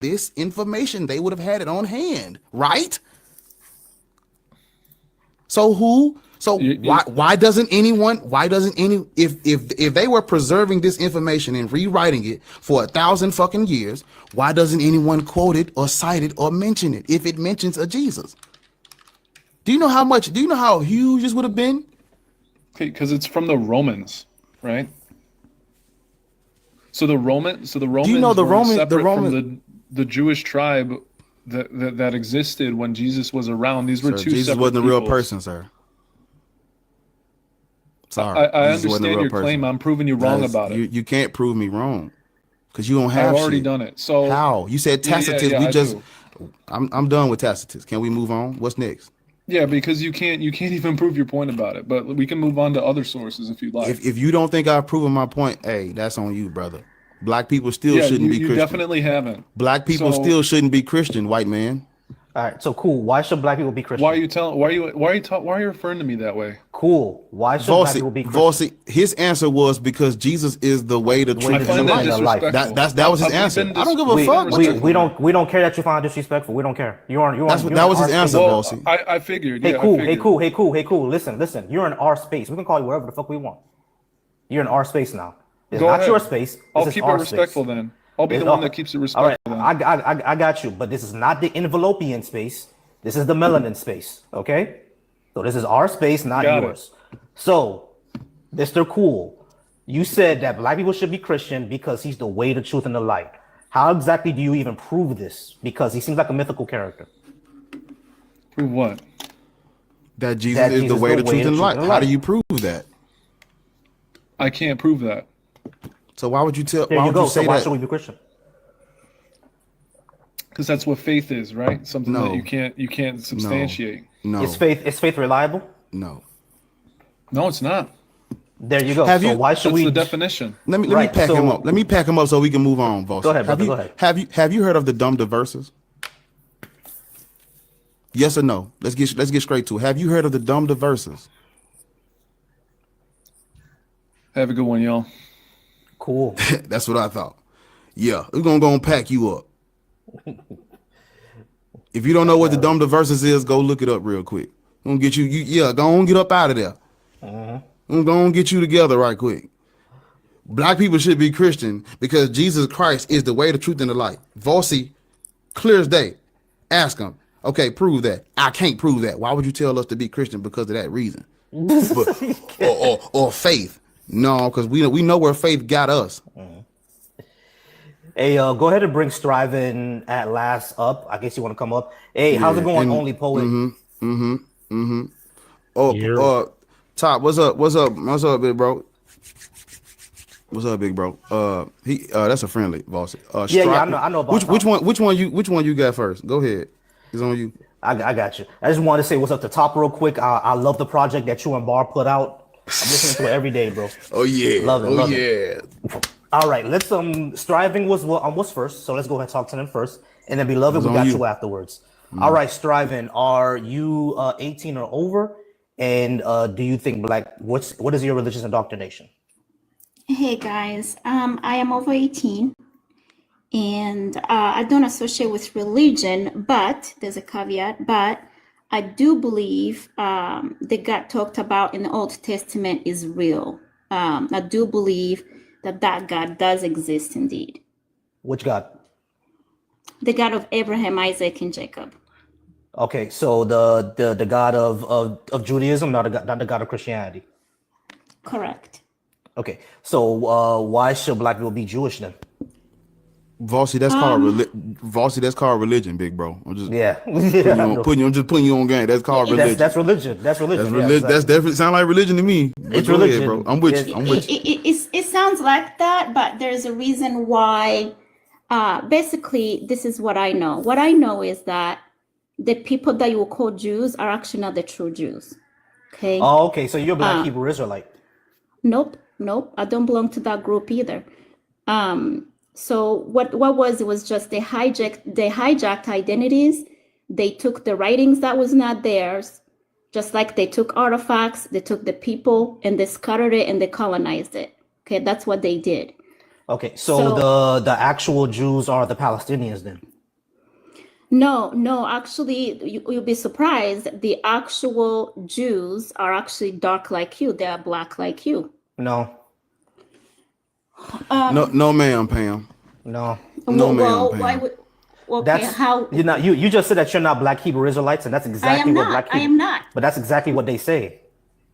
this information, they would have had it on hand, right? So why doesn't anyone, if they were preserving this information and rewriting it for 1,000 fucking years, why doesn't anyone quote it or cite it or mention it if it mentions a Jesus? Do you know how huge this would have been? Okay, because it's from the Romans, right? So the Romans were separate from the Jewish tribe that existed when Jesus was around. These were two Jesus separate wasn't a real peoples. person, sir. Sorry, I understand your claim. I'm proving you wrong about it. You can't prove me wrong because you don't have. I've already shit. done it. So how? You said Tacitus. I'm done with Tacitus. Can we move on? What's next? Yeah, because you can't even prove your point about it. But we can move on to other sources if you'd like. If you don't think I've proven my point, hey, that's on you, brother. Black people still shouldn't be Christian. You definitely haven't. Black people still shouldn't be Christian, white man. All right, so cool. Why should black people be Christian? Why are you referring to me that way? Cool. Why should black people be Christian? His answer was because Jesus is the way, the truth, and the life. That was his answer. I don't give a fuck. We don't care that you find disrespectful. We don't care. That was his answer, Bossy. I figured. Hey, cool. Listen. You're in our space. We can call you whatever the fuck we want. You're in our space now. It's not your space. I'll keep it respectful then. I'll be the one that keeps it respectful. All right, I got you, but this is not the envelopian space. This is the melanin space, okay? So this is our space, not yours. So, Mr. Cool, you said that black people should be Christian because he's the way, the truth, and the light. How exactly do you even prove this? Because he seems like a mythical character. Prove what? That Jesus is the way, the truth, and the light. How do you prove that? I can't prove that. So why would you tell? There why you would go. you say so why that? should we be Christian? Because that's what faith is, right? Something that you can't substantiate. No. Is faith reliable? No. No, it's not. There you go. Why should That's we? the definition. Let me pack him up. Let me pack him up so we can move on, Boss. Go ahead, brother. Go ahead. Have you heard of the dumb diverses? Yes or no? Let's get straight to it. Have you heard of the dumb diverses? Have a good one, y'all. Cool. That's what I thought. Yeah, we're gonna go and pack you up. If you don't know what the dumb diverses is, go look it up real quick. I'm gonna get you. Go on, get up out of there. I'm gonna get you together right quick. Black people should be Christian because Jesus Christ is the way, the truth, and the light. Vossi, clear as day. Ask him. Okay, prove that. I can't prove that. Why would you tell us to be Christian because of that reason? or faith? No, because we know where faith got us. Hey, go ahead and bring Striving at last up. I guess you want to come up. Hey, how's it going, Only Poet? Top, what's up? What's up, big bro? What's up, big bro? That's a friendly boss. I know about which one you got first? Go ahead. It's on you. I got you. I just wanted to say what's up to Top real quick. I love the project that you and Bar put out. I'm listening to it every day, bro. Oh yeah. Love it. Love it. All right, let's Striving was first, so let's go ahead and talk to them first, and then Beloved, we got you afterwards. All right, Striving, are you 18 or over? And do you think what is your religious indoctrination? Hey guys, I am over 18 and I don't associate with religion, but there's a caveat, but I do believe the God talked about in the Old Testament is real. I do believe that God does exist indeed. Which God? The God of Abraham, Isaac, and Jacob. Okay, so the God of Judaism, not the God of Christianity. Correct. Okay, so why should black people be Jewish then? Vossi, that's called religion, big bro. I'm just putting you on game. That's called religion. That's religion. That's definitely sound like religion to me. It's religion, ahead, bro. I'm with you. It sounds like that, but there's a reason why. Basically, this is what I know. What I know is that the people that you will call Jews are actually not the true Jews. Okay. Oh, okay. So you're a black Hebrew Israelite. Nope. I don't belong to that group either. So what was it was just they hijacked identities. They took the writings that was not theirs, just like they took artifacts, they took the people and they scattered it and they colonized it. Okay, that's what they did. Okay, so the actual Jews are the Palestinians then. No, actually, you'll be surprised. The actual Jews are actually dark like you. They are black like you. No, No, ma'am, Pam. no. No, ma'am, Well, why Pam. would? Okay, That's how? you just said that you're not black Hebrew Israelites, and that's I exactly am what not. black I Hebrew. am not. But that's exactly what they say.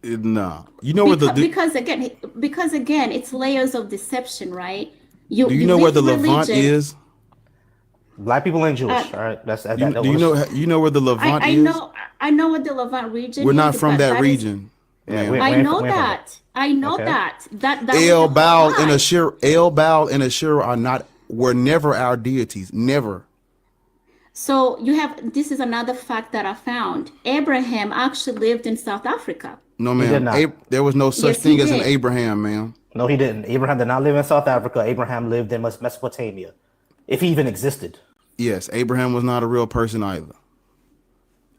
Nah. You know where Because again, it's layers of deception, right? Do you know where leave the Levant religion. is? Black people ain't Jewish. All right, that's that. Do you know where the Levant I is? know I know what the Levant region We're is. not from but that is- region. Yeah, ma'am. we I ain't know from- we ain't from that. I know Okay. that was El the Baal whole and lie. Ashur were never our deities. Never. So this is another fact that I found. Abraham actually lived in South Africa. No, He did ma'am. not. There was no such Yes, thing he as an did. Abraham, ma'am. No, he didn't. Abraham did not live in South Africa. Abraham lived in Mesopotamia, if he even existed. Yes, Abraham was not a real person either.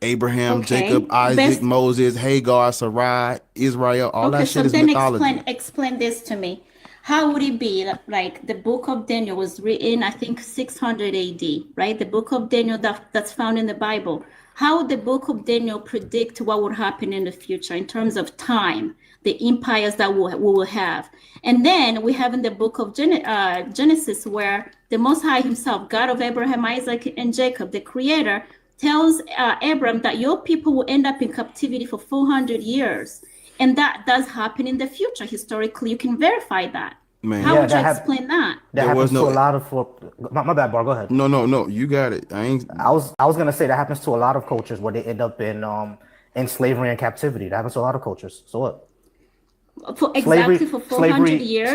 Abraham, Okay. Jacob, Isaac, Best- Moses, Hagar, Sarai, Israel, all Okay, that so shit is then mythology. explain this to me. How would it be like the book of Daniel was written, I think 600 AD, right? The book of Daniel that's found in the Bible. How would the book of Daniel predict what would happen in the future in terms of time, the empires that we will have? And then we have in the book of Genesis where the Most High himself, God of Abraham, Isaac, and Jacob, the creator, tells Abram that your people will end up in captivity for 400 years. And that does happen in the future. Historically, you can verify that. Man. How Yeah, would you that explain that? That There was happens to no- a lot of. My bad, Bar. Go ahead. No. You got it. I was gonna say that happens to a lot of cultures where they end up in slavery and captivity. That happens to a lot of cultures. So what? Exactly for 400 years?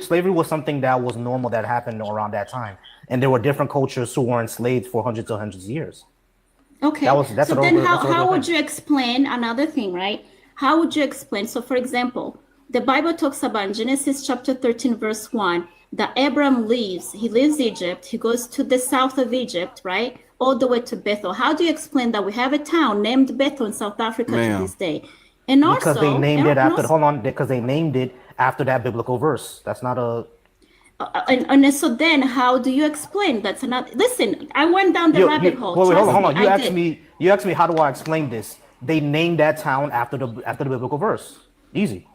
Slavery was something that was normal that happened around that time, and there were different cultures who were enslaved for hundreds of years. Okay. That's so an then over- that's an how over would thing. you explain another thing, right? How would you explain? So, for example, the Bible talks about in Genesis chapter 13, verse 1, that Abram leaves. He leaves Egypt. He goes to the south of Egypt, right? All the way to Bethel. How do you explain that we have a town named Bethel in South Africa to Ma'am. this day? And Because they named it after. also, Hold on, because they named it after that biblical verse. That's not a. and so then how do you explain that's not listen, I went down the rabbit hole. Wait, hold Trust on. me, You I asked did. me. You asked me how do I explain this? They named that town after the biblical verse. Easy.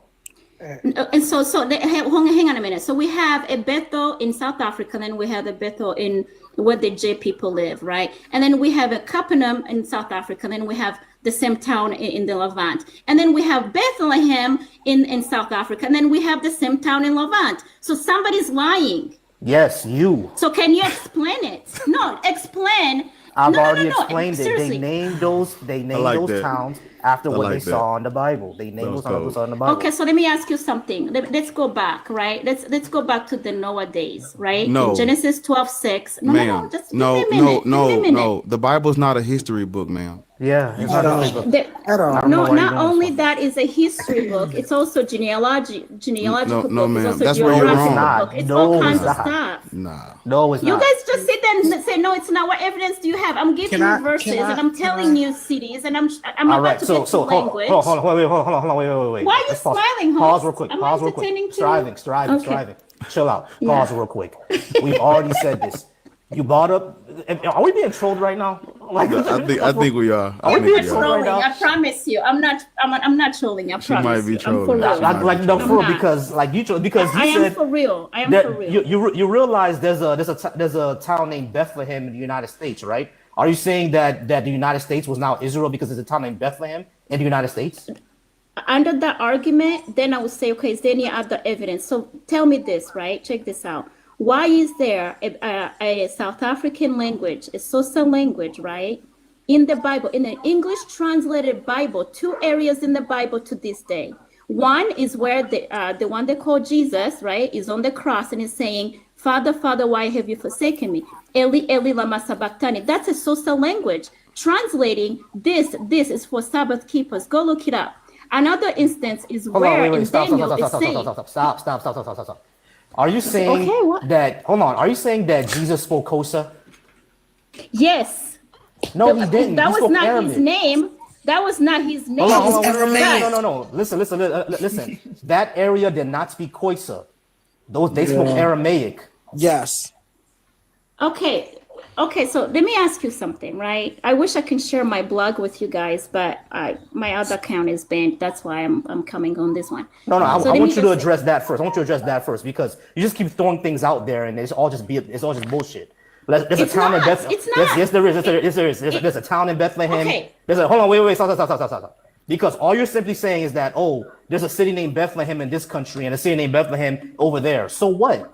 And so hang on a minute. So we have a Bethel in South Africa, then we have a Bethel in where the J people live, right? And then we have a Capernaum in South Africa, then we have the same town in the Levant. And then we have Bethlehem in South Africa, and then we have the same town in Levant. So somebody's lying. Yes, you. So can you explain it? No, explain. I've No. already explained it. Seriously. They named those like that. towns after I what they like that. saw in the Bible. They named those towns after what they saw in the Bible. Okay, so let me ask you something. Let's go back, right? Let's go back to the Noah days, right? No. In Genesis 12:6. Ma'am. Just give me a minute. Give me a minute. No. The Bible's not a history book, ma'am. Yeah, it's not really good. At all. I don't know No, why you're not doing only this. that is a history book, it's also genealogical No, book. ma'am. It's also That's where you're geographical wrong. book. It's No, all it's kinds of not. stuff. Nah. No, it's You not. guys just sit there and say, no, it's not. What evidence do you have? I'm giving you verses and I'm telling you cities and I'm All about right, to so get to hold language. on, wait. Why are you Let's pause. smiling, Pause host? real quick. I'm Pause real quick. entertaining too. Striving. Okay. Chill out. Yeah. Pause real quick. We've already said this. You brought up. Are we being trolled right now? Like, I think we are. I I'm think not we are. trolling. now. I promise you. I'm not trolling. I promise might be you. I'm for trolling. real. She might like be no, trolling. for real, I'm not. because like you I am said for real. I am that for real. you realize there's a town named Bethlehem in the United States, right? Are you saying that the United States was now Israel because there's a town named Bethlehem in the United States? Under that argument, then I would say, okay, is there any other evidence? So tell me this, right? Check this out. Why is there a South African language, a Xhosa language, right? In the Bible, in an English translated Bible, 2 areas in the Bible to this day. One is where the one they call Jesus, right, is on the cross and is saying, Father, Father, why have you forsaken me? Eli, Eli, lama sabachthani. That's a Xhosa language. Translating this is for Sabbath keepers. Go look it up. Another instance is Hold where on, wait, in stop. Daniel is saying, Stop. Are you saying Okay, what? that? Hold on. Are you saying that Jesus spoke Xhosa? yes. No, he didn't. That He was spoke not Aramaic. his name. That was not his name. Hold on. But- No. Listen. That area did not speak Xhosa. They spoke Aramaic. Yes. Okay, okay, so let me ask you something, right? I wish I can share my blog with you guys, but my other account is banned. That's why I'm coming on this one. No, I So let me want you to just say, address that first. I want you to address that first because you just keep throwing things out there and it's all just bullshit. There's a it's town in not. Bethlehem. It's not. Yes, there is. Yes, there is. There's a town in Bethlehem. Okay. Hold on, wait, stop. Because all you're simply saying is that, oh, there's a city named Bethlehem in this country and a city named Bethlehem over there. So what?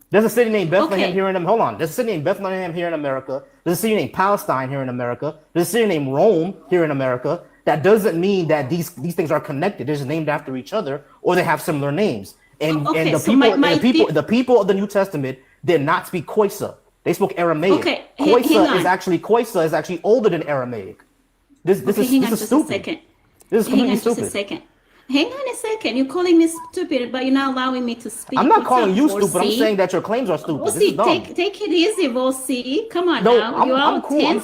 There's a city named Bethlehem here in Hold on. There's a city named Bethlehem here in America. There's a city named Palestine here in America. There's a city named Rome here in America. That doesn't mean that these things are connected. They're just named after each other or they have similar names. And the people of the New Testament did not speak Koisa. They spoke Aramaic. Okay, Koisa is actually older than Aramaic. This is stupid. This is completely stupid. Hang on a second. You're calling me stupid, but you're not allowing me to speak. I'm not calling you stupid. I'm saying that your claims are stupid. This is dumb. Take it easy, Volsi. Come on no, now. I'm cool. I'm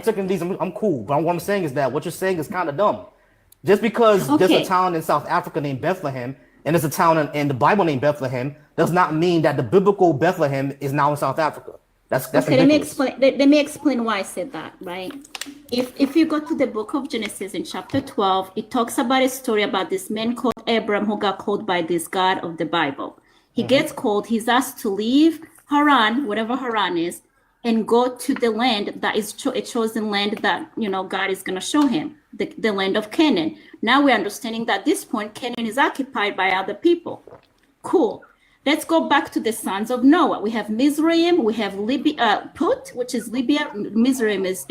taking these. I'm cool. But what I'm saying is that what you're saying is kind of dumb. Just because there's a town in South Africa named Bethlehem and there's a town in the Bible named Bethlehem does not mean that the biblical Bethlehem is now in South Africa. That's okay. Let me explain why I said that. Right. If you go to the book of Genesis in chapter 12, it talks about a story about this man called Abram who got called by this God of the Bible. He gets called. He's asked to leave Haran, whatever Haran is, and go to the land that is a chosen land that God is going to show him, the land of Canaan. Now we're understanding that at this point Canaan is occupied by other people. Cool. Let's go back to the sons of Noah. We have Mizraim, we have Put, which is Libya. Mizraim is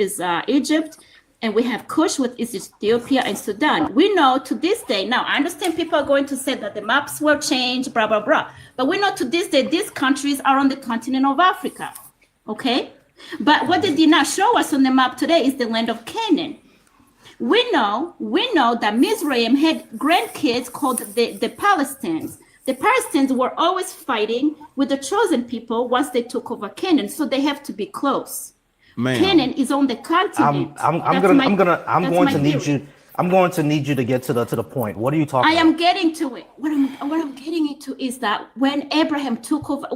Egypt, and we have Cush, which is Ethiopia and Sudan. We know to this day, now I understand people are going to say that the maps were changed, blah, blah, blah. But we know to this day, these countries are on the continent of Africa, okay? But what they did not show us on the map today is the land of Canaan. We know that Mizraim had grandkids called the Palestinians. The Palestinians were always fighting with the chosen people once they took over Canaan, so they have to be close. Canaan is on the continent. I'm going to need you to get to the point. What are you talking about? I am getting to it. What I'm getting into is that when Abraham took over,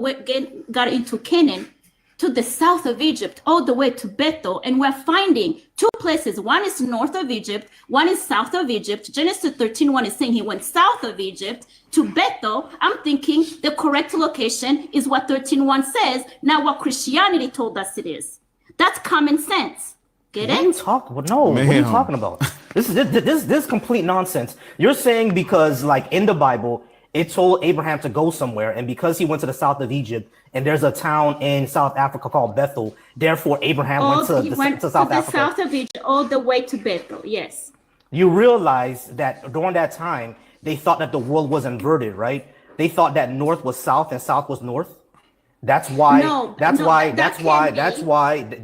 got into Canaan, to the south of Egypt, all the way to Bethel, and we're finding two places. One is north of Egypt, one is south of Egypt. Genesis 13:1 is saying he went south of Egypt to Bethel. I'm thinking the correct location is what 13:1 says, not what Christianity told us it is. That's common sense. Get it? What are you talking about? No, what are you talking about? This is complete nonsense. You're saying because like in the Bible, it told Abraham to go somewhere, and because he went to the south of Egypt, and there's a town in South Africa called Bethel, therefore Abraham went to South Africa. South of Egypt, all the way to Bethel, yes. You realize that during that time, they thought that the world was inverted, right? They thought that north was south and south was north. That's why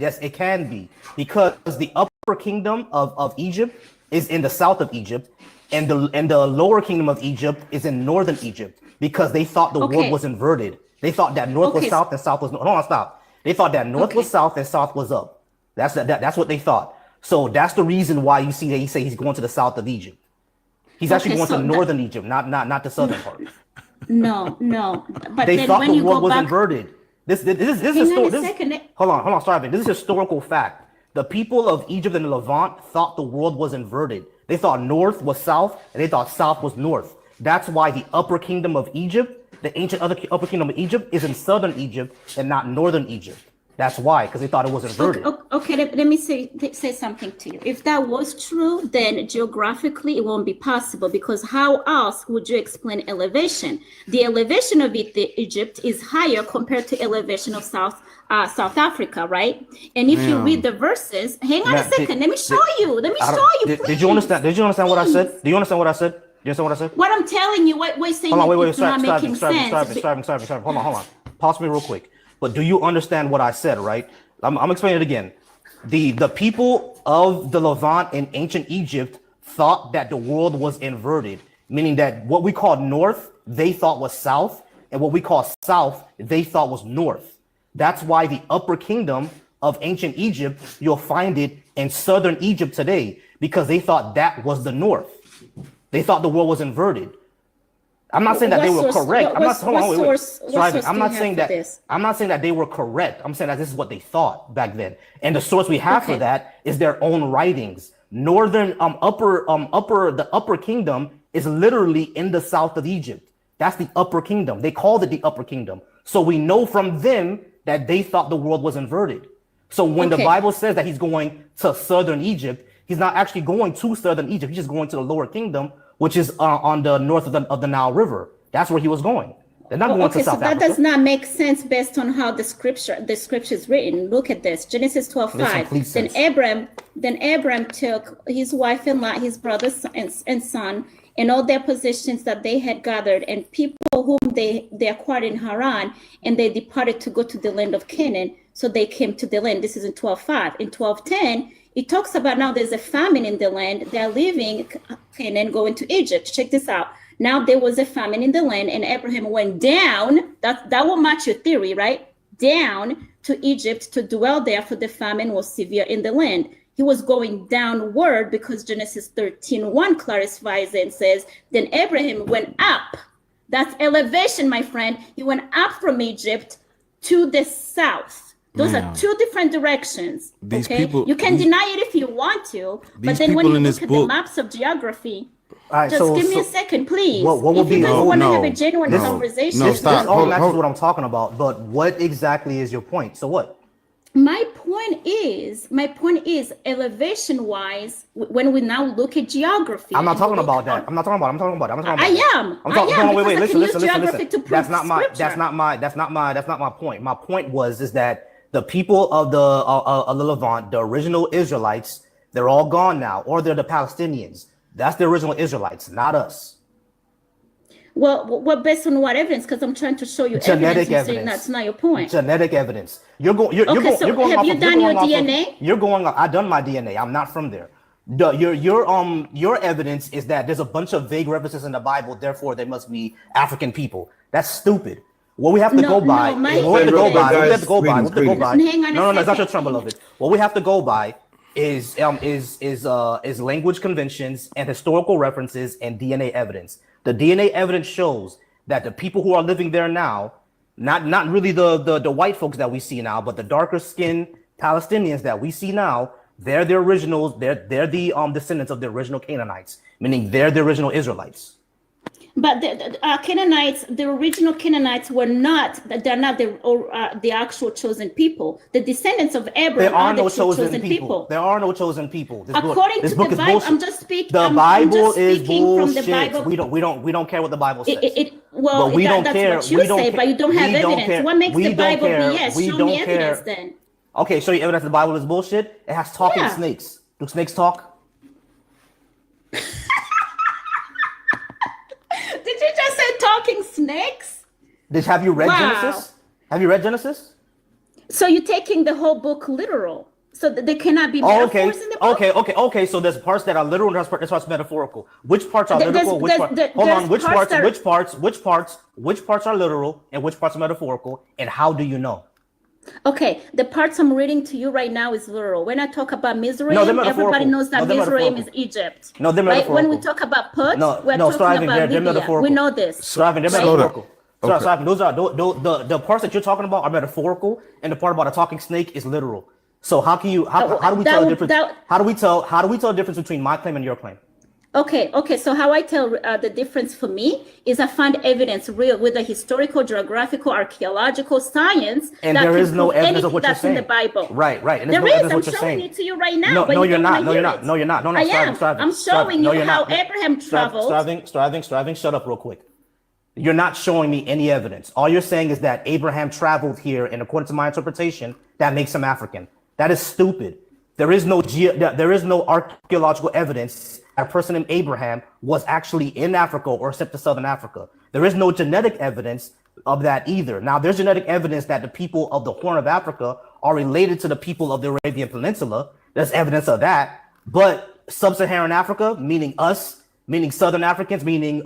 it can be. Because the upper kingdom of Egypt is in the south of Egypt, and the lower kingdom of Egypt is in northern Egypt, because they thought the world was inverted. They thought that north was south and south was north. Hold on, stop. They thought that north was south and south was up. That's what they thought. So that's the reason why you see that he say he's going to the south of Egypt. He's actually going to northern Egypt, not the southern part. No. But they thought the world was inverted. This hold on, sorry, this is historical fact. The people of Egypt and the Levant thought the world was inverted. They thought north was south, and they thought south was north. That's why the upper kingdom of Egypt, the ancient upper kingdom of Egypt, is in southern Egypt and not northern Egypt. That's why, because they thought it was inverted. Okay, let me say something to you. If that was true, then geographically it won't be possible, because how else would you explain elevation? The elevation of Egypt is higher compared to elevation of South Africa, right? And if you read the verses, hang on a second, let me show you. Did you understand what I said? Do you understand what I said? You understand what I said? What I'm telling you, what saying it's not making sense. Hold on. Pause me real quick. But do you understand what I said, right? I'm explaining it again. The people of the Levant in ancient Egypt thought that the world was inverted, meaning that what we call north, they thought was south, and what we call south, they thought was north. That's why the upper kingdom of ancient Egypt, you'll find it in southern Egypt today, because they thought that was the north. They thought the world was inverted. I'm not saying that they were correct. I'm not saying that. I'm not saying that they were correct. I'm saying that this is what they thought back then. And the source we have for that is their own writings. The upper kingdom is literally in the south of Egypt. That's the upper kingdom. They called it the upper kingdom. So we know from them that they thought the world was inverted. So when the Bible says that he's going to southern Egypt, he's not actually going to southern Egypt. He's just going to the lower kingdom, which is on the north of the Nile River. That's where he was going. They're not going to South Africa. That does not make sense based on how the scripture is written. Look at this, Genesis 12:5. Then Abram took his wife and Lot, his brothers and son, and all their possessions that they had gathered, and people whom they acquired in Haran, and they departed to go to the land of Canaan. So they came to the land. This is in 12:5. In 12:10, it talks about now there's a famine in the land. They're leaving Canaan, going to Egypt. Check this out. Now there was a famine in the land, and Abraham went down. That will match your theory, right? Down to Egypt to dwell there, for the famine was severe in the land. He was going downward because Genesis 13:1 clarifies it and says, then Abraham went up. That's elevation, my friend. He went up from Egypt to the south. Those are two different directions. These okay? people, you can deny it if you want to, but then when you look at the maps of geography, give me a second, please. What would be? If you guys want to have a genuine conversation, this all matches what I'm talking about. But what exactly is your point? So what? My point is elevation-wise, when we now look at geography. I'm not talking about that. I'm talking about. Wait. Listen. That's not my point. My point is that the people of the Levant, the original Israelites, they're all gone now, or they're the Palestinians. That's the original Israelites, not us. Well, based on what evidence? Because I'm trying to show you genetic evidence. That's not your point. Genetic evidence. You're going. Have you done your DNA? I've done my DNA. I'm not from there. Your evidence is that there's a bunch of vague references in the Bible. Therefore, they must be African people. That's stupid. What we have to go by. It's not your turn, beloved. What we have to go by is language conventions and historical references and DNA evidence. The DNA evidence shows that the people who are living there now, not really the white folks that we see now, but the darker skinned Palestinians that we see now, they're the originals. They're the descendants of the original Canaanites, meaning they're the original Israelites. But the Canaanites, the original Canaanites they're not the actual chosen people. The descendants of Abraham are no chosen people. There are no chosen people. According to the Bible, I'm just speaking. The Bible is bullshit. From the Bible. We don't care what the Bible says. Well, we don't care. What you say, but you don't have evidence. What makes the Bible BS? Show me evidence then. Okay, show you evidence the Bible is bullshit. It has talking snakes. Do snakes talk? Did you just say talking snakes? Have you read Genesis? Have you read Genesis? So you're taking the whole book literal. So there cannot be metaphors in the book? Okay. So there's parts that are literal and there's parts literal. Which parts are literal? Which parts are literal and which parts are metaphorical? And how do you know? Okay, the parts I'm reading to you right now is literal. When I talk about Mizraim, everybody knows that Mizraim is Egypt. No, they're metaphorical. When we talk about Put, we're talking about Libya. We know this. They're metaphorical. Those are the parts that you're talking about are metaphorical, and the part about a talking snake is literal. So how do we tell the difference? How do we tell the difference between my claim and your claim? Okay. So how I tell the difference for me is I find evidence real with the historical, geographical, archaeological science. And there is no evidence of what you're saying. In the Bible. Right. And there is. I'm showing it to you right now. No, you're not. No, you're not. I am. I'm showing you how Abraham traveled. Striving. Shut up real quick. You're not showing me any evidence. All you're saying is that Abraham traveled here, and according to my interpretation, that makes him African. That is stupid. There is no archaeological evidence a person named Abraham was actually in Africa or except to Southern Africa. There is no genetic evidence of that either. Now, there's genetic evidence that the people of the Horn of Africa are related to the people of the Arabian Peninsula. There's evidence of that. But Sub-Saharan Africa, meaning us, meaning Southern Africans, meaning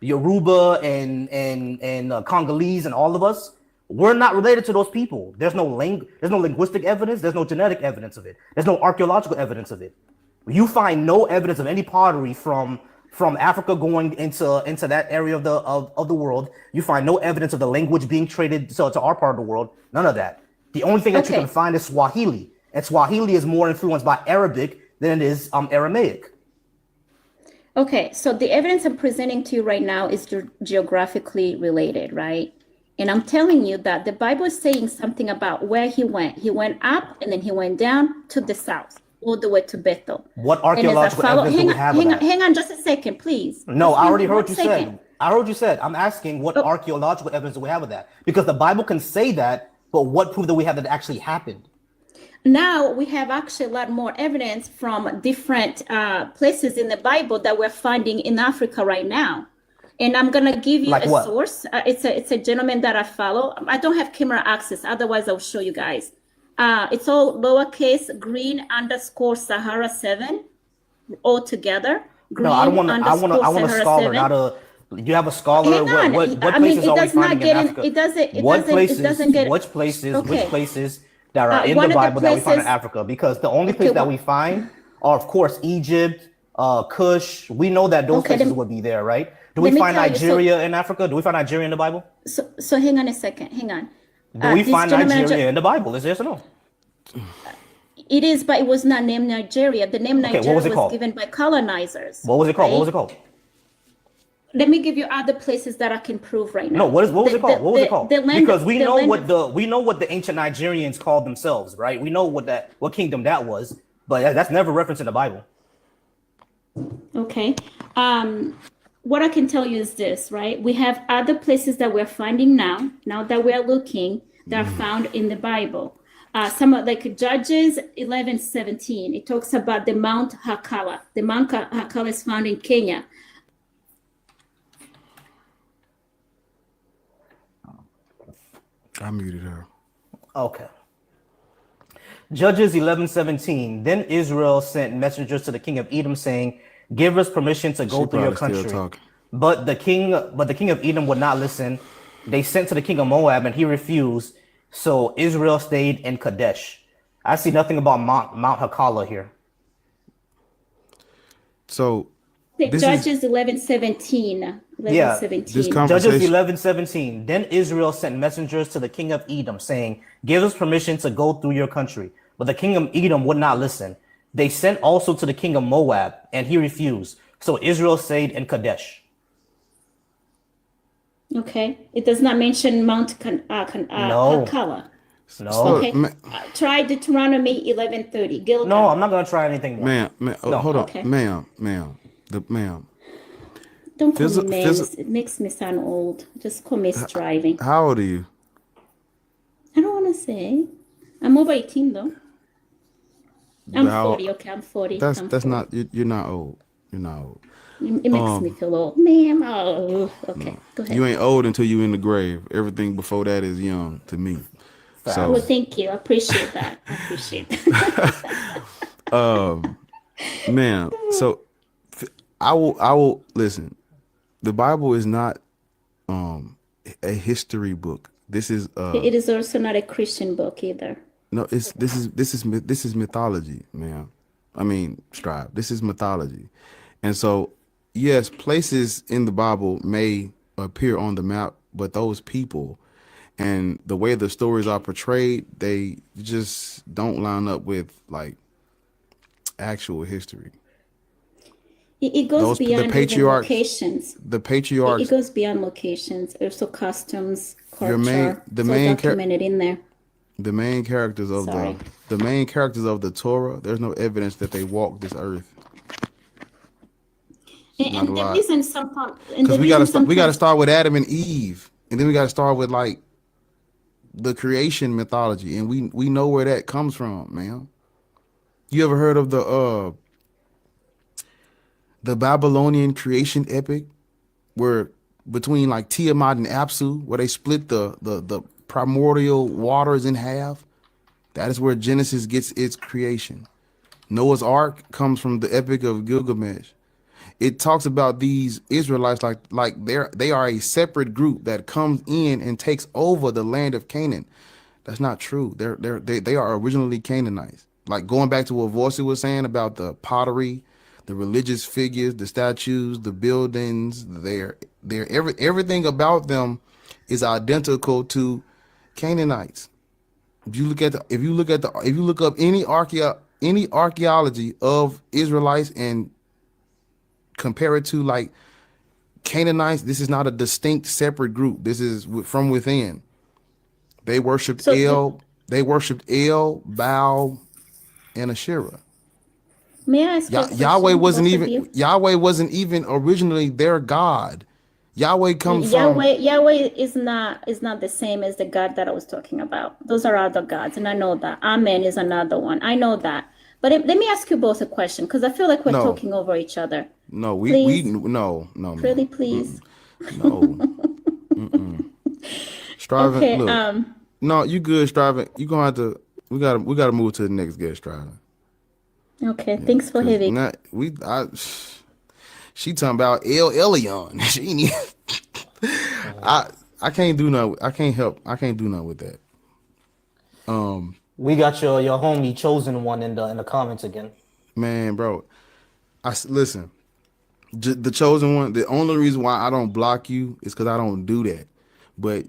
Yoruba and Congolese and all of us, we're not related to those people. There's no linguistic evidence. There's no genetic evidence of it. There's no archaeological evidence of it. You find no evidence of any pottery from from Africa going into that area of the world. You find no evidence of the language being traded to our part of the world. None of that. The only thing that you can find is Swahili, and Swahili is more influenced by Arabic than it is Aramaic. Okay, so the evidence I'm presenting to you right now is geographically related, right? And I'm telling you that the Bible is saying something about where he went. He went up and then he went down to the south, all the way to Bethel. What archaeological evidence do we have of that? Hang on just a second, please. No, I already heard you said. I heard you said. I'm asking what archaeological evidence do we have of that? Because the Bible can say that, but what proof that we have that it actually happened? Now we have actually a lot more evidence from different places in the Bible that we're finding in Africa right now. And I'm gonna give you a source. It's a gentleman that I follow. I don't have camera access, otherwise I'll show you guys. It's all lowercase green _ Sahara 7 all together. No, I want a scholar, not a. You have a scholar. What places are we finding in Africa? Which places that are in the Bible that we find in Africa? Because the only place that we find are, of course, Egypt, Kush. We know that those places would be there, right? Do we find Nigeria in Africa? Do we find Nigeria in the Bible? So hang on a second. Hang on. Do we find Nigeria in the Bible? Is yes or no? It is, but it was not named Nigeria. The name Nigeria was given by colonizers. What was it called? Right? What was it called? Let me give you other places that I can prove right now. No, what was it called? What was it called? Because we know what the ancient Nigerians called themselves, right? We know what kingdom that was, but that's never referenced in the Bible. Okay. What I can tell you is this, right? We have other places that we're finding now that we're looking, that are found in the Bible. Some of like Judges 11:17, it talks about the Mount Hakala. The Mount Hakala is found in Kenya. I muted her. Okay. Judges 11:17. Then Israel sent messengers to the king of Edom, saying, "Give us permission to go through your country." But the king of Edom would not listen. They sent to the king of Moab, and he refused. So Israel stayed in Kadesh. I see nothing about Mount Hakala here. So Judges 11:17. Yeah, Judges 11:17. Then Israel sent messengers to the king of Edom, saying, "Give us permission to go through your country." But the king of Edom would not listen. They sent also to the king of Moab, and he refused. So Israel stayed in Kadesh. Okay, it does not mention Mount Hakala. No. Okay. Try Deuteronomy 11:30. Gilgal. No, I'm not gonna try anything more. Ma'am, hold on, okay. Ma'am. Don't call me ma'am. It makes me sound old. Just call me striving. How old are you? I don't want to say. I'm over 18 though. I'm 40. Okay, I'm 40. That's 40. Not. You're not old. You're not old. It makes me feel old, ma'am. Oh, okay. Go ahead. You ain't old until you in the grave. Everything before that is young to me. So. Well, thank you. I appreciate that. Ma'am. So I will listen. The Bible is not a history book. This is it is also not a Christian book either. No, this is mythology, ma'am. I mean, Scribe. This is mythology. And so yes, places in the Bible may appear on the map, but those people and the way the stories are portrayed, they just don't line up with like actual history. It goes beyond locations. The patriarchs. It goes beyond locations. Also customs, culture. Documented in there. The main characters of the Torah. There's no evidence that they walked this earth. And the reason sometimes, because we gotta start with Adam and Eve, and then we gotta start with like the creation mythology, and we know where that comes from, man. You ever heard of the Babylonian creation epic, where between like Tiamat and Apsu, where they split the primordial waters in half? That is where Genesis gets its creation. Noah's Ark comes from the epic of Gilgamesh. It talks about these Israelites like they are a separate group that comes in and takes over the land of Canaan. That's not true. They are originally Canaanites. Like going back to what Voice was saying about the pottery the religious figures, the statues, the buildings, everything about them is identical to Canaanites. If you look up any archaeology of Israelites and compare it to like Canaanites, this is not a distinct separate group. This is from within. They worshipped El, Baal, and Asherah. May I ask you a question? Yahweh wasn't even originally their God. Yahweh comes from Yahweh is not the same as the God that I was talking about. Those are other gods, and I know that. Amen is another one. I know that. But let me ask you both a question, because I feel like we're talking over each other. No, no. Really, please. No. Striving. Okay. Look, no, you good, Striving. You gonna have to. We gotta move to the next guest, Striving. Okay. Yeah, thanks for having. She talking about El Elyon. She I can't do nothing. I can't do nothing with that. We got your homie Chosen One in the comments again. Man, bro, listen. The Chosen One. The only reason why I don't block you is because I don't do that. But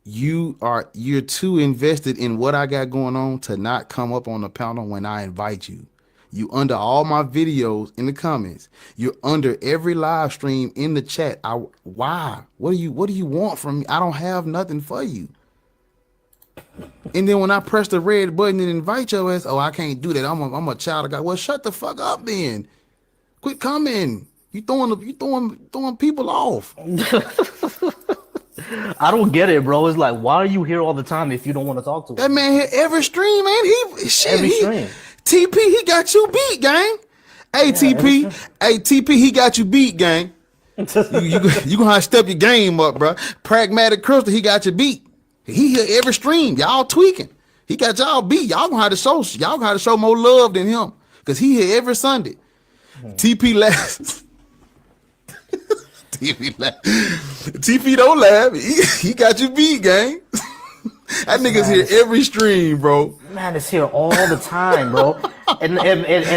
you're too invested in what I got going on to not come up on the panel when I invite you. You under all my videos in the comments. You're under every live stream in the chat. Why? What do you want from me? I don't have nothing for you. And then when I press the red button and invite your ass, I can't do that. I'm a child of God. Well, shut the fuck up then. Quit coming. You throwing people off. I don't get it, bro. It's like, why are you here all the time if you don't want to talk to him? That man hit every stream, man. Every stream. TP, he got you beat, gang. Hey, TP, he got you beat, gang. You gonna have to step your game up, bro. Pragmatic Crystal, he got you beat. He hit every stream. Y'all tweaking. He got y'all beat. Y'all gonna have to show more love than him, cause he hit every Sunday. TP laughs. TP don't laugh. He got you beat, gang. That nigga's here every stream, bro. Man, it's here all the time, bro. and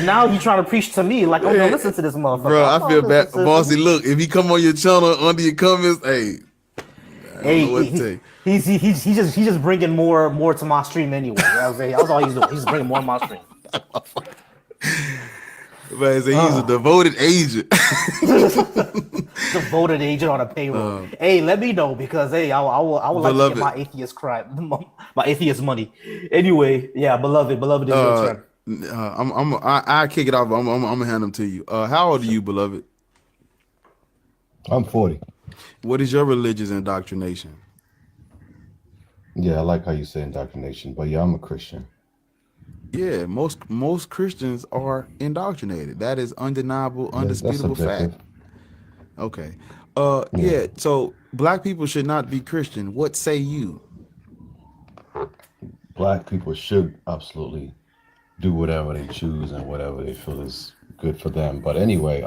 now you trying to preach to me like I'm gonna listen to this motherfucker. Bro, I feel bad. Bossy, look, if he come on your channel under your comments, he's just bringing more to my stream anyway. That's all he's doing. He's bringing more to my stream. Man, he's a devoted agent. Devoted agent on a payroll. Hey, let me know, because I would like to get my atheist crime, my atheist money. Anyway, yeah, beloved is your turn. I kick it off. I'm gonna hand them to you. How old are you, beloved? I'm 40. What is your religious indoctrination? Yeah, I like how you say indoctrination, but yeah, I'm a Christian. Yeah, most Christians are indoctrinated. That is undeniable, undisputable fact. Okay. Yeah. So black people should not be Christian. What say you? Black people should absolutely do whatever they choose and whatever they feel is good for them. But anyway,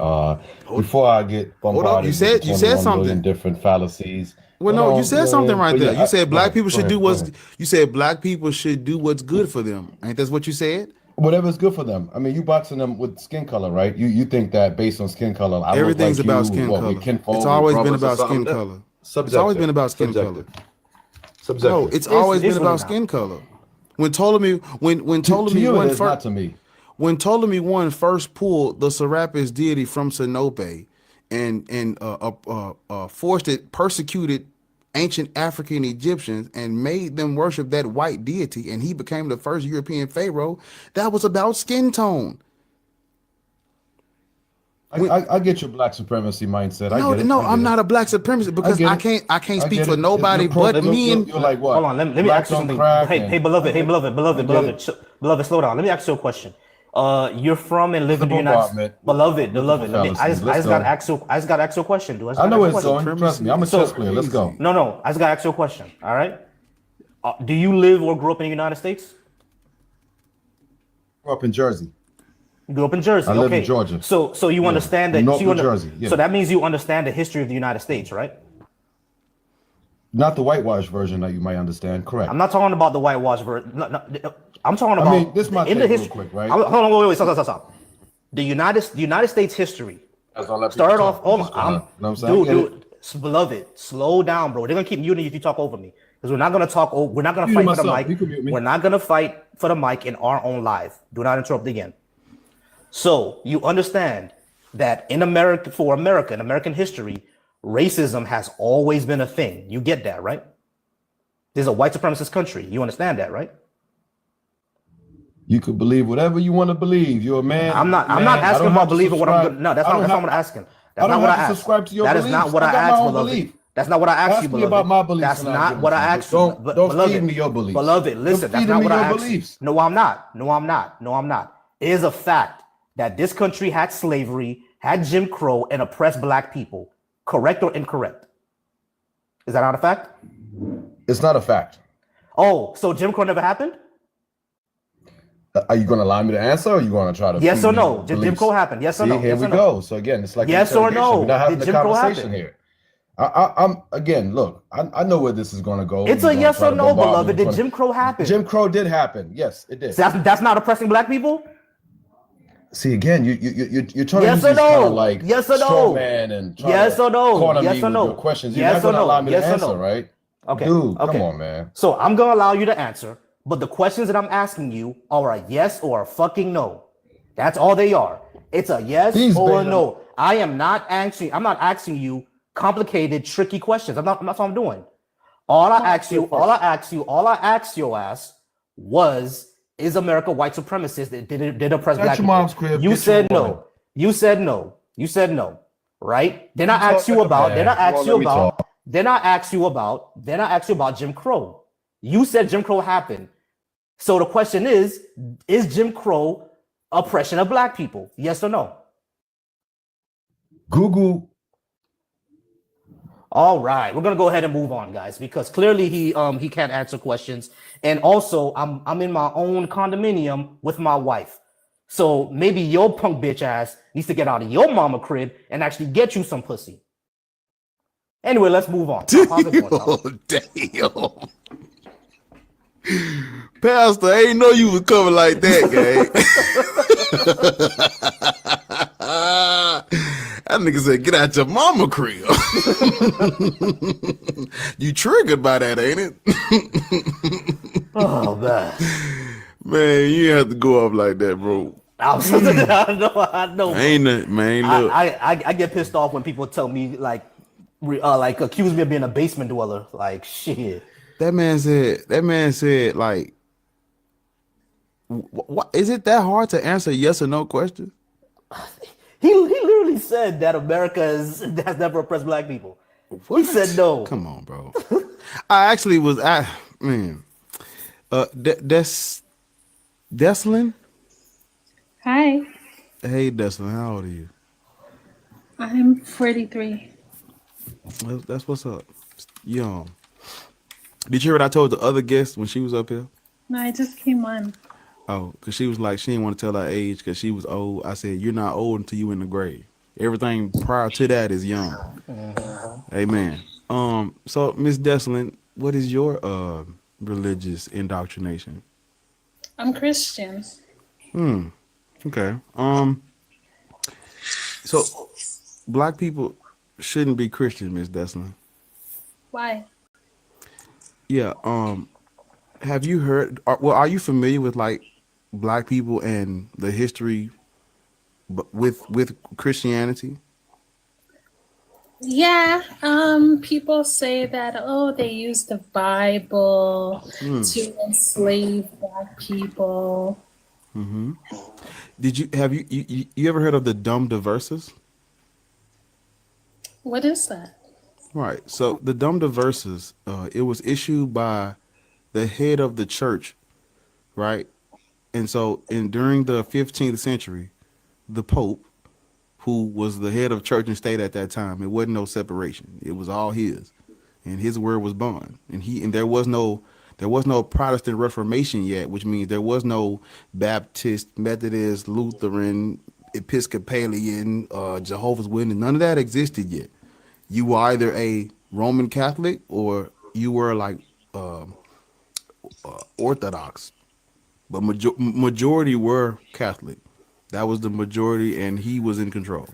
before I get bombarded, you said something. Different fallacies. Well, no, you said something right there. You said black people should do what's good for them. Ain't that what you said? Whatever's good for them. I mean, you boxing them with skin color, right? You think that based on skin color, everything's about skin color. It's always been about skin color. It's always been about skin color. No, it's always been about skin color. When Ptolemy won first, not to me. When Ptolemy won first pulled the Serapis deity from Sinope, and persecuted ancient African Egyptians and made them worship that white deity, and he became the first European pharaoh, that was about skin tone. I get your black supremacy mindset. I'm not a black supremacist, because I can't speak for nobody but me. And you're like what? Hold on, let me ask you something. Hey, beloved, slow down. Let me ask you a question. You're from and live in the United States. Beloved. I just got to ask you a question, dude. I know it's on. Trust me, I'm a chess player. Let's go. No, I just got to ask you a question. All right. Do you live or grew up in the United States? Grew up in Jersey. Grew up in Jersey. I live in Georgia. So you understand that? North New Jersey. Yeah. So that means you understand the history of the United States, right? Not the whitewash version that you might understand. Correct. I'm not talking about the whitewash version. No, I'm talking about. I mean, this might take real quick, right? Hold on, wait, stop. the United States history That's all let people started talk. off. Oh, You know what I'm saying? dude, beloved, slow down, bro. They're gonna keep muting you if you talk over me because we're not gonna talk. We're not gonna Muting fight for the myself. You mic. can mute me. We're not gonna fight for the mic in our own live. Do not interrupt again. So you understand that in America, for America, in American history, racism has always been a thing. You get that, right? This is a white supremacist country. You understand that, right? You could believe whatever you want to believe. You're a man. I'm not man. asking about believing what I'm gonna. No, that's not what I'm asking. That's not what I asked. Subscribe to your That beliefs. is not what I got asked, my own beloved. belief. That's not what I asked Ask you, me beloved. about my beliefs. That's and I'll not give what them I to you. asked you. Don't Beloved, feed me your beliefs. beloved, listen, You're that's feeding not me what I your asked beliefs. you. No, I'm not. No, I'm not. No, I'm not. It is a fact that this country had slavery, had Jim Crow, and oppressed black people. Correct or incorrect? Is that not a fact? It's not a fact. Oh, so Jim Crow never happened? Are you going to allow me to answer, or are you going to try to? Yes feed or me no? Did Jim beliefs? Crow happen? Yes or See, no? here Yes we or no? go. So again, it's like Yes or no? we're not having Did a Jim Crow conversation happen? here. I'm again. Look, I know where this is going to go. It's You're a gonna yes try or to no, bombard me beloved. in Did 20 Jim Crow happen? Jim Crow did happen. Yes, it did. So that's not oppressing black people? See, again, you're trying Yes to or use these kind of no? like Yes or straw no? man and try Yes to or no? corner Yes me or with no? your questions. You're Yes not or going to no? allow me Yes to or answer, no? right? Okay. Dude, Okay. come on, man. So I'm gonna allow you to answer, but the questions that I'm asking you are a yes or a fucking no. That's all they are. It's a yes These or a beta- no. I'm not asking you complicated, tricky questions. That's what I'm doing. All I asked your ass was, is America white supremacist? Did oppress At black your people? mom's crib, You get your said woman. no. You said no. You said no. Right? Then I You talk asked you like a about. man. Then I You won't asked let you me about. talk. Then I asked you about Jim Crow. You said Jim Crow happened. So the question is Jim Crow oppression of black people? Yes or no? Google. All right, we're gonna go ahead and move on, guys, because clearly he can't answer questions, and also I'm in my own condominium with my wife, so maybe your punk bitch ass needs to get out of your mama crib and actually get you some pussy. Anyway, let's move on. How's it going, y'all? Damn. Pastor, I ain't know you was coming like that, gang. That nigga said, get out your mama crib. You triggered by that, ain't it? Oh man, Man, you have to go up like that, bro. I know. Ain't that, man, look. I get pissed off when people tell me like accuse me of being a basement dweller. Like shit. That man said, like, what is it that hard to answer yes or no question? He literally said that America has never oppressed black people. What? He said no. Come on, bro. I actually was, that's Deslin. Hi, Hey, Deslin, how old are you? I'm 43. That's what's up. Young. Did you hear what I told the other guest when she was up here? No, I just came on. Oh, because she was like, she didn't want to tell her age because she was old. I said, you're not old until you in the grave. Everything prior to that is young. Amen. So Miss Deslin, what is your religious indoctrination? I'm Christian. Okay. So black people shouldn't be Christian, Miss Deslin. Why? Yeah. Have you heard? Are you familiar with like black people and the history with Christianity? Yeah, people say that, oh, they used the Bible to enslave black people. Did you ever heard of the Dum Diverses? What is that? Right. So the Dum Diverses, it was issued by the head of the church, right? And so during the 15th century, the Pope, who was the head of church and state at that time, it wasn't no separation. It was all his, and his word was bond. And there was no Protestant Reformation yet, which means there was no Baptist, Methodist, Lutheran, Episcopalian, Jehovah's Witness. None of that existed yet. You were either a Roman Catholic or you were like Orthodox, but majority were Catholic. That was the majority, and he was in control.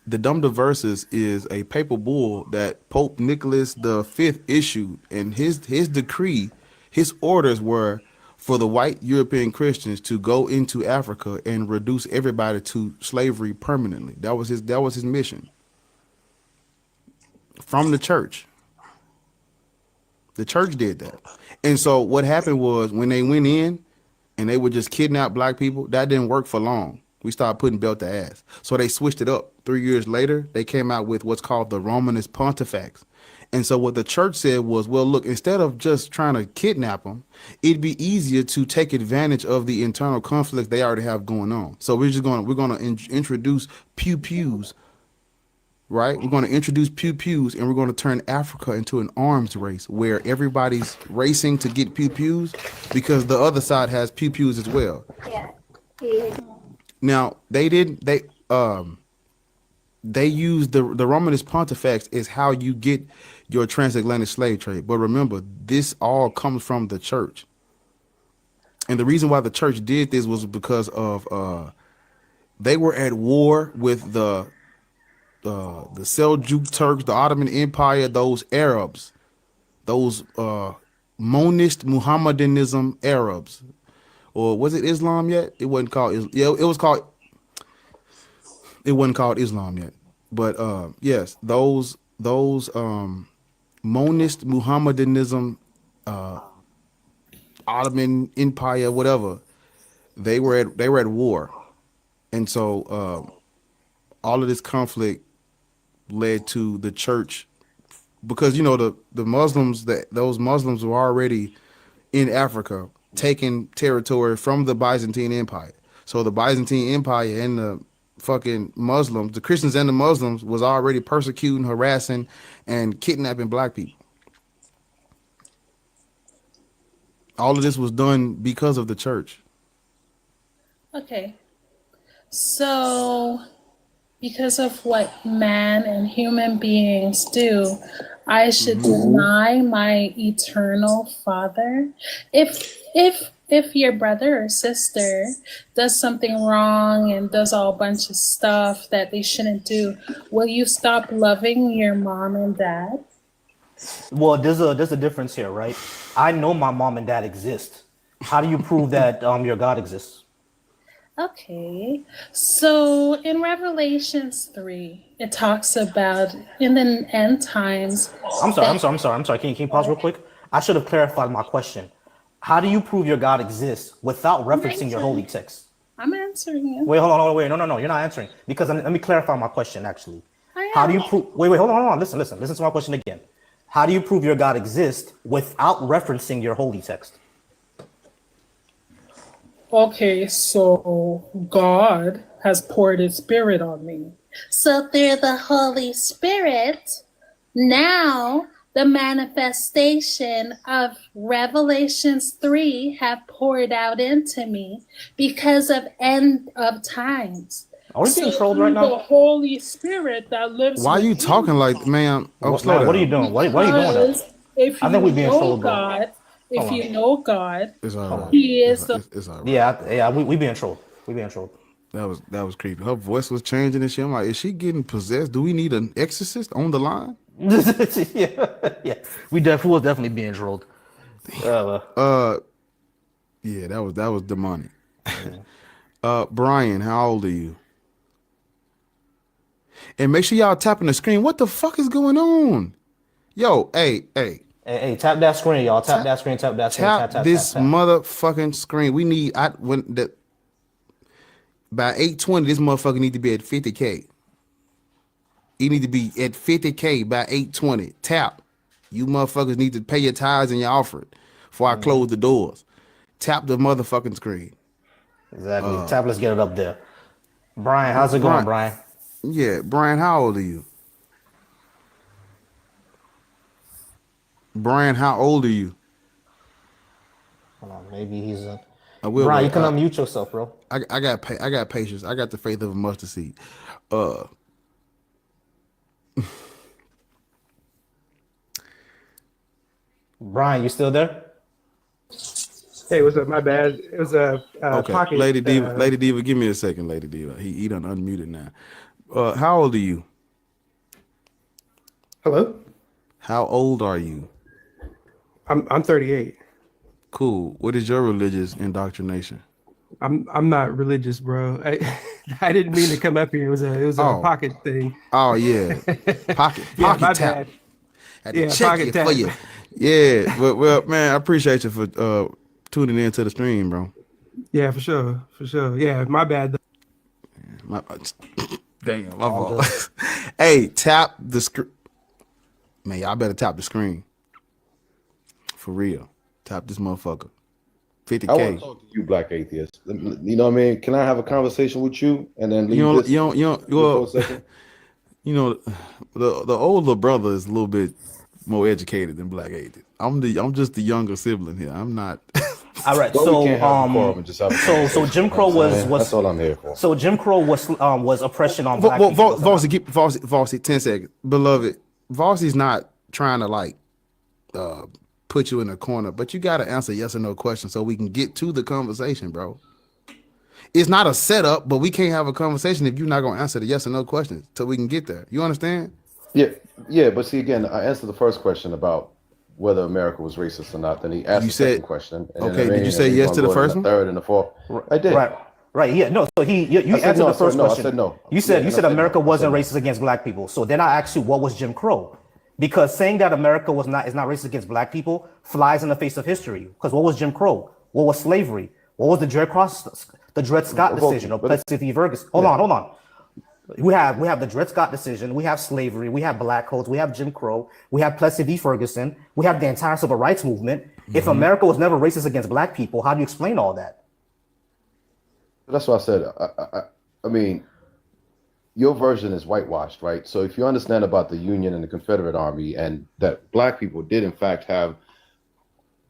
The Dum Diversas is a papal bull that Pope Nicholas V issued, and his decree, his orders were for the white European Christians to go into Africa and reduce everybody to slavery permanently. That was his mission from the church. The church did that. And so what happened was when they went in and they would just kidnap black people, that didn't work for long. We started putting belt to ass. So they switched it up. 3 years later, they came out with what's called the Romanist Pontifex. And so what the church said was, well, look, instead of just trying to kidnap them, it'd be easier to take advantage of the internal conflict they already have going on. So we're going to introduce pew-pews, right? We're going to introduce pew-pews, and we're going to turn Africa into an arms race where everybody's racing to get pew-pews because the other side has pew-pews as well. Yeah. Now, they use the Romanist Pontifex is how you get your transatlantic slave trade. But remember, this all comes from the church. And the reason why the church did this was because of they were at war with the Seljuk Turks, the Ottoman Empire, those Arabs, those monist Muhammadanism Arabs. Or was it Islam yet? It wasn't called. Yeah, it was called. It wasn't called Islam yet, but yes, those monist Muhammadanism, Ottoman Empire, whatever, they were at war, and so all of this conflict led to the church because the Muslims those Muslims were already in Africa taking territory from the Byzantine Empire. So the Byzantine Empire and the fucking Muslims, the Christians and the Muslims, was already persecuting, harassing, and kidnapping black people. All of this was done because of the church. Okay. So, because of what man and human beings do, I should deny my eternal Father. If your brother or sister does something wrong and does all bunch of stuff that they shouldn't do, will you stop loving your mom and dad? Well, there's a difference here, right? I know my mom and dad exist. How do you prove that your God exists? Okay, so in Revelations 3, it talks about in the end times. I'm sorry. Can you pause real quick? I should have clarified my question. How do you prove your God exists without referencing your holy text? I'm answering you. Wait, hold on, wait, no, you're not answering. Because let me clarify my question, actually. I How do am. you prove, wait, hold on, listen to my question again. How do you prove your God exists without referencing your holy text? Okay, so God has poured his spirit on me. So through the Holy Spirit, now the manifestation of Revelations 3 have poured out into me because of end of times. Are we being trolled right now? The Holy Spirit that lives Why are you talking like, ma'am? Oh, slow down. What are you doing? Why are you doing that? If I think we're being trolled, bro. God, if you know God, It's all right. He is the. It's all right. Yeah, we being trolled. We being trolled. That was creepy. Her voice was changing and shit. I'm like, is she getting possessed? Do we need an exorcist on the line? yeah. We was definitely being trolled. Yeah, that was demonic. Brian, how old are you? And make sure y'all tapping the screen. What the fuck is going on? Yo, hey. Hey, tap that screen, y'all. Tap that screen. Tap this motherfucking screen. We need by 8:20, this motherfucker need to be at 50K. He need to be at 50K by 8:20. Tap. You motherfuckers need to pay your tithes and your offering before I close the doors. Tap the motherfucking screen. Exactly. Tap, let's get it up there. Brian, how's it going, Brian? Yeah, Brian, how old are you? Brian, how old are you? Hold on, maybe he's a... Brian, you can unmute yourself, bro. I got patience. I got the faith of a mustard seed. Brian, you still there? Hey, what's up? My bad. It was a Okay, pocket. Lady Diva, give me a second, Lady Diva. He done unmuted now. How old are you? Hello. How old are you? I'm 38. Cool. What is your religious indoctrination? I'm not religious, bro. I didn't mean to come up here. It was a Oh, pocket thing. oh yeah, Yeah, pocket my tap. bad. Had to Yeah, check pocket you for tap. you. Yeah, well, man, I appreciate you for tuning into the stream, bro. Yeah, for sure, for sure. Yeah, my bad. My, damn, my All good. fault. Hey, tap the screen. Man, y'all better tap the screen. For real. Tap this motherfucker. I want to 50K. talk to you, Black Atheist. You know what I mean? Can I have a conversation with you and then leave this You don't, for a well, second? you know, the older brother is a little bit more educated than Black Atheist. I'm just the younger sibling here. I'm not. All right. Well, we can't have decorum and just have a So conversation, Jim you know Crow what I'm saying? was That's all I'm here for. so Jim Crow was oppression on black people. was it not? Vossi, 10 seconds. Beloved, Vossi's not trying to like put you in a corner, but you got to answer yes or no questions so we can get to the conversation, bro. It's not a setup, but we can't have a conversation if you're not going to answer the yes or no questions till we can get there. You understand? Yeah, but see, again, I answered the first question about whether America was racist or not. Then he asked You the said, second question. And okay, then, did you say and yes he's to gonna the go first the one? third and the fourth. I did. Right. Yeah. No. So you I said answered no, the first I question. said no. You said Yeah, you and said I said America no. I wasn't said no. racist against black people. So then I asked you what was Jim Crow, because saying that America is not racist against black people flies in the face of history. Because what was Jim Crow? What was slavery? What was the Dred Scott decision of Plessy v. Ferguson? Hold on. We have the Dred Scott decision. We have slavery. We have black codes. We have Jim Crow. We have Plessy v. Ferguson. We have the entire civil rights movement. If America was never racist against black people, how do you explain all that? That's what I said. I mean, your version is whitewashed, right? So if you understand about the Union and the Confederate Army and that black people did in fact have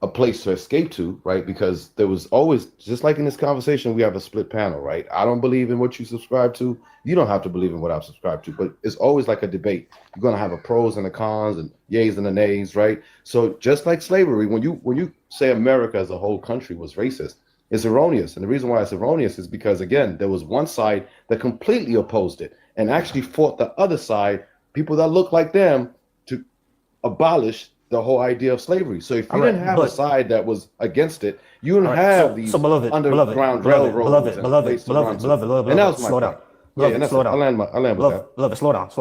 a place to escape to, right? Because there was always, just like in this conversation, we have a split panel, right? I don't believe in what you subscribe to. You don't have to believe in what I subscribe to, but it's always like a debate. You're going to have a pros and the cons and yays and the nays, right? So just like slavery, when you say America as a whole country was racist, it's erroneous. And the reason why it's erroneous is because, again, there was one side that completely opposed it and actually fought the other side, people that look like them, to abolish the whole idea of slavery. So if you didn't have a side that was against it, you wouldn't have these underground railroads and places to run to. And that was my point. Yeah, and that's it. I land with that. Beloved, slow down.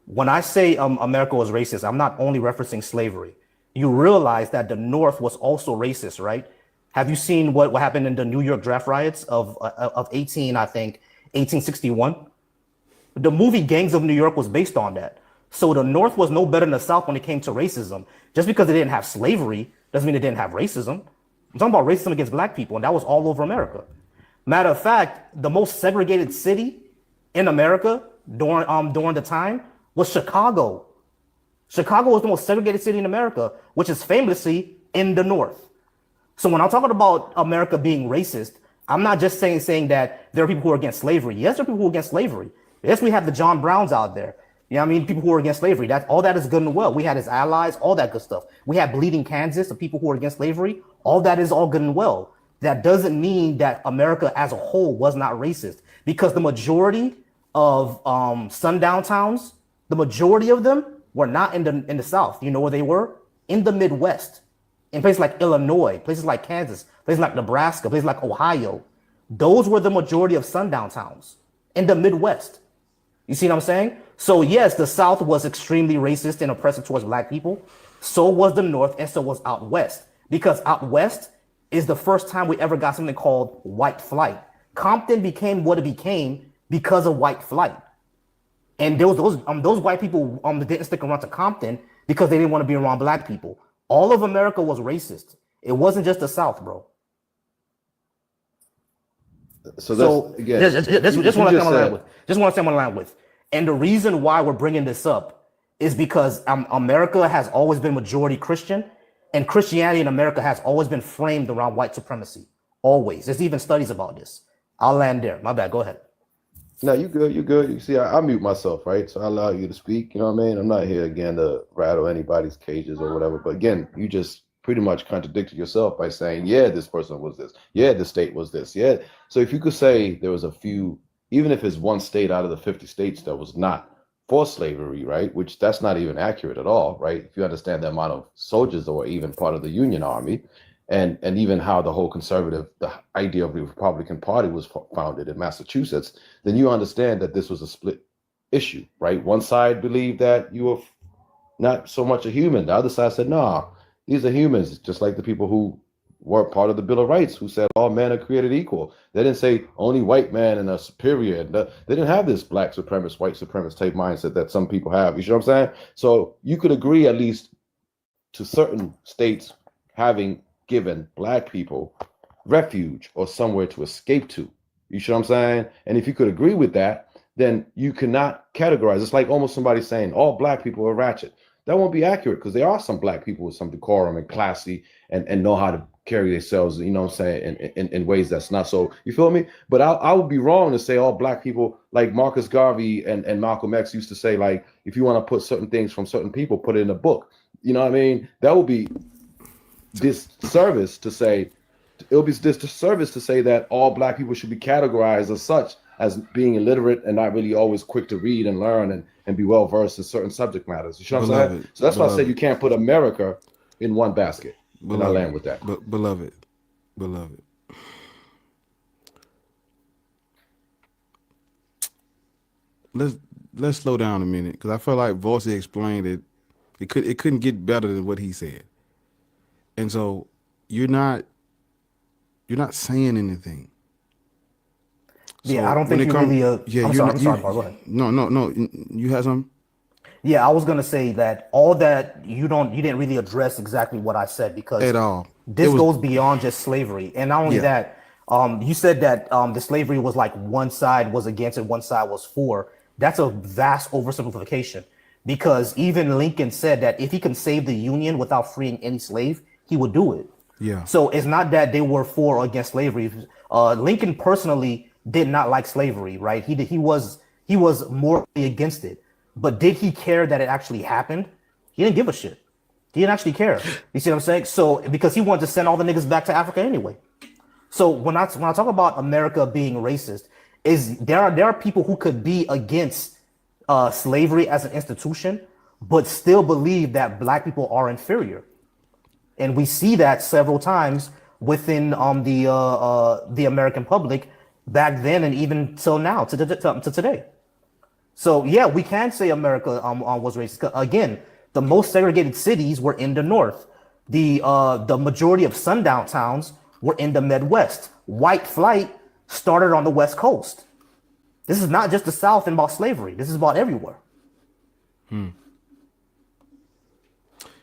When I say America was racist, I'm not only referencing slavery. You realize that the North was also racist, right? Have you seen what happened in the New York draft riots of 1861? The movie Gangs of New York was based on that. So the North was no better than the South when it came to racism. Just because they didn't have slavery doesn't mean they didn't have racism. I'm talking about racism against black people, and that was all over America. Matter of fact, the most segregated city in America during the time was Chicago. Chicago was the most segregated city in America, which is famously in the North. So when I'm talking about America being racist, I'm not just saying that there are people who are against slavery. Yes, there are people who are against slavery. Yes, we have the John Browns out there. You know what I mean? People who are against slavery. All that is good and well. We had his allies, all that good stuff. We had Bleeding Kansas, the people who are against slavery. All that is all good and well. That doesn't mean that America as a whole was not racist, because the majority of sundown towns, the majority of them were not in the South. You know where they were? In the Midwest, in places like Illinois, places like Kansas, places like Nebraska, places like Ohio. Those were the majority of sundown towns in the Midwest. You see what I'm saying? So yes, the South was extremely racist and oppressive towards black people. So was the North, and so was out West. Because out West is the first time we ever got something called white flight. Compton became what it became because of white flight. And those white people didn't stick around to Compton because they didn't want to be around black people. All of America was racist. It wasn't just the South, bro. So again, just want to say I'm on line with. And the reason why we're bringing this up is because America has always been majority Christian, and Christianity in America has always been framed around white supremacy. Always. There's even studies about this. I'll land there. My bad. Go ahead. No, you good. You see, I mute myself, right? So I allow you to speak. You know what I mean? I'm not here again to rattle anybody's cages or whatever. But again, you just pretty much contradicted yourself by saying, yeah, this person was this, yeah, the state was this, yeah. So if you could say there was a few, even if it's one state out of the 50 states that was not for slavery, right? Which that's not even accurate at all, right? If you understand the amount of soldiers that were even part of the Union Army, and even how the whole the idea of the Republican Party was founded in Massachusetts, then you understand that this was a split issue, right? One side believed that you were not so much a human. The other side said, nah, these are humans, just like the people who were part of the Bill of Rights, who said all men are created equal. They didn't say only white man and a superior. They didn't have this black supremacist, white supremacist type mindset that some people have. You know what I'm saying? So you could agree at least to certain states having given black people refuge or somewhere to escape to. You know what I'm saying? And if you could agree with that, then you cannot categorize. It's like almost somebody saying all black people are ratchet. That won't be accurate, because there are some black people with some decorum and classy and know how to carry themselves, you know what I'm saying, in ways that's not so, you feel me? But I would be wrong to say all black people, like Marcus Garvey and Malcolm X used to say, like, if you want to put certain things from certain people, put it in a book. You know what I mean? That would be disservice to say, it would be disservice to say that all black people should be categorized as such, as being illiterate and not really always quick to read and learn and be well versed in certain subject matters. You know what I'm saying? So that's why I said you can't put America in one basket. And I land with that. Beloved. Let's slow down a minute, because I feel like Voice explained it. It couldn't get better than what he said. And so you're not saying anything. So I don't think you really. I'm sorry, Go ahead. No. You had something? Yeah, I was gonna say that all that you didn't really address exactly what I said, because At all. This goes beyond just slavery, and not only that, you said that the slavery was like one side was against it, one side was for. That's a vast oversimplification, because even Lincoln said that if he can save the Union without freeing any slave, he would do it. Yeah. So it's not that they were for or against slavery. Lincoln personally did not like slavery, right? He was morally against it. But did he care that it actually happened? He didn't give a shit. He didn't actually care. You see what I'm saying? So because he wanted to send all the niggas back to Africa anyway. So when I talk about America being racist, is there are people who could be against slavery as an institution, but still believe that black people are inferior. And we see that several times within the American public back then, and even till now, to today. So yeah, we can say America was racist. Again, the most segregated cities were in the North. The majority of sundown towns were in the Midwest. White flight started on the West Coast. This is not just the South and about slavery. This is about everywhere. I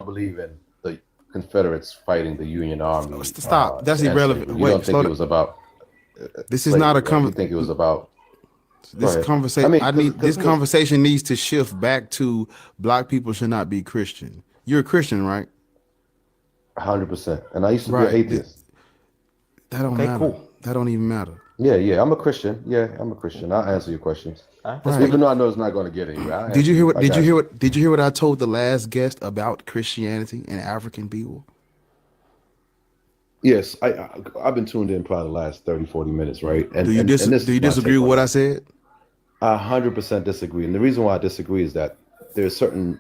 believe in the Confederates fighting the Union Army. Stop. That's irrelevant. You don't think it was about? This is not a conversation. You think it was about? This conversation. This conversation needs to shift back to black people should not be Christian. You're a Christian, right? 100%. And I used to be an atheist. That don't matter. Cool. That don't even matter. Yeah. I'm a Christian. Yeah, I'm a Christian. I'll answer your questions. Right. Even though I know it's not going to get anywhere. Did you hear what I told the last guest about Christianity and African people? Yes, I've been tuned in probably the last 30, 40 minutes, right? And do you disagree with what I said? I 100% disagree. And the reason why I disagree is that there's certain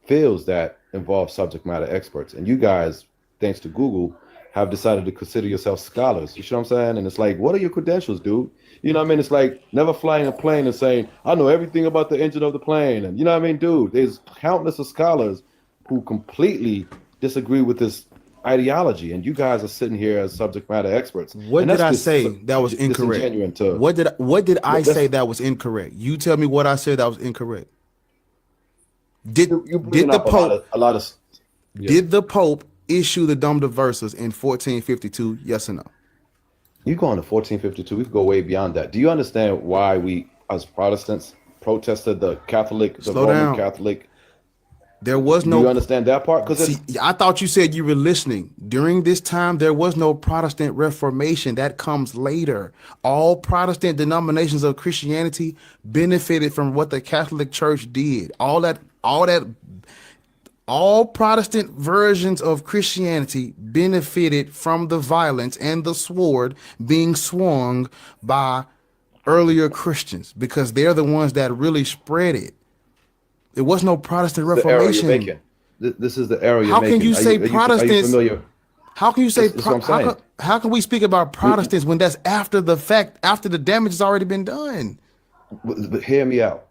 fields that involve subject matter experts. And you guys, thanks to Google, have decided to consider yourself scholars. You know what I'm saying? And it's like, what are your credentials, dude? You know what I mean? It's like never flying a plane and saying, I know everything about the engine of the plane. And you know what I mean? Dude, there's countless of scholars who completely disagree with this ideology, and you guys are sitting here as subject matter experts. What did I say that was incorrect? What did I say that was incorrect? You tell me what I said that was incorrect. Did the Pope did the Pope issue the Dom Diversas in 1452? Yes or no? You go on to 1452. We could go way beyond that. Do you understand why we, as Protestants, protested the Roman Catholic? There was no. Do you understand that part? Because I thought you said you were listening. During this time, there was no Protestant Reformation. That comes later. All Protestant denominations of Christianity benefited from what the Catholic Church did. All that all Protestant versions of Christianity benefited from the violence and the sword being swung by earlier Christians because they're the ones that really spread it. It was no Protestant This is the error you're Reformation. making. This is the error you're How making. can you say Are you Protestants? familiar? How can you say That's what I'm saying. how can we speak about Protestants when that's after the fact, after the damage has already been done? But hear me out.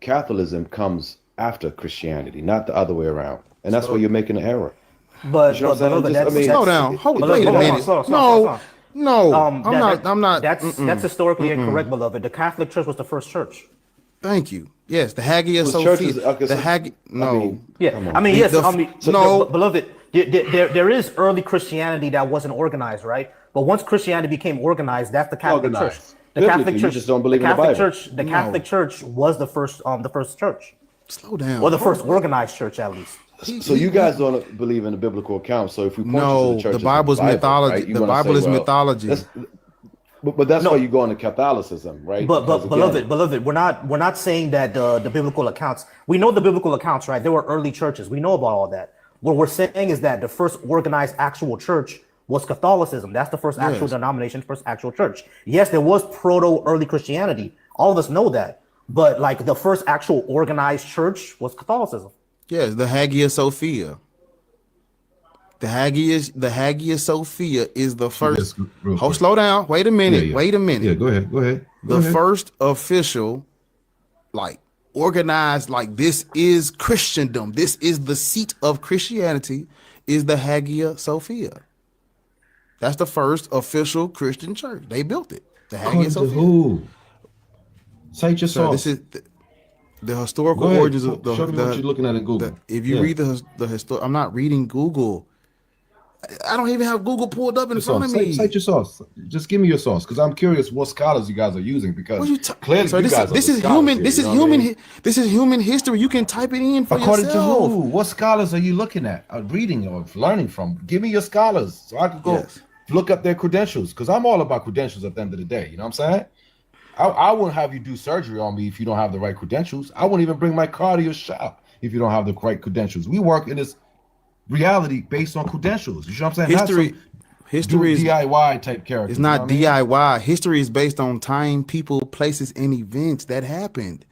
Catholicism comes after Christianity, not the other way around, and that's where you're making an error. But You know what I'm saying? that's Slow down. Wait a hold on, minute. slow No, no, that- I'm not. That's historically incorrect, beloved. The Catholic Church was the first church. Thank you. Yes, the Hagia Well, Sophia. churches- okay, The so- Hagia. No. I mean, Yeah, come on. I mean, yes, No. beloved. There is early Christianity that wasn't organized, right? But once Christianity became organized, that's the Catholic Organized. Church. The Biblically, Catholic you Church just don't believe the in the Catholic Bible. Church. The Catholic Church was the first church, Slow down. or the first organized church, at least. So you guys don't believe in the biblical account. So if we point you to No, the church, the Bible's mythology. right, you The wanna Bible say, is well, mythology. But that's why you go into Catholicism, right? But Because again, beloved, we're not saying that the biblical accounts. We know the biblical accounts, right? There were early churches. We know about all that. What we're saying is that the first organized actual church was Catholicism. That's the first actual denomination, first actual church. Yes, there was proto early Christianity. All of us know that. But like the first actual organized church was Catholicism. Yes, the Hagia Sophia. The Hagia Sophia is the first. Oh, slow down. Wait a minute. Yeah. Wait a minute. Yeah, go ahead. The first official, like organized, like this is Christendom. This is the seat of Christianity. Is the Hagia Sophia. That's the first official Christian church. They built it. The Hagia Sophia. Who? Cite your Sir, source. this is the historical Go ahead. origins of the. Show me what you're looking at in Google. If you read the history, I'm not reading Google. I don't even have Google pulled up in front of me. Cite your source. Just give me your source, because I'm curious what scholars you guys are using. Because clearly, so you guys this are is the human. scholars This here, is you know what I human. mean? This is human history. You can type it in for According yourself. to who? What scholars are you looking at, reading, or learning from? Give me your scholars so I can go look up their credentials. Because I'm all about credentials at the end of the day. You know what I'm saying? I wouldn't have you do surgery on me if you don't have the right credentials. I wouldn't even bring my car to your shop if you don't have the right credentials. We work in this reality based on credentials. You know what I'm saying? History is DIY type character. It's not DIY. History is based on time, people, places, and events that happened.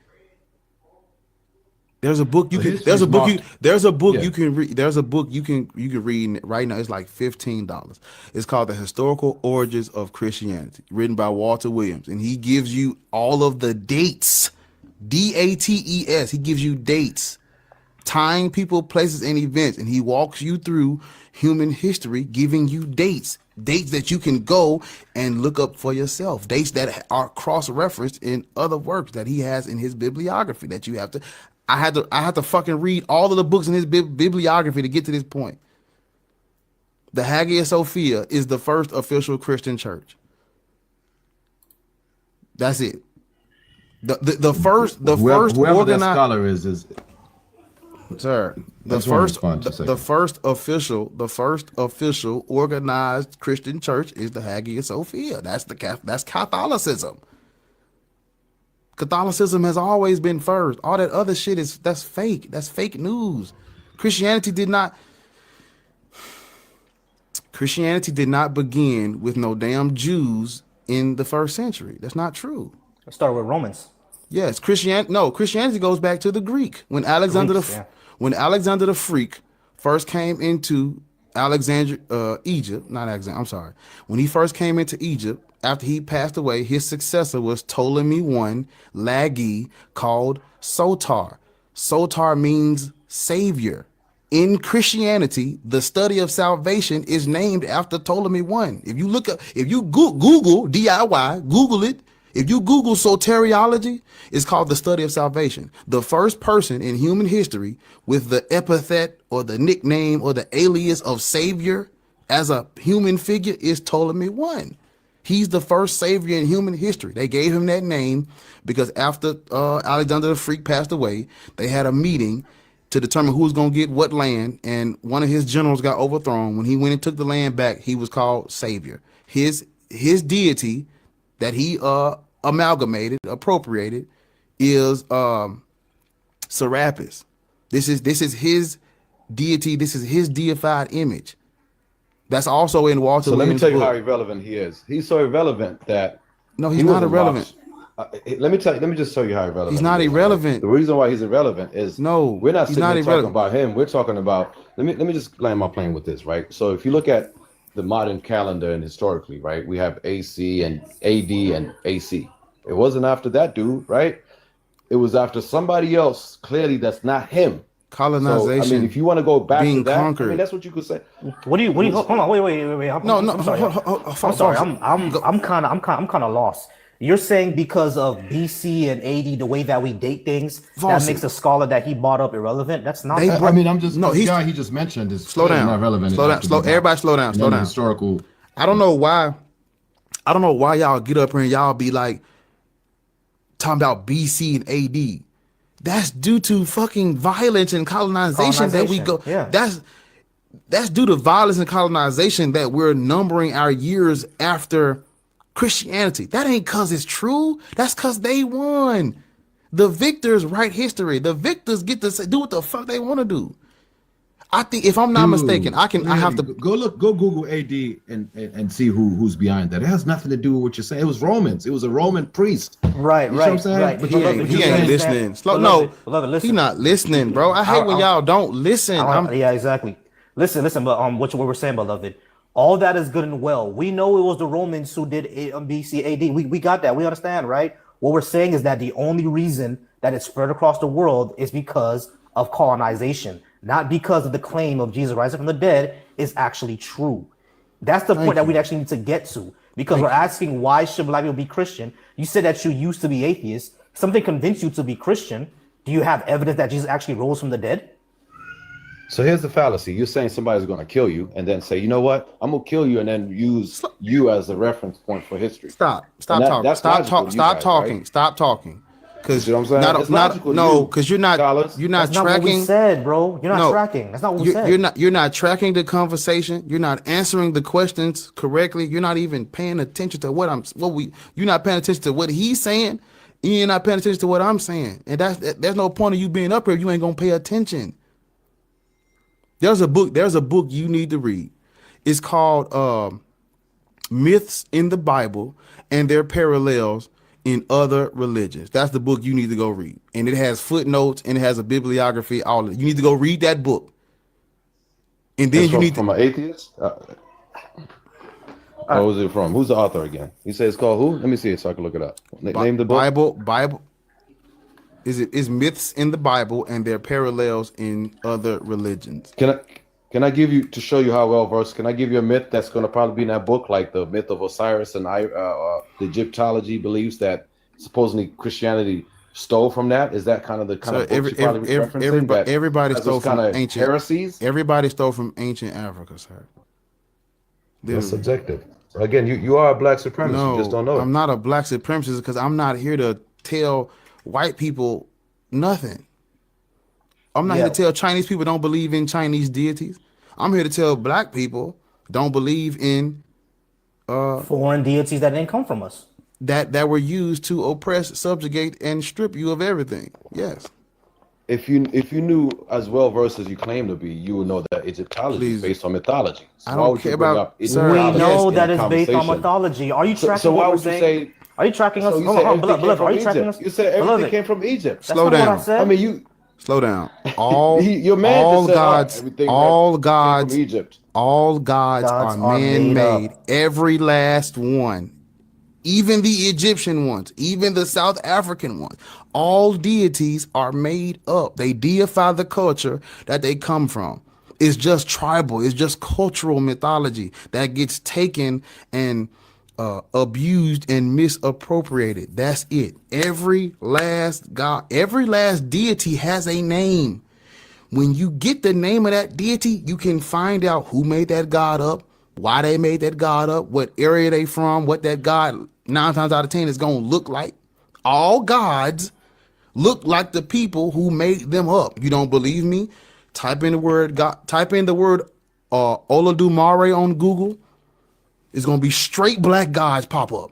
There's a book you can. There's a book you. There's a book you can read. There's a book you can read right now. It's like $15. It's called The Historical Origins of Christianity, written by Walter Williams, and he gives you all of the dates. DATES. He gives you dates, time, people, places, and events, and he walks you through human history, giving you dates that you can go and look up for yourself, dates that are cross-referenced in other works that he has in his bibliography that you have to. I had to fucking read all of the books in his bibliography to get to this point. The Hagia Sophia is the first official Christian church. That's it. The first whoever organized that scholar is sir. The first official organized Christian church is the Hagia Sophia. That's Catholicism. Catholicism has always been first. All that other shit that's fake. That's fake news. Christianity did not begin with no damn Jews in the first century. That's not true. Let's start with Romans. Yes, Christianity goes back to the Greek. When Alexander the Freak first came into Egypt, not Alexander, I'm sorry. When he first came into Egypt, after he passed away, his successor was Ptolemy I Lagi, called Sotar. Sotar means savior. In Christianity, the study of salvation is named after Ptolemy I. If you Google DIY, Google it. If you Google soteriology, it's called the study of salvation. The first person in human history with the epithet or the nickname or the alias of savior as a human figure is Ptolemy I. He's the first savior in human history. They gave him that name because after Alexander the Freak passed away, they had a meeting to determine who was going to get what land, and one of his generals got overthrown. When he went and took the land back, he was called Savior. His deity that he appropriated is Serapis. This is his deity. This is his deified image. That's also in Walter So let me Williams' tell you book. how irrelevant he is. He's so irrelevant that No, he's he not wasn't irrelevant. Let me just show you how irrelevant He's not he is, irrelevant. right? The reason why he's irrelevant is No, we're not he's sitting not here talking irrelevant. about him. We're talking about let me just land my plane with this, right? So if you look at the modern calendar and historically, right, we have AC and AD and AC. It wasn't after that dude, right? It was after somebody else. Clearly, that's not him. Colonization. So, I mean, if you want to go back being to that, conquered. I mean, that's what you could say. What do you hold on, wait. I'm sorry. I'm sorry. I'm kind of lost. You're saying because of BC and AD, the way that we date things, that makes a scholar that he brought up irrelevant? That's not. I mean, I'm just no. The guy he just mentioned is slow down. not relevant. Slow down. Everybody, slow down. Slow down. Historical. I don't know why y'all get up here and y'all be like talking about BC and AD. That's due to fucking violence and colonization that we go. Yeah. That's due to violence and colonization that we're numbering our years after Christianity. That ain't cause it's true. That's cause they won. The victors write history. The victors get to do what the fuck they want to do. I think, if I'm not mistaken, I have to go Google AD and see who's behind that. It has nothing to do with what you're saying. It was Romans. It was a Roman priest. Right. What I'm saying? Right. But he ain't listening. Beloved, he not listening, bro. I hate when y'all don't listen. Yeah, exactly. Listen, but what we're saying, beloved, all that is good and well. We know it was the Romans who did BC AD. We got that. We understand, right? What we're saying is that the only reason that it's spread across the world is because of colonization, not because of the claim of Jesus rising from the dead is actually true. That's the point that we actually need to get to, because we're asking, why should black people be Christian? You said that you used to be atheist. Something convinced you to be Christian. Do you have evidence that Jesus actually rose from the dead? So here's the fallacy. You're saying somebody's going to kill you and then say, you know what? I'm going to kill you and then use you as a reference point for history. Stop talking. Stop talking. Because you know what I'm saying? Because you're not That's tracking. not what we said, bro. You're not tracking. That's not what we said. You're not tracking the conversation. You're not answering the questions correctly. You're not even paying attention to you're not paying attention to what he's saying. You're not paying attention to what I'm saying. And there's no point of you being up here if you ain't gonna pay attention. There's a book you need to read. It's called Myths in the Bible and Their Parallels in Other Religions. That's the book you need to go read. And it has footnotes and it has a bibliography, all of it. You need to go read that book. And then from an atheist? What was it from? Who's the author again? You say it's called who? Let me see it so I can look it up. Name the book. Bible. Is Myths in the Bible and Their Parallels in Other Religions. Can I give you, to show you how well versed, can I give you a myth that's going to probably be in that book, like the myth of Osiris and the Egyptology beliefs that supposedly Christianity stole from that? Is that kind of the kind of book you probably referencing? Everybody stole from ancient heresies? Everybody stole from ancient Africa, sir. That's subjective. So again, you are a black supremacist. No, you just don't know I'm not a black supremacist because I'm not here to tell white people nothing. I'm not here to tell Chinese people don't believe in Chinese deities. I'm here to tell black people don't believe in foreign deities that didn't come from us. That were used to oppress, subjugate, and strip you of everything. Yes. If you knew as well versed as you claim to be, you would know that Egyptology is based on mythology. So I don't care about. We know that it's based on mythology. Are you tracking? So why would you say? Are you tracking us? Beloved, are you tracking us? You said everything came from Egypt. Slow down. What I said. I mean, you. Slow down. All gods are man-made. Every last one. Even the Egyptian ones, even the South African ones. All deities are made up. They deify the culture that they come from. It's just tribal. It's just cultural mythology that gets taken and abused and misappropriated. That's it. Every last god, every last deity has a name. When you get the name of that deity, you can find out who made that god up, why they made that god up, what area they from, what that god 9 times out of 10 is going to look like. All gods look like the people who made them up. You don't believe me? Type in the word God, type in the word Olodumare on Google. It's going to be straight black gods pop up.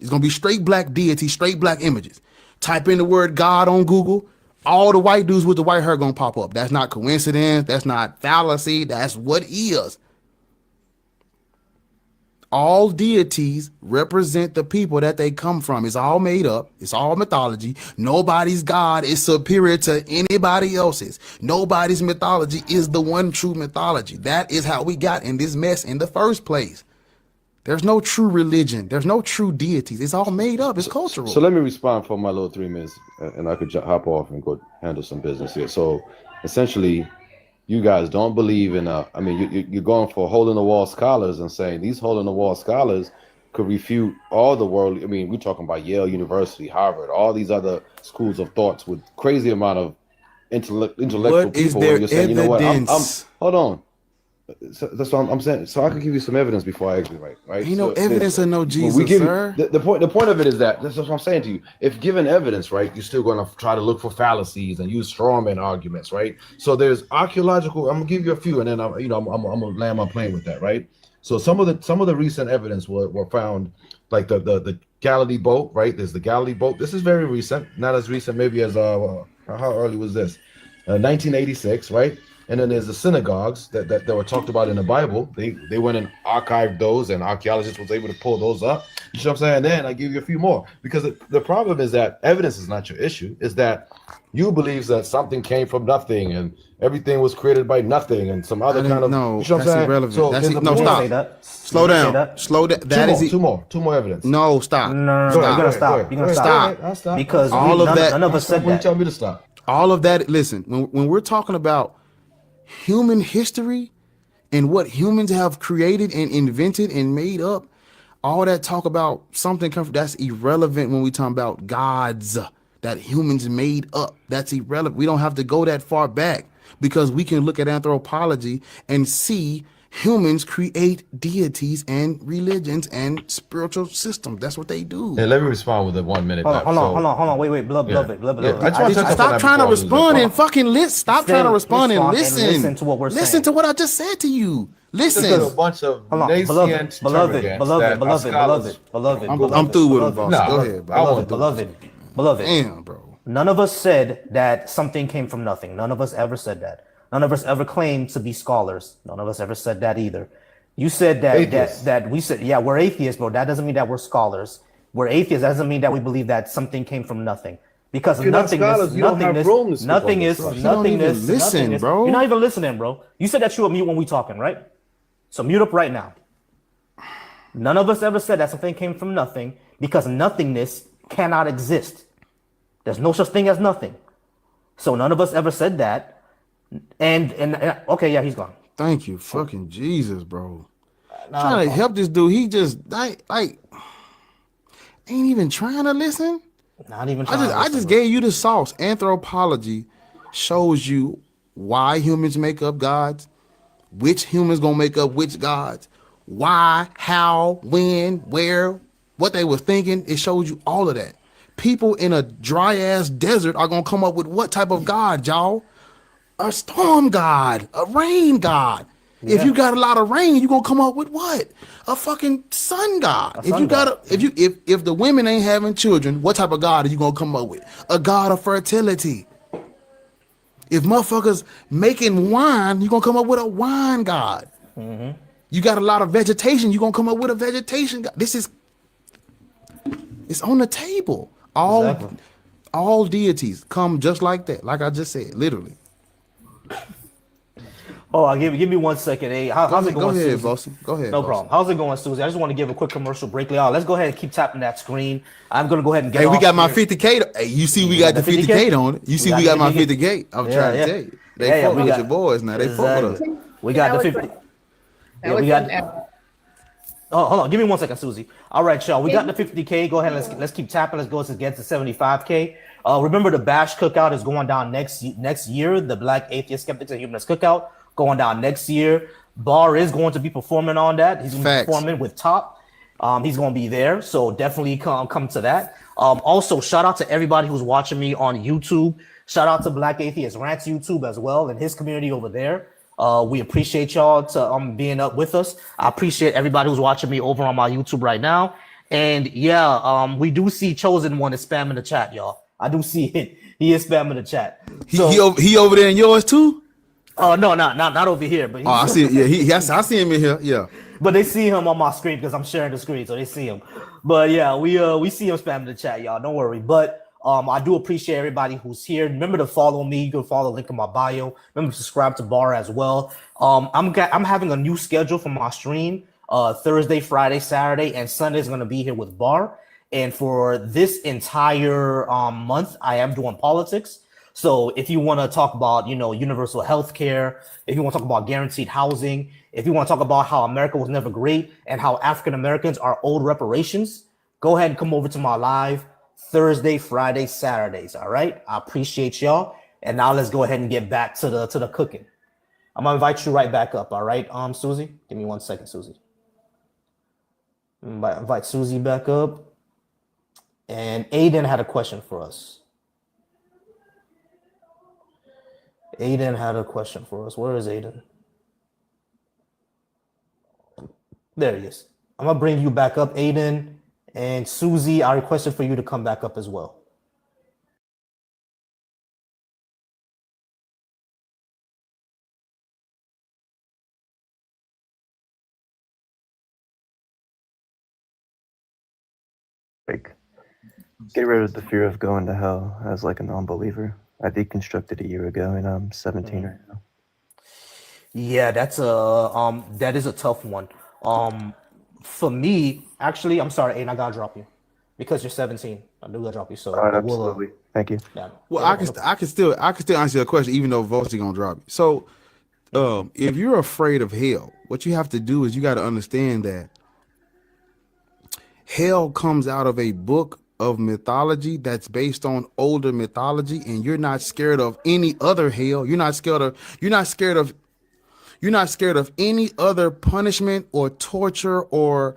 It's going to be straight black deities, straight black images. Type in the word God on Google. all the white dudes with the white hair gonna pop up. That's not coincidence. That's not fallacy. That's what is. All deities represent the people that they come from. It's all made up. It's all mythology. Nobody's God is superior to anybody else's. Nobody's mythology is the one true mythology. That is how we got in this mess in the first place. There's no true religion. There's no true deities. It's all made up. It's cultural. So let me respond for my little 3 minutes, and I could hop off and go handle some business here. So essentially, you guys don't believe in I mean, you're going for hole-in-the-wall scholars and saying these hole-in-the-wall scholars could refute all the world. I mean, we're talking about Yale University, Harvard, all these other schools of thoughts with crazy amount of intellectual what people. Is there you're saying, evidence? you know what? Hold on. So that's what I'm saying. So I can give you some evidence before I exit, right? Ain't no evidence of no Jesus, sir. The point of it is that's what I'm saying to you. If given evidence, right, you're still going to try to look for fallacies and use strawman arguments, right? So there's archaeological. I'm gonna give you a few, and then I'm gonna land my plane with that, right? So some of the recent evidence were found, like the Galilee boat, right? There's the Galilee boat. This is very recent, not as recent maybe as how early was this? 1986, right? And then there's the synagogues that were talked about in the Bible. They went and archived those, and archaeologists was able to pull those up. You know what I'm saying? And then I give you a few more, because the problem is that evidence is not your issue. Is that you believe that something came from nothing and everything was created by nothing and some other kind of. No, you know that's irrelevant. So no, stop. Slow down. Slow down. Two more evidence. No, stop. No, you're gonna stop. You're gonna stop. I'll stop. Because all of that. None of us said that. When you tell me to stop. All of that. Listen, when we're talking about human history and what humans have created and invented and made up, all that talk about something that's irrelevant when we talk about gods that humans made up. That's irrelevant. We don't have to go that far back, because we can look at anthropology and see humans create deities and religions and spiritual systems. That's what they do. Hey, let me respond with a 1 minute. Hold on. Wait, beloved. Stop trying to respond and fucking listen. Stop trying to respond and listen. Listen to what we're saying. Listen to what I just said to you. Listen. A bunch of beloved. I'm through with them, boss. Go ahead, bro. Beloved. Damn, bro. None of us said that something came from nothing. None of us ever said that. None of us ever claimed to be scholars. None of us ever said that either. You said that we said, yeah, we're atheists, bro. That doesn't mean that we're scholars. We're atheists. That doesn't mean that we believe that something came from nothing. Because nothingness. Listen, bro. You're not even listening, bro. You said that you were mute when we talking, right? So mute up right now. None of us ever said that something came from nothing, because nothingness cannot exist. There's no such thing as nothing. So none of us ever said that. And okay, yeah, he's gone. Thank you, fucking Jesus, bro. Trying to help this dude. He just like ain't even trying to listen. Not even. I just gave you the sauce. Anthropology shows you why humans make up gods, which humans gonna make up which gods, why, how, when, where, what they were thinking. It shows you all of that. People in a dry ass desert are gonna come up with what type of god, y'all? A storm god, a rain god. Yeah. If you got a lot of rain, you gonna come up with what? A fucking sun god. If the women ain't having children, what type of god are you gonna come up with? A god of fertility. If motherfuckers making wine, you gonna come up with a wine god. Mm-hmm. You got a lot of vegetation, you gonna come up with a vegetation god. It's on the table. All deities come just like that, like I just said, literally. Oh, give me 1 second. Hey, how's it going? Go ahead, Bossy. Go ahead. No problem. How's it going, Susie? I just want to give a quick commercial break. Let's go ahead and keep tapping that screen. I'm gonna go ahead and get. Hey, we got my 50K. Hey, you see, we got the 50K on it. You see, we got my 50K. I'm trying to tell you, they fuck with your boys now. They fuck with us. We got the 50. Yeah, we got. Oh, hold on. Give me 1 second, Susie. All right, y'all. We got the 50K. Go ahead. Let's keep tapping. Let's go to get to 75K. Remember, the B.A.A.S.H cookout is going down next year. The Black Atheist Skeptics and Humanists cookout going down next year. Bar is going to be performing on that. He's going to be performing with Top. He's going to be there. So definitely come to that. Also, shout out to everybody who's watching me on YouTube. Shout out to Black Atheists Rants YouTube as well, and his community over there. We appreciate y'all to being up with us. I appreciate everybody who's watching me over on my YouTube right now. And yeah, we do see Chosen One is spamming the chat, y'all. I do see it. He is spamming the chat. He over there in yours too? Oh no, not over here, but I see it. Yeah, I see him in here. Yeah. But they see him on my screen because I'm sharing the screen, so they see him. But yeah, we see him spamming the chat, y'all. Don't worry. But I do appreciate everybody who's here. Remember to follow me. You can follow the link in my bio. Remember to subscribe to Bar as well. I'm having a new schedule for my stream. Thursday, Friday, Saturday, and Sunday is going to be here with Bar. And for this entire month, I am doing politics. So if you want to talk about, universal health care, if you want to talk about guaranteed housing, if you want to talk about how America was never great and how African Americans are owed reparations, go ahead and come over to my live Thursday, Friday, Saturdays. All right. I appreciate y'all. And now let's go ahead and get back to the cooking. I'm gonna invite you right back up. All right. Susie, give me 1 second, Susie. Invite Susie back up. And Aiden had a question for us. Aiden had a question for us. Where is Aiden? There he is. I'm gonna bring you back up, Aiden. And Susie, I requested for you to come back up as well. Like, get rid of the fear of going to hell as like a non-believer. I deconstructed a year ago, and I'm 17 right now. Yeah, that is a tough one. For me, actually, I'm sorry, Aiden, I gotta drop you because you're 17. I do gotta drop you. So absolutely. Thank you. Yeah. Well, I can still answer your question even though Volsy gonna drop you. So, if you're afraid of hell, what you have to do is you got to understand that hell comes out of a book of mythology that's based on older mythology, and you're not scared of any other hell. You're not scared of any other punishment or torture or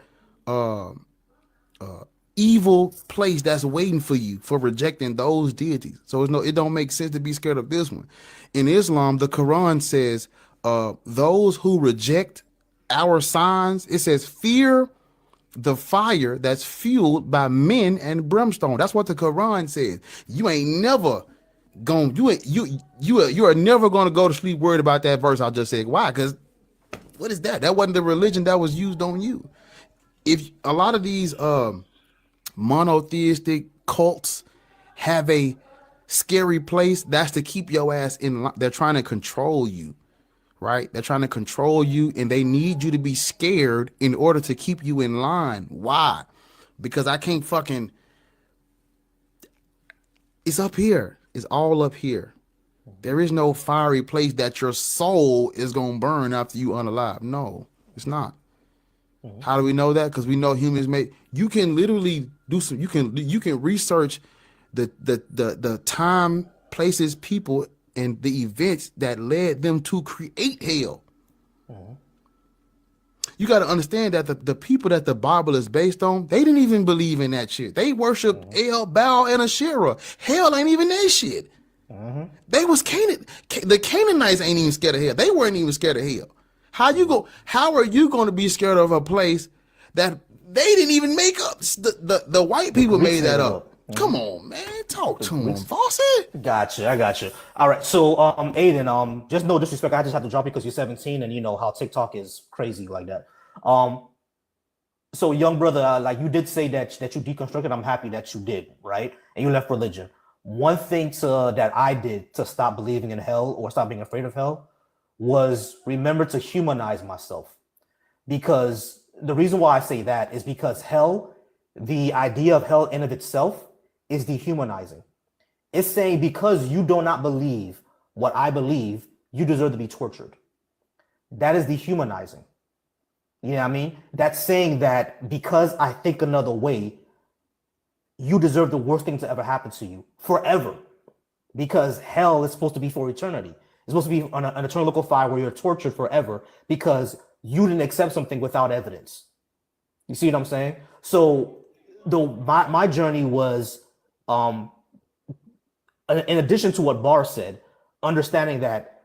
evil place that's waiting for you for rejecting those deities. So it don't make sense to be scared of this one. In Islam, the Quran says those who reject our signs, it says fear the fire that's fueled by men and brimstone. That's what the Quran says. You ain't never going you are never going to go to sleep worried about that verse I just said. Why? Because what is that? That wasn't the religion that was used on you. If a lot of these monotheistic cults have a scary place, that's to keep your ass in line. They're trying to control you. Right? They're trying to control you, and they need you to be scared in order to keep you in line. Why? Because I can't fucking. It's up here. It's all up here. There is no fiery place that your soul is gonna burn after you unalive. No, it's not. How do we know that? Because we know humans make. You can literally do some. You can research the time, places, people, and the events that led them to create hell. You got to understand that the people that the Bible is based on, they didn't even believe in that shit. They worship El, Baal, and Asherah. Hell ain't even their shit. They was the Canaanites ain't even scared of hell. They weren't even scared of hell. How are you going to be scared of a place that they didn't even make up? The white people made that up. Come on, man. Talk to him, Fawcett. Gotcha. I got you. All right. So, Aiden, just no disrespect. I just have to drop you because you're 17 and you know how TikTok is crazy like that. So, young brother, like you did say that you deconstructed. I'm happy that you did, right? And you left religion. One thing that I did to stop believing in hell or stop being afraid of hell was remember to humanize myself. Because the reason why I say that is because hell, the idea of hell in of itself, is dehumanizing. It's saying because you do not believe what I believe, you deserve to be tortured. That is dehumanizing. You know what I mean? That's saying that because I think another way, you deserve the worst thing to ever happen to you forever. Because hell is supposed to be for eternity. It's supposed to be an eternal local fire where you're tortured forever because you didn't accept something without evidence. You see what I'm saying? So my journey was, in addition to what Bar said, understanding that,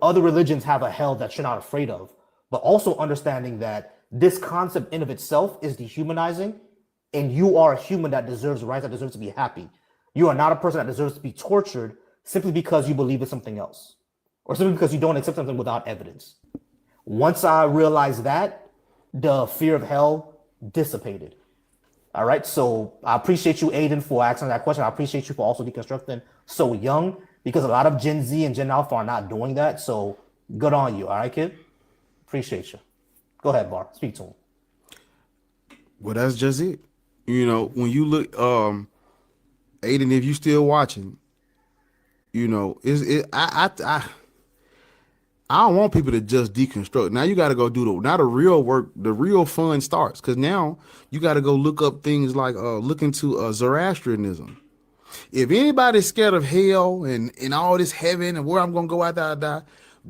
other religions have a hell that you're not afraid of, but also understanding that this concept in of itself is dehumanizing, and you are a human that deserves rights, that deserves to be happy. You are not a person that deserves to be tortured simply because you believe in something else, or simply because you don't accept something without evidence. Once I realized that, the fear of hell dissipated. All right. So I appreciate you, Aiden, for asking that question. I appreciate you for also deconstructing so young, because a lot of Gen Z and Gen Alpha are not doing that. So good on you. All right, kid. Appreciate you. Go ahead, Bar. Speak to him. Well, that's just it. You know, when you look, Aiden, if you still watching, you know, I don't want people to just deconstruct. Now you got to go do now the real work, the real fun starts, because now you got to go look up things like look into Zoroastrianism. If anybody's scared of hell and all this heaven and where I'm gonna go after I die,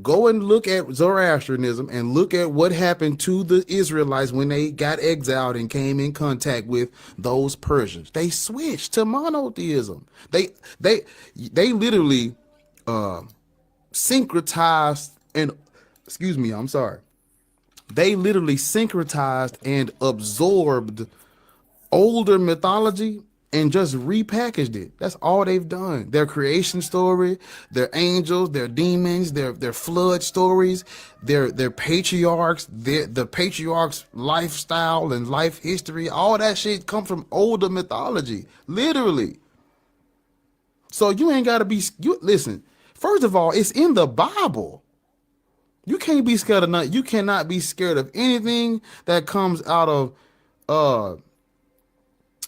go and look at Zoroastrianism and look at what happened to the Israelites when they got exiled and came in contact with those Persians. They switched to monotheism. They literally syncretized and they literally syncretized and absorbed older mythology and just repackaged it. That's all they've done. Their creation story, their angels, their demons, their flood stories, their patriarchs, the patriarchs' lifestyle and life history, all that shit come from older mythology, literally. So you ain't gotta be listen. First of all, it's in the Bible. You can't be scared of nothing. You cannot be scared of anything that comes out of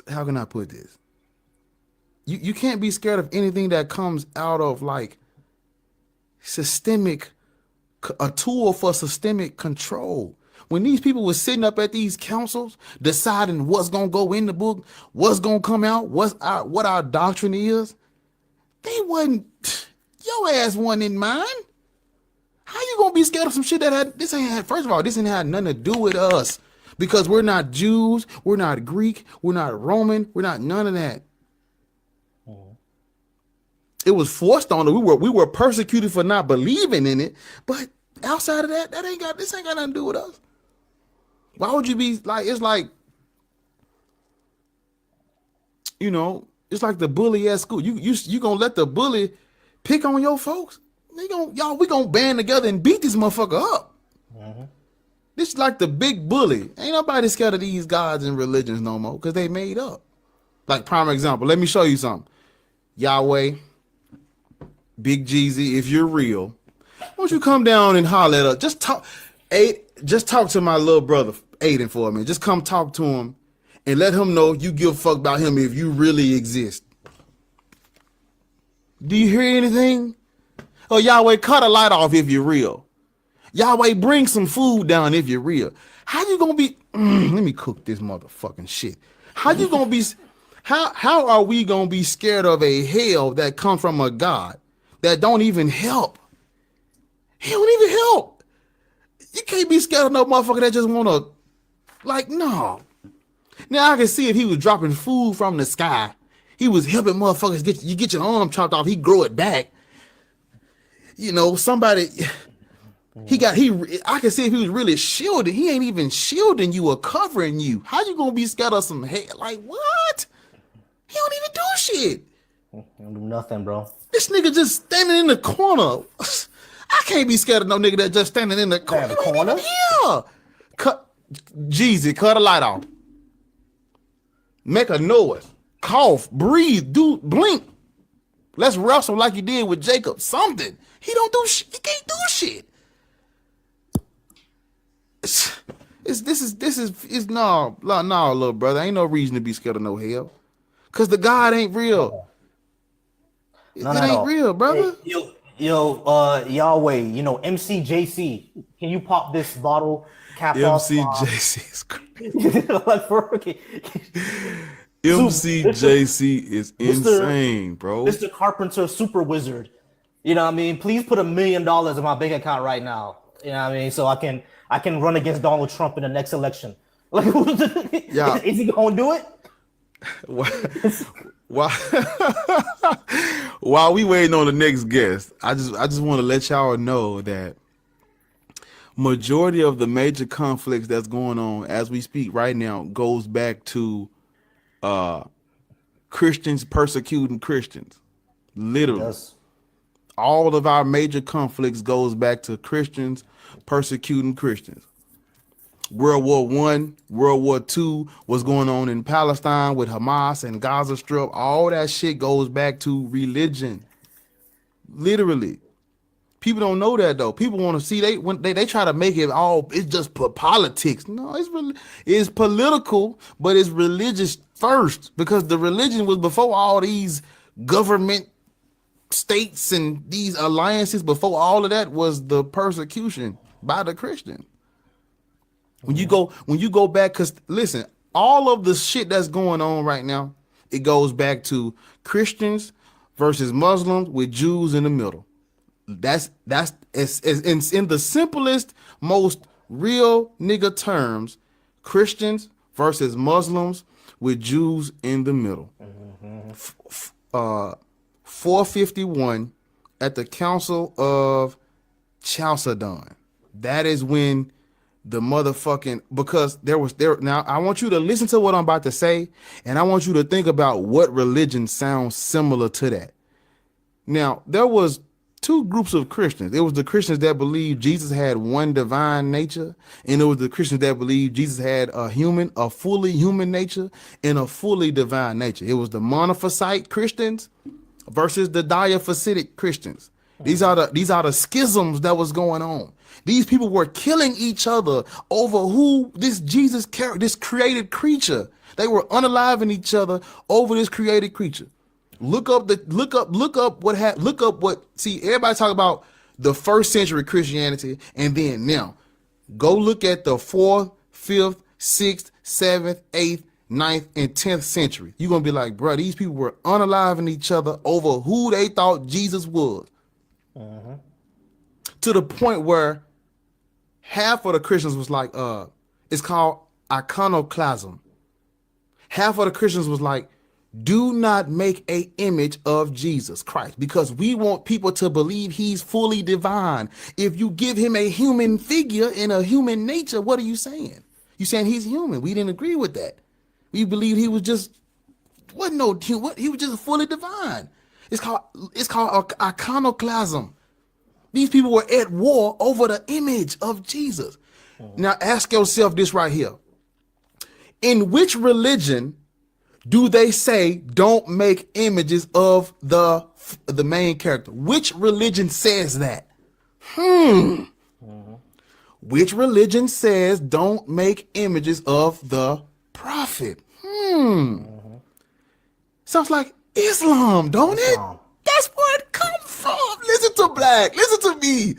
how can I put this? You can't be scared of anything that comes out of like a tool for systemic control. When these people were sitting up at these councils deciding what's gonna go in the book, what's gonna come out, what our doctrine is, they wasn't, your ass wasn't in mind. How you gonna be scared of some shit this ain't had nothing to do with us, because we're not Jews, we're not Greek, we're not Roman, we're not none of that. It was forced on us. We were persecuted for not believing in it, but outside of that, this ain't got nothing to do with us. Why would you be like? It's like, you know, it's like the bully at school. You gonna let the bully pick on your folks? We gonna band together and beat this motherfucker up. This is like the big bully. Ain't nobody scared of these gods and religions no more, because they made up. Like, prime example, let me show you something. Yahweh, Big Jeezy, if you're real, why don't you come down and holler at us? Just talk to my little brother Aiden for a minute. Just come talk to him and let him know you give a fuck about him if you really exist. Do you hear anything? Oh, Yahweh, cut a light off if you're real. Yahweh, bring some food down if you're real. How you gonna be? Let me cook this motherfucking shit. How you gonna be? How are we gonna be scared of a hell that comes from a God that don't even help? He don't even help. You can't be scared of no motherfucker that just wanna, like, no. Now I can see if he was dropping food from the sky, he was helping motherfuckers get your arm chopped off, he grow it back. You know, somebody. I can see if he was really shielding. He ain't even shielding you or covering you. How you gonna be scared of some hate? Like, what? He don't even do shit. He don't do nothing, bro. This nigga just standing in the corner. I can't be scared of no nigga that just standing in the corner. Yeah. Cut a light off. Make a noise. Cough. Breathe. Blink. Let's wrestle like you did with Jacob. Something. He don't do shit. He can't do shit. No, little brother. Ain't no reason to be scared of no hell, cause the God ain't real. It ain't real, brother. Hey, Yahweh, MCJC. Can you pop this bottle cap off? MCJC is crazy. MCJC is insane, bro. Mr. Carpenter Super Wizard. You know what I mean? Please put $1 million in my bank account right now. You know what I mean? So I can run against Donald Trump in the next election. Like, yeah. Is he gonna do it? While we waiting on the next guest, I just want to let y'all know that majority of the major conflicts that's going on as we speak right now goes back to Christians persecuting Christians. Literally. Yes. All of our major conflicts goes back to Christians persecuting Christians. World War I, World War II, what's going on in Palestine with Hamas and Gaza Strip, all that shit goes back to religion. Literally. People don't know that though. People want to see they try to make it all, it's just politics. No, it's political, but it's religious first, because the religion was before all these government states and these alliances. Before all of that was the persecution by the Christian. When you go back, because listen, all of the shit that's going on right now, it goes back to Christians versus Muslims with Jews in the middle. That's in the simplest, most real nigga terms, Christians versus Muslims with Jews in the middle. 451 at the Council of Chalcedon. That is when the motherfucking, because now I want you to listen to what I'm about to say, and I want you to think about what religion sounds similar to that. Now, there was two groups of Christians. It was the Christians that believed Jesus had one divine nature, and it was the Christians that believed Jesus had a fully human nature and a fully divine nature. It was the Monophysite Christians versus the Diaphysitic Christians. These are the schisms that was going on. These people were killing each other over who this Jesus character, this created creature. They were unaliving each other over this created creature. Look up what see, everybody talk about the first century Christianity, and then now go look at the 4th, 5th, 6th, 7th, 8th, 9th, and 10th century. You're gonna be like, bro, these people were unaliving each other over who they thought Jesus was. To the point where half of the Christians was like, it's called iconoclasm. Half of the Christians was like, do not make an image of Jesus Christ, because we want people to believe he's fully divine. If you give him a human figure and a human nature, what are you saying? You saying he's human. We didn't agree with that. We believe he was just he was just fully divine. It's called iconoclasm. These people were at war over the image of Jesus. Now ask yourself this right here. In which religion do they say don't make images of the main character? Which religion says that? Which religion says don't make images of the prophet? Sounds like Islam, don't it? That's where it comes from. Listen to Black. Listen to me.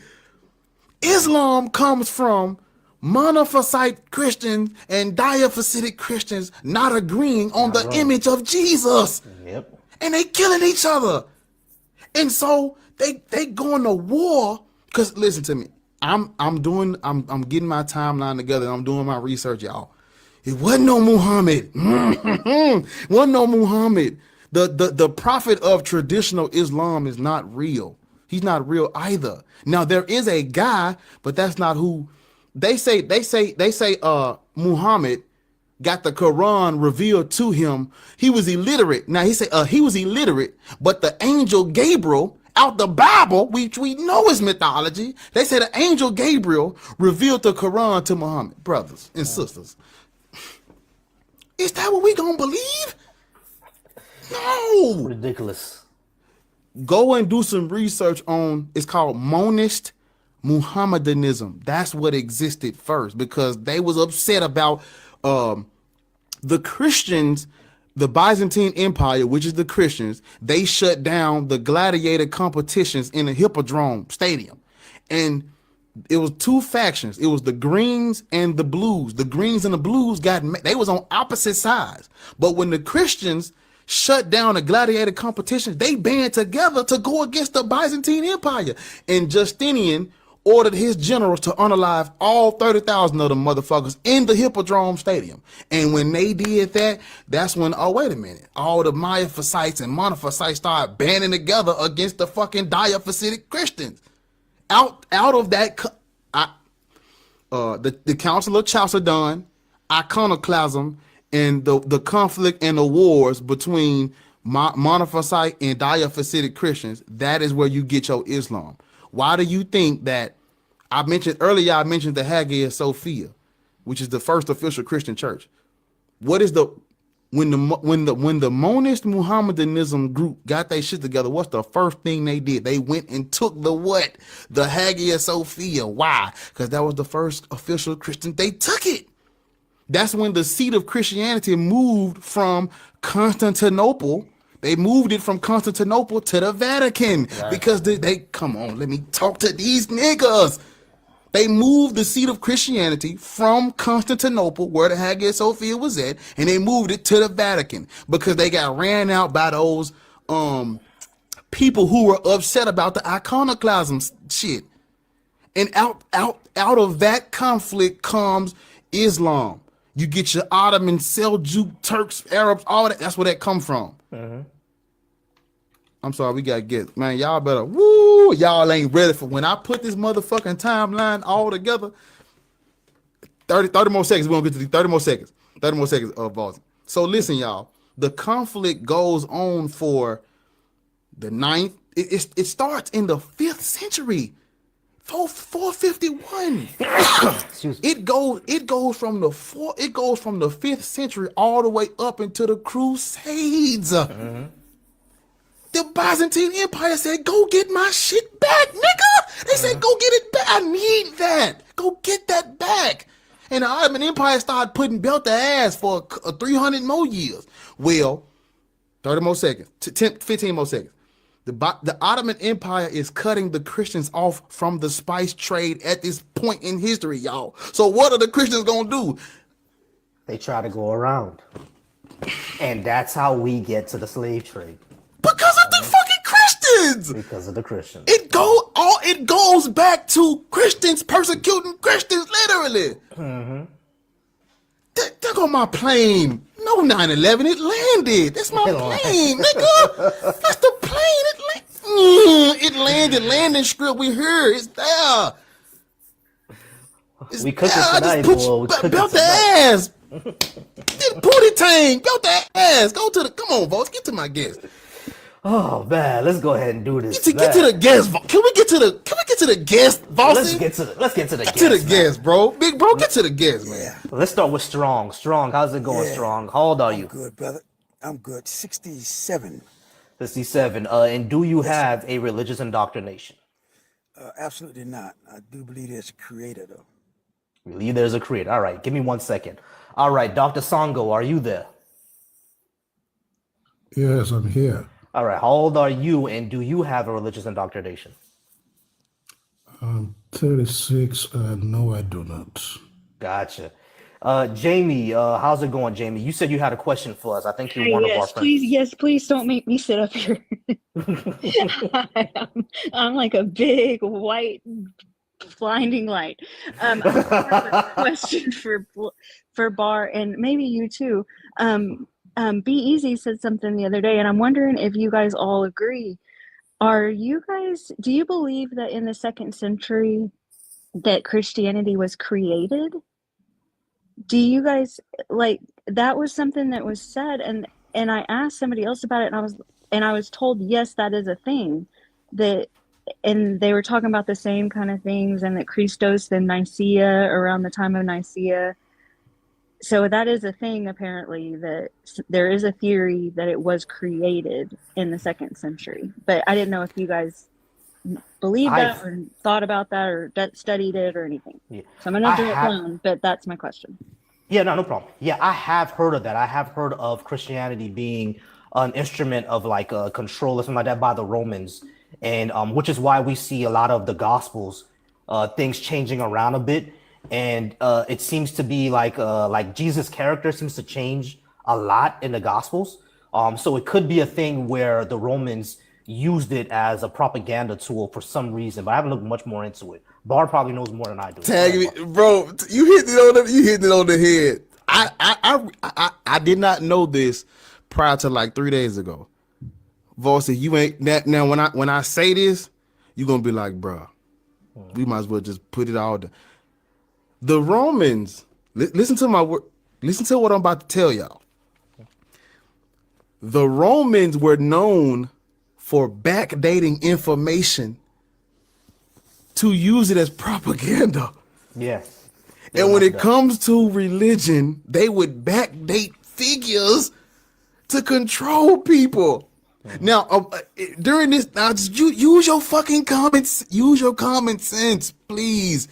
Islam comes from Monophysite Christians and Diaphysitic Christians not agreeing on the image of Jesus. Yep. And they killing each other. And so they going to war. Because listen to me. I'm getting my timeline together. I'm doing my research, y'all. It wasn't no Muhammad. Wasn't no Muhammad. The prophet of traditional Islam is not real. He's not real either. Now there is a guy, but that's not who they say Muhammad got the Quran revealed to him. He was illiterate. Now he said he was illiterate, but the angel Gabriel out the Bible, which we know is mythology, they say the angel Gabriel revealed the Quran to Muhammad. Brothers and sisters, is that what we gonna believe? No. Ridiculous. Go and do some research on, it's called monist Muhammadanism. That's what existed first, because they was upset about the Christians, the Byzantine Empire, which is the Christians. They shut down the gladiator competitions in the Hippodrome Stadium. And it was two factions. It was the Greens and the Blues. The Greens and the Blues they was on opposite sides. But when the Christians shut down the gladiator competitions, they band together to go against the Byzantine Empire. And Justinian ordered his generals to unalive all 30,000 of them motherfuckers in the Hippodrome Stadium. And when they did that, that's when, oh, wait a minute, all the Miaphysites and Monophysites started banding together against the fucking Diaphysitic Christians. Out of that, the Council of Chalcedon, iconoclasm, and the conflict and the wars between Monophysite and Diaphysitic Christians, that is where you get your Islam. Why do you think that I mentioned the Hagia Sophia, which is the first official Christian church? What is the when the monist Muhammadanism group got their shit together, what's the first thing they did? They went and took the Hagia Sophia. Why? Because that was the first official Christian. They took it. That's when the seat of Christianity moved from Constantinople. They moved it from Constantinople to the Vatican because they come on, let me talk to these niggas. They moved the seat of Christianity from Constantinople, where the Hagia Sophia was at, and they moved it to the Vatican because they got ran out by those people who were upset about the iconoclasm shit. And out of that conflict comes Islam. You get your Ottoman, Seljuk, Turks, Arabs, all that. That's where that come from. I'm sorry, we got to get, man, y'all better, y'all ain't ready for when I put this motherfucking timeline all together. 30 more seconds. We're going to get to the 30 more seconds. 30 more seconds of Boston. So listen, y'all, the conflict goes on for the 9th. It starts in the 5th century. 451. It goes from the 5th century all the way up into the Crusades. The Byzantine Empire said, go get my shit back, nigga. They said, go get it back. I need that. Go get that back. And the Ottoman Empire started putting belt to ass for 300 more years. Well, 30 more seconds, 15 more seconds. The Ottoman Empire is cutting the Christians off from the spice trade at this point in history, y'all. So what are the Christians going to do? They try to go around. And that's how we get to the slave trade. Because of the fucking Christians. Because of the Christians. It goes back to Christians persecuting Christians, literally. There go my plane. No 9/11, it landed. That's my plane, nigga. That's the plane. It landed. Landing strip. We here. It's there. We cook it tonight, boy. Belt the ass. Booty tank. Belt the ass. Go to the. Come on, folks. Get to my guest. Oh man, let's go ahead and do this. Get to the guest. Can we get to the guest, Boston? Let's get to the guest. To the guest, bro. Big bro, get to the guest, man. Yeah. Let's start with Strong. Strong, how's it going, Strong? How old are you? Good, brother. I'm good. 67. 67. And do you have a religious indoctrination? Absolutely not. I do believe there's a creator, though. You believe there's a creator. All right, give me 1 second. All right, Dr. Sango, are you there? Yes, I'm here. All right, how old are you, and do you have a religious indoctrination? I'm 36. No, I do not. Gotcha. Jamie, how's it going, Jamie? You said you had a question for us. I think you're one of our friends. Please don't make me sit up here. I'm like a big white blinding light. I have a question for Bar, and maybe you too. B.A.A.S.H said something the other day, and I'm wondering if you guys all agree. Do you believe that in the 2nd century that Christianity was created? Do you guys, like, that was something that was said, and I asked somebody else about it, and I was told, yes, that is a thing, and they were talking about the same kind of things, and that Christos and Nicaea, around the time of Nicaea. So that is a thing, apparently, that there is a theory that it was created in the 2nd century. But I didn't know if you guys believe that or thought about that or studied it or anything. Yeah. So I'm going to do it alone, but that's my question. Yeah, no problem. Yeah, I have heard of that. I have heard of Christianity being an instrument of like control or something like that by the Romans. And which is why we see a lot of the Gospels, things changing around a bit. And it seems to be like Jesus' character seems to change a lot in the Gospels. So it could be a thing where the Romans used it as a propaganda tool for some reason, but I haven't looked much more into it. Bar probably knows more than I do. Tag me, bro. You hitting it on the head. I did not know this prior to like 3 days ago. Voice, you ain't that now. When I say this, you're gonna be like, bro, we might as well just put it all down. The Romans, listen to my word. Listen to what I'm about to tell y'all. The Romans were known for backdating information to use it as propaganda. Yeah. And when it comes to religion, they would backdate figures to control people. Now, during this, now just use your fucking comments. Use your common sense, please.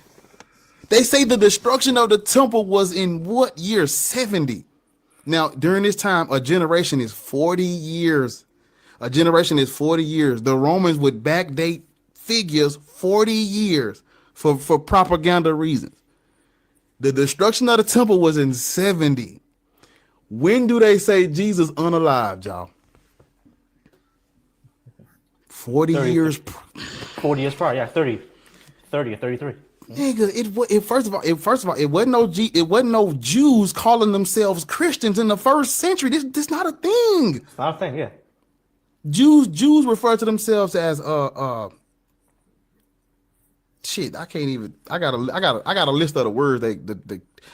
They say the destruction of the temple was in what year? 70. Now, during this time, a generation is 40 years. A generation is 40 years. The Romans would backdate figures 40 years for propaganda reasons. The destruction of the temple was in 70. When do they say Jesus unalived, y'all? 40 years. 40 years prior, yeah, 30 or 33. Nigga, first of all, it wasn't no Jews calling themselves Christians in the first century. This not a thing. It's not a thing, yeah. Jews refer to themselves as shit. I can't even. I got a list of the words they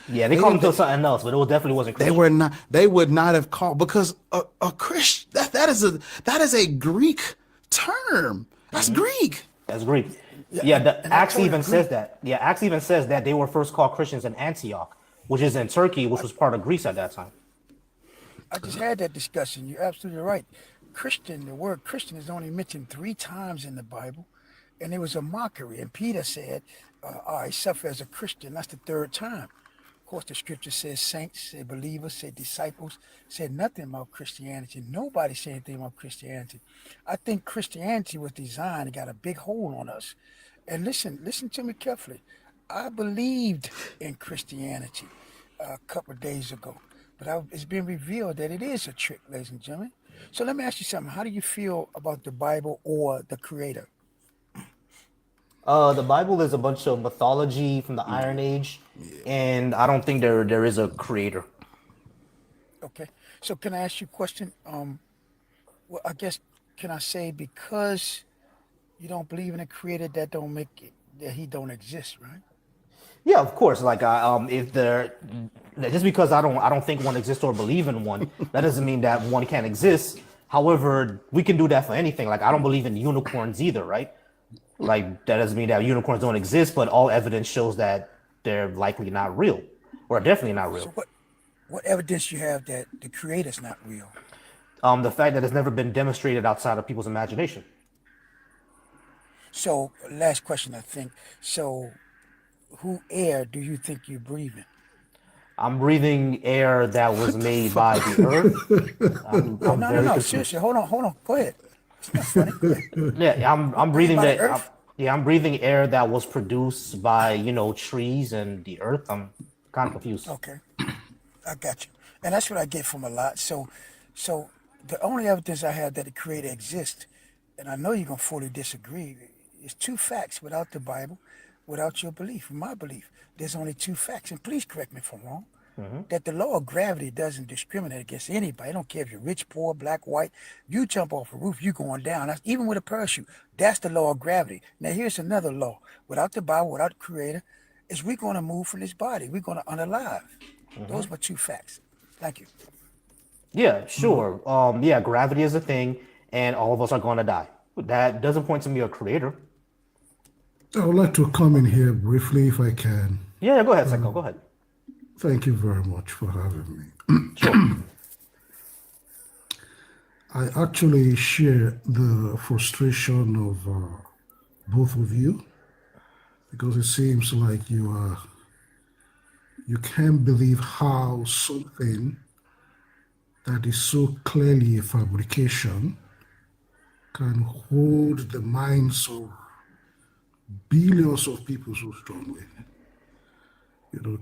yeah, they called themselves something else, but it definitely wasn't Christian. They would not have called, because a Christian that is a Greek term. That's Greek. That's Greek. Yeah, Acts even says that. Yeah, Acts even says that they were first called Christians in Antioch, which is in Turkey, which was part of Greece at that time. I just had that discussion. You're absolutely right. Christian, the word Christian is only mentioned 3 times in the Bible, and it was a mockery. And Peter said, I suffer as a Christian. That's the 3rd time. Of course, the scripture says saints, said believers, said disciples, said nothing about Christianity. Nobody said anything about Christianity. I think Christianity was designed and got a big hold on us. And listen to me carefully. I believed in Christianity a couple of days ago, but it's been revealed that it is a trick, ladies and gentlemen. So let me ask you something. How do you feel about the Bible or the Creator? The Bible is a bunch of mythology from the Iron Age, and I don't think there is a creator. Okay. So can I ask you a question? Well, I guess, can I say, because you don't believe in a creator, that don't make it that he don't exist, right? Yeah, of course. Like, if just because I don't think one exists or believe in one, that doesn't mean that one can't exist. However, we can do that for anything. Like, I don't believe in unicorns either, right? Like, that doesn't mean that unicorns don't exist, but all evidence shows that they're likely not real, or definitely not real. So what evidence you have that the creator's not real? The fact that it's never been demonstrated outside of people's imagination. So, last question, I think. So, who air do you think you're breathing? I'm breathing air that was made by the earth. No. Seriously, hold on. Go ahead. It's not funny. Go ahead. Yeah, I'm breathing by the that. earth? I'm breathing air that was produced by trees and the earth. I'm kind of confused. Okay, I got you. And that's what I get from a lot. So the only evidence I have that the creator exists, and I know you're gonna fully disagree, is 2 facts without the Bible, without your belief. My belief, there's only 2 facts, and please correct me if I'm wrong. That the law of gravity doesn't discriminate against anybody. I don't care if you're rich, poor, black, white. You jump off a roof, you're going down. That's, even with a parachute, that's the law of gravity. Now here's another law. Without the Bible, without the creator, is we're going to move from this body. We're going to unalive. Those were 2 facts. Thank you. Yeah, sure. Yeah, gravity is a thing, and all of us are going to die. That doesn't point to me a creator. I would like to come in here briefly if I can. Yeah, go ahead, Psycho. Go ahead. Thank you very much for having me. Sure. I actually share the frustration of both of you, because it seems like you can't believe how something that is so clearly a fabrication can hold the minds of billions of people so strongly.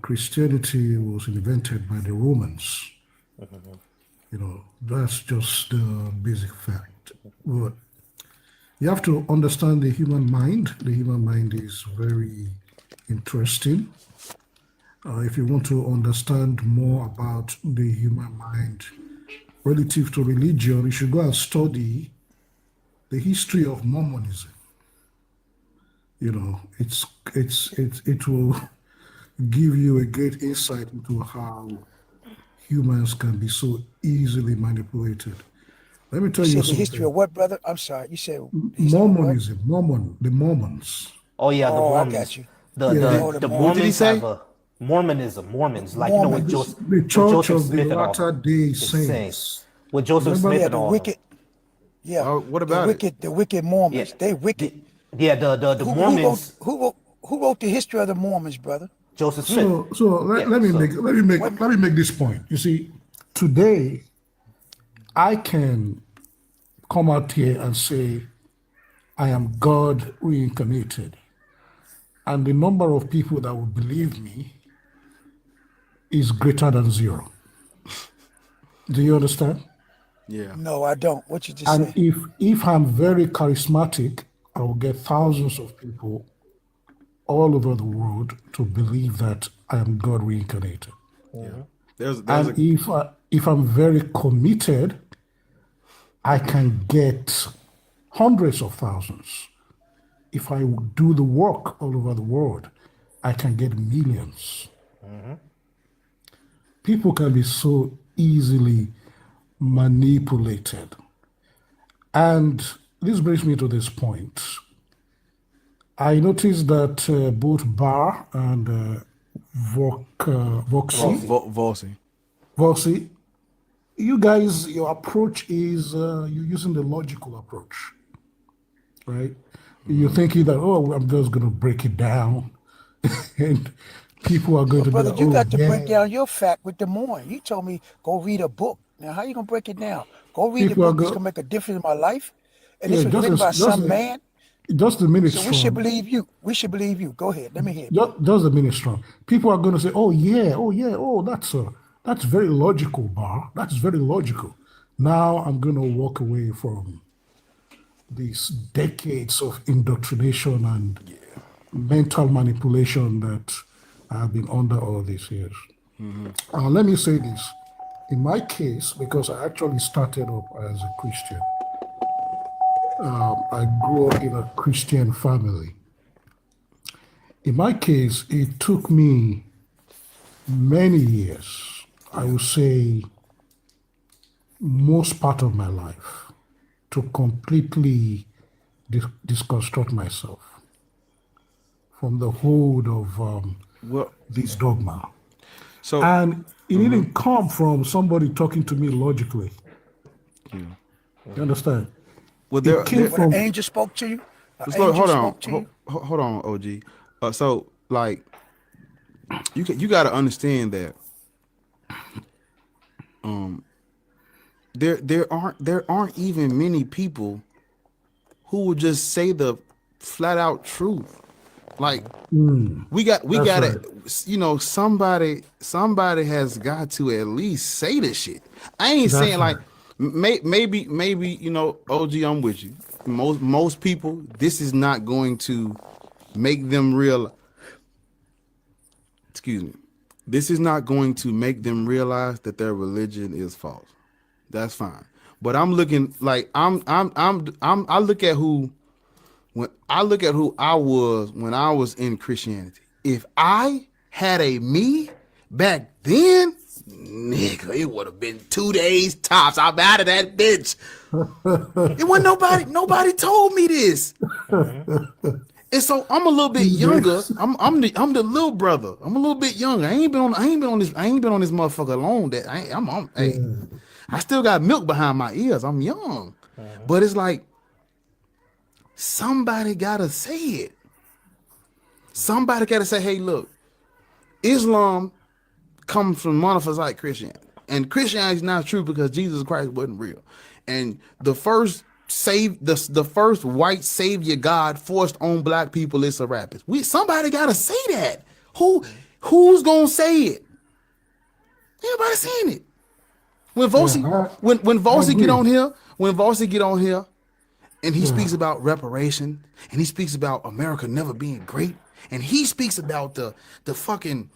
Christianity was invented by the Romans. That's just the basic fact. But you have to understand the human mind. The human mind is very interesting. If you want to understand more about the human mind relative to religion, you should go and study the history of Mormonism. It will give you a great insight into how humans can be so easily manipulated. Let me You tell you said the history something. of what, brother? I'm sorry. You said the history of what? Mormonism, the Mormons. Oh yeah, the Oh, I Mormons. got you. The Yeah, the Oh, the the What did he Mormons Mormons. have say? a Mormons, like with Mormons. the with Church Joseph of the Smith and Latter all Day his saying. Saints. With Joseph Remember? Smith Yeah, and the all them. wicked. Yeah, What about it? the wicked Yeah. Mormons. They wicked. The Who wrote Mormons, who wrote the history of the Mormons, brother? Joseph Smith. So Yeah. let me So make this point. You see, today I can come out here and say I am God reincarnated, and the number of people that will believe me is greater than zero. Do you understand? Yeah. No, I don't. What you just And said. if I'm very charismatic, I will get thousands of people all over the world to believe that I am God reincarnated. Yeah. There's And a if I'm very committed, I can get hundreds of thousands. If I do the work all over the world, I can get millions. People can be so easily manipulated. And this brings me to this point. I noticed that both Bar and Voxy, Volsey. Voxy, you guys, your approach is you're using the logical approach, right? You're thinking that, oh, I'm just going to break it down. And people are going But to be brother, like, you oh, got to break yeah. down your fact with the morning. You told me go read a book. Now how you gonna break it down? Go read the People are book. It's going, gonna make a difference in my life. And yeah, this was written by some man. just a minute So we should strong. believe you. We should believe you. Go ahead. Let me hear, brother. Just a minute strong. People are going to say, oh, yeah, oh, that's very logical, Bar. That's very logical. Now I'm going to walk away from these decades of indoctrination and mental manipulation that I've been under all these years. Let me say this. In my case, because I actually started up as a Christian, I grew up in a Christian family. In my case, it took me many years, I would say most part of my life, to completely disconstruct myself from the hold of Well, this dogma. so And it didn't come from somebody talking to me logically. You understand? well, It came What an from, angel spoke to you? An Just angel hold on, spoke to you? hold on, OG. So like you got to understand that there aren't even many people who will just say the flat out truth. Like we that's got right. to, somebody has got to at least say this shit. I ain't That's saying like right. maybe OG, I'm with you. Most people, this is not going to make them real. Excuse me. This is not going to make them realize that their religion is false. That's fine. But I'm looking like I look at who when I look at who I was when I was in Christianity. If I had a me back then, nigga, it would have been 2 days tops. I'm out of that bitch. It wasn't nobody told me this. And so I'm a little bit younger. I'm the little brother. I'm a little bit younger. I ain't been on this motherfucker long. That hey, I still got milk behind my ears. I'm young. But it's like somebody gotta say it. Somebody gotta say, hey, look, Islam comes from monophysite Christianity. And Christianity is not true because Jesus Christ wasn't real. And the first the first white savior God forced on black people is a rapist. Somebody gotta say that. Who's gonna say it? Anybody saying it? When Volsey yeah, when I Volsey get agree. on here and he Yeah, speaks about reparation and he speaks about America never being great and he speaks about the fucking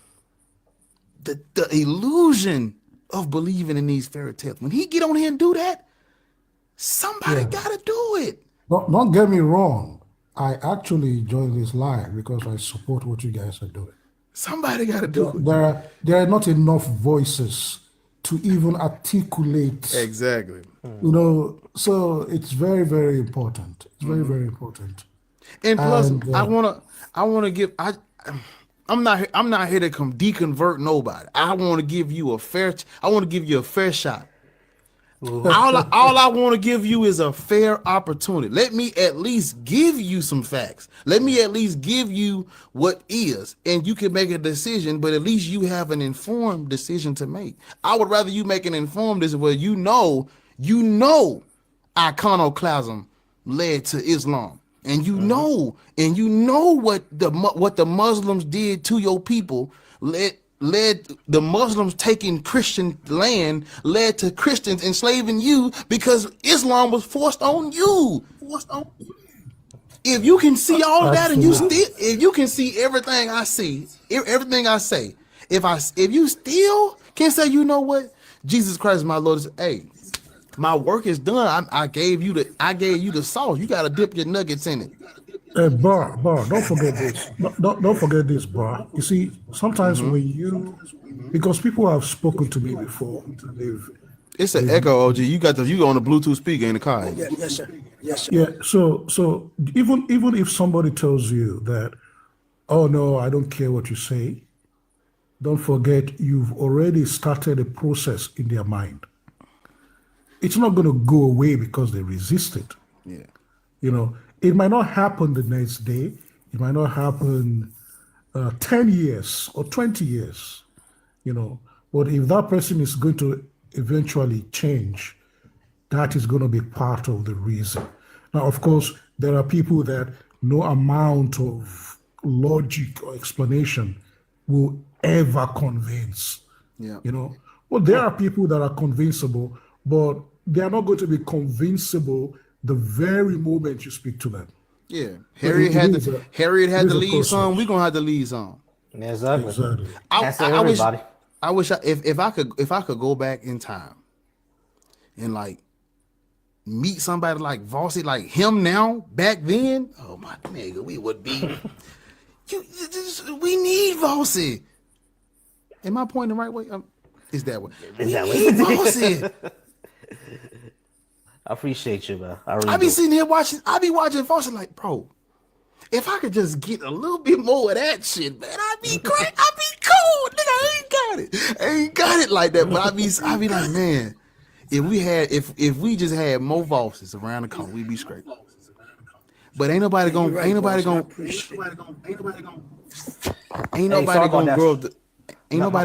the illusion of believing in these fairy tales. When he get on here and do that, somebody yeah. gotta do it. Don't get me wrong. I actually joined this live because I support what you guys are doing. Somebody gotta do it. There are not enough voices to even articulate. Exactly. You know, so it's very, very important. It's very, very important. And plus, I wanna give I'm not here to come deconvert nobody. I want to give you a fair shot. All I want to give you is a fair opportunity. Let me at least give you some facts. Let me at least give you what is, and you can make a decision, but at least you have an informed decision to make. I would rather you make an informed decision where you know iconoclasm led to Islam. And you know what the Muslims did to your people led the Muslims taking Christian land led to Christians enslaving you because Islam was forced on you. If you can see all of that and if you can see everything I see, everything I say, if you still can say, you know what, Jesus Christ, my Lord, hey, my work is done. I gave you the sauce. You got to dip your nuggets in it. Bar, don't forget this. Don't forget this, Bar. You see, sometimes when because people have spoken to me before, it's an echo, OG. You on the Bluetooth speaker in the car. Yes, sir. Yes, sir. Yeah. So even if somebody tells you that, oh no, I don't care what you say, don't forget you've already started a process in their mind. It's not going to go away because they resist it. Yeah. You know, it might not happen the next day. It might not happen 10 years or 20 years, you know. But if that person is going to eventually change, that is going to be part of the reason. Now, of course, there are people that no amount of logic or explanation will ever convince. Yeah. You know, well, there are people that are convincible, but they are not going to be convincible the very moment you speak to them. Yeah, Harriet had to leave some. We're gonna have to leave some. Exactly. I wish if I could go back in time and like meet somebody like Vossi, like him now back then. Oh my nigga, we would be. We need Vossi. Am I pointing the right way? Is that way? We need Vossi. I appreciate you, man. I be sitting here watching. I be watching Vossi like, bro. If I could just get a little bit more of that shit, man, I'd be great. I'd be cool. Nigga, I ain't got it like that. But I be like, man, if we just had more Vosses around the corner, we'd be straight. But ain't nobody gonna grow up. Ain't nobody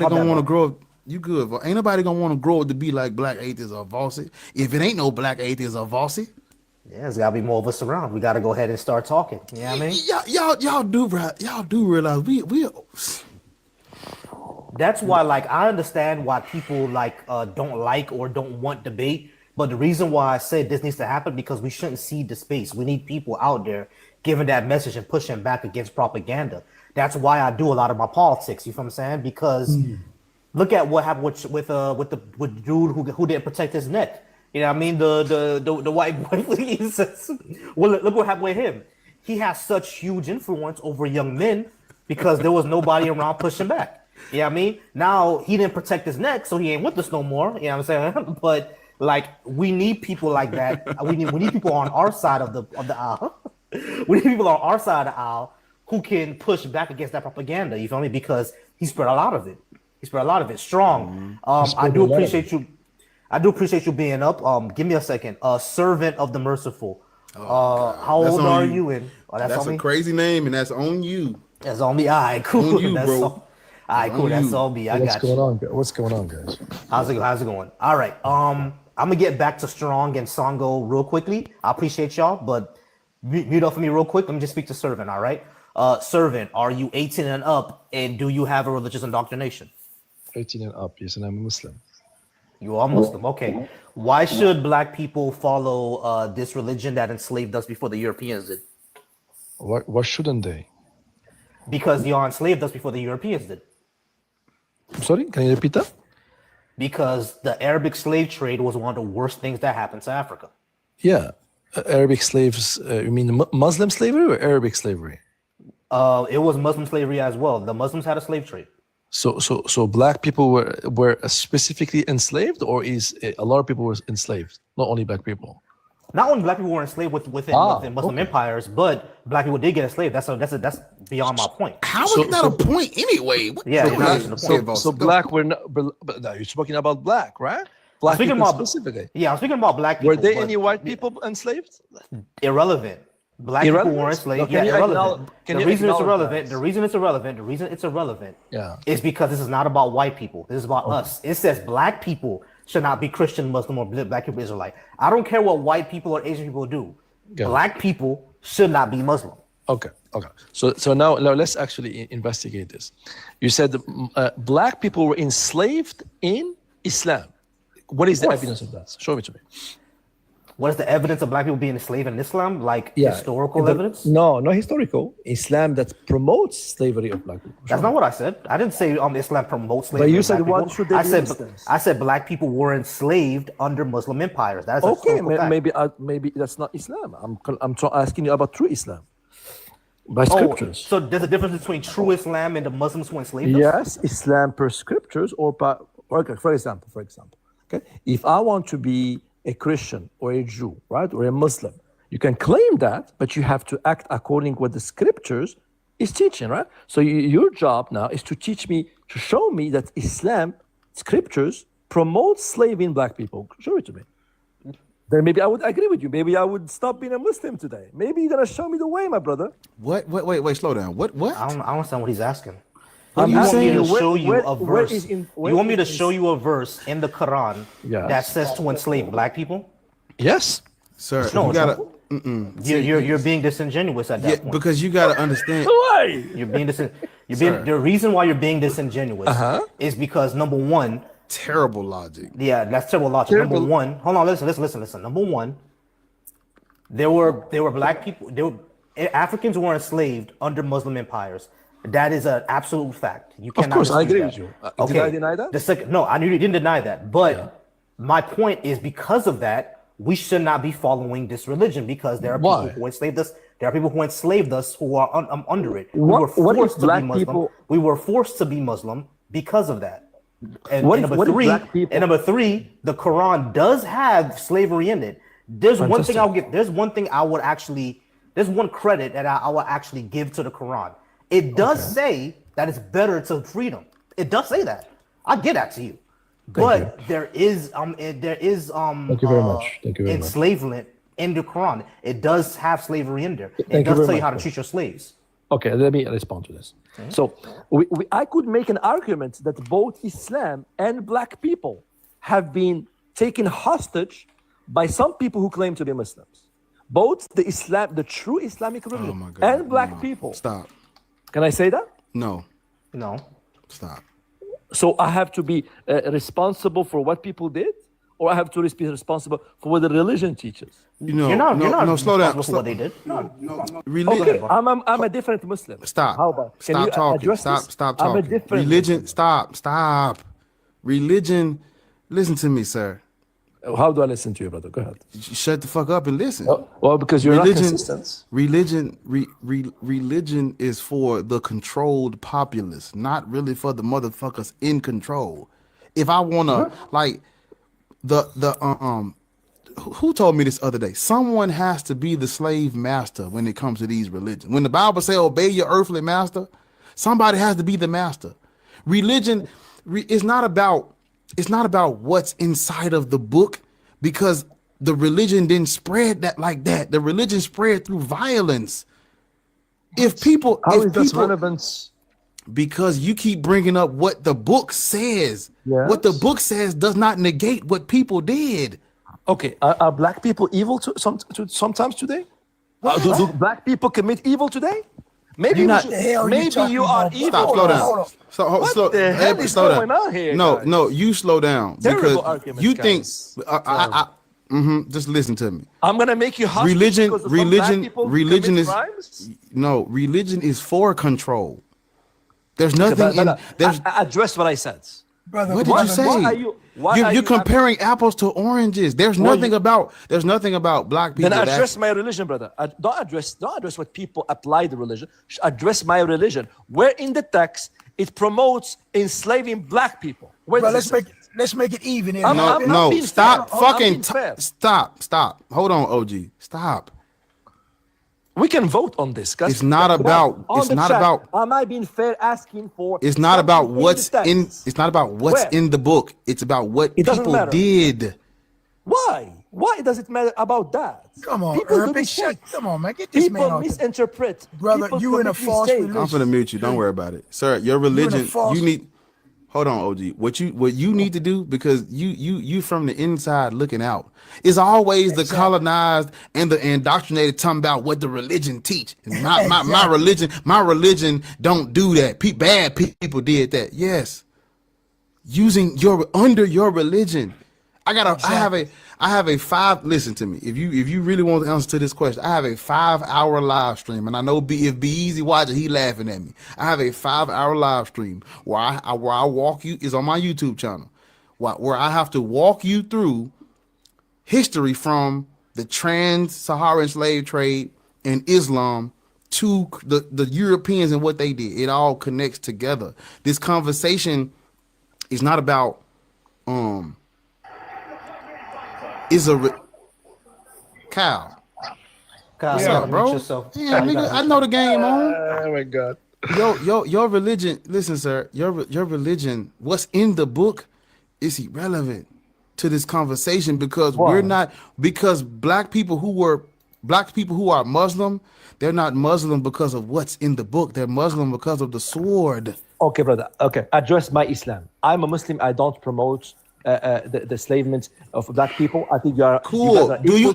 gonna want to grow up. You good? Ain't nobody gonna want to grow up to be like Black Atheists or Vossi. If it ain't no Black Atheists or Vossi. Yeah, there's gotta be more of us around. We gotta go ahead and start talking. You know what I mean? Y'all do realize we. That's why, like, I understand why people don't like or don't want debate. But the reason why I said this needs to happen because we shouldn't cede the space. We need people out there giving that message and pushing back against propaganda. That's why I do a lot of my politics. You feel what I'm saying? Because look at what happened with the dude who didn't protect his neck. You know what I mean? The white boy. Well, look what happened with him. He has such huge influence over young men because there was nobody around pushing back. You know what I mean? Now he didn't protect his neck, so he ain't with us no more. You know what I'm saying? But like, we need people like that. We need people on our side of the aisle. We need people on our side of the aisle who can push back against that propaganda. You feel me? Because he spread a lot of it. He spread a lot of it strong. I do appreciate you. I do appreciate you being up. Give me a second. Servant of the Merciful. How old are you? And that's a crazy name, and that's on you. That's on me. All right, cool. On you, bro. All right, cool. That's on me. I got you. What's going on, guys? How's it going? All right. I'm gonna get back to Strong and Songo real quickly. I appreciate y'all, but mute up for me real quick. Let me just speak to Servant. All right. Servant, are you 18 and up, and do you have a religious indoctrination? 18 and up, yes, and I'm a Muslim. You are Muslim, okay. Why should Black people follow this religion that enslaved us before the Europeans did? Why shouldn't they? Because y'all enslaved us before the Europeans did. Sorry, can you repeat that? Because the Arabic slave trade was one of the worst things that happened to Africa. Yeah, Arabic slaves, you mean Muslim slavery or Arabic slavery? It was Muslim slavery as well. The Muslims had a slave trade. So black people were specifically enslaved, or is a lot of people were enslaved, not only black people? Not only black people were enslaved within Muslim empires, but black people did get enslaved. That's beyond my point. How is that a point anyway? So black were not. But now you're speaking about black, right? Black people specifically. Yeah, I'm speaking about black people. Were there any white people enslaved? Irrelevant. Black people were enslaved. No, irrelevant. The reason it's irrelevant is because this is not about white people. This is about us. It says black people should not be Christian, Muslim, or black people Israelite. I don't care what white people or Asian people do. Black people should not be Muslim. Okay. So now let's actually investigate this. You said black people were enslaved in Islam. What is the evidence of that? Show it to me. What is the evidence of black people being enslaved in Islam? Like historical evidence? No, not historical. Islam that promotes slavery of black people. That's not what I said. I didn't say Islam promotes slavery. But you said what should they be? I said black people were enslaved under Muslim empires. That is okay. Maybe that's not Islam. I'm asking you about true Islam by scriptures. So there's a difference between true Islam and the Muslims who enslaved us? Yes, Islam per scriptures or for example. Okay, if I want to be a Christian or a Jew, right, or a Muslim, you can claim that, but you have to act according to what the scriptures is teaching, right? So your job now is to teach me, to show me that Islam scriptures promote slaving black people. Show it to me. Then maybe I would agree with you. Maybe I would stop being a Muslim today. Maybe you're gonna show me the way, my brother. What? Wait, slow down. What? I don't understand what he's asking. You want me to show you a verse? You want me to show you a verse in the Quran that says to enslave black people? Yes, sir. No, you gotta. You're being disingenuous at that point. Because you gotta understand. Why? You're being the reason why you're being disingenuous is because number one, terrible logic. Yeah, that's terrible logic. Number one, hold on, listen. Number one, there were black people. Africans were enslaved under Muslim empires. That is an absolute fact. You cannot. Of course, I agree that. with you. Okay. Did I deny that? No, I knew you didn't deny that. But my point is, because of that, we should not be following this religion because there are people who enslaved us. There are people who enslaved us who are under it. We were forced to be Muslim. We were forced to be Muslim because of that. And number three, the Quran does have slavery in it. There's one thing I'll give. There's one thing I would actually. There's one credit that I will actually give to the Quran. It does say that it's better to freedom. It does say that. I give that to you. But there is Thank you very much. enslavement in the Quran. It does have slavery in there. It does tell you how to treat your slaves. Okay, let me respond to this. So I could make an argument that both Islam and black people have been taken hostage by some people who claim to be Muslims. Both the true Islamic religion and black people. Stop. Can I say that? No. Stop. So I have to be responsible for what people did, or I have to be responsible for what the religion teaches? You're not slow down. For what they did. No. Religion. Okay, I'm a different Muslim. Stop. How about? Stop talking. Stop talking. I'm a different religion. Muslim. Stop. Religion. Listen to me, sir. How do I listen to you, brother? Go ahead. Shut the fuck up and listen. Well, because you're not consistent. Religion is for the controlled populace, not really for the motherfuckers in control. If I wanna who told me this other day? Someone has to be the slave master when it comes to these religions. When the Bible says obey your earthly master, somebody has to be the master. Religion is not about what's inside of the book, because the religion didn't spread that like that. The religion spread through violence. How is that relevant? Because you keep bringing up what the book says. Yes. What the book says does not negate what people did. Okay, are black people evil sometimes today? Do black people commit evil today? Maybe you are evil. Stop, slow down. What the hell is going on here? No, you slow down. Terrible because argument, you guys. think just listen to me. I'm gonna make you hostage religion is crimes? no, religion is for control. There's nothing address what I said. Brother, what did you say? You're comparing apples to oranges. There's nothing about black people. Then address my religion, brother. Don't address what people apply the religion. Address my religion. Where in the text it promotes enslaving black people. Where Bro, does it say? let's make it even. No, being stop fair. fucking stop. Hold on, OG. Stop. We can vote on this, guys. It's not about. It's not about. Am I being fair? Asking for. It's not about what's in. It's not about what's Where? in the book. It's about what It doesn't people matter. did. Why? Why does it matter about that? Come on, People do Urban, mistakes. come on, man, get this People man out. misinterpret. Brother, People you in a commit false mistakes. religion. I'm finna mute you. Don't worry about it, sir. Your religion. You need. Hold on, OG. What you need to do, because you from the inside looking out. It's always the colonized and the indoctrinated talking about what the religion teach. My religion don't do that. Bad people did that. Yes. Using under your religion. I have a 5. Listen to me. If you really want the answer to this question, I have a 5-hour live stream, and I know if B.A.A.S.H watching, he laughing at me. I have a 5-hour live stream where I walk you, is on my YouTube channel, where I have to walk you through history from the trans-Saharan slave trade and Islam to the Europeans and what they did. It all connects together. This conversation is not about Kyle. What's up, bro? Yeah, nigga, I know the game, on. Oh my God. Your religion. Listen, sir. Your religion. What's in the book is irrelevant to this conversation, because we're not. Because black people who are Muslim, they're not Muslim because of what's in the book. They're Muslim because of the sword. Okay, brother. Okay, address my Islam. I'm a Muslim. I don't promote the enslavement of black people. I think you are cool. Do you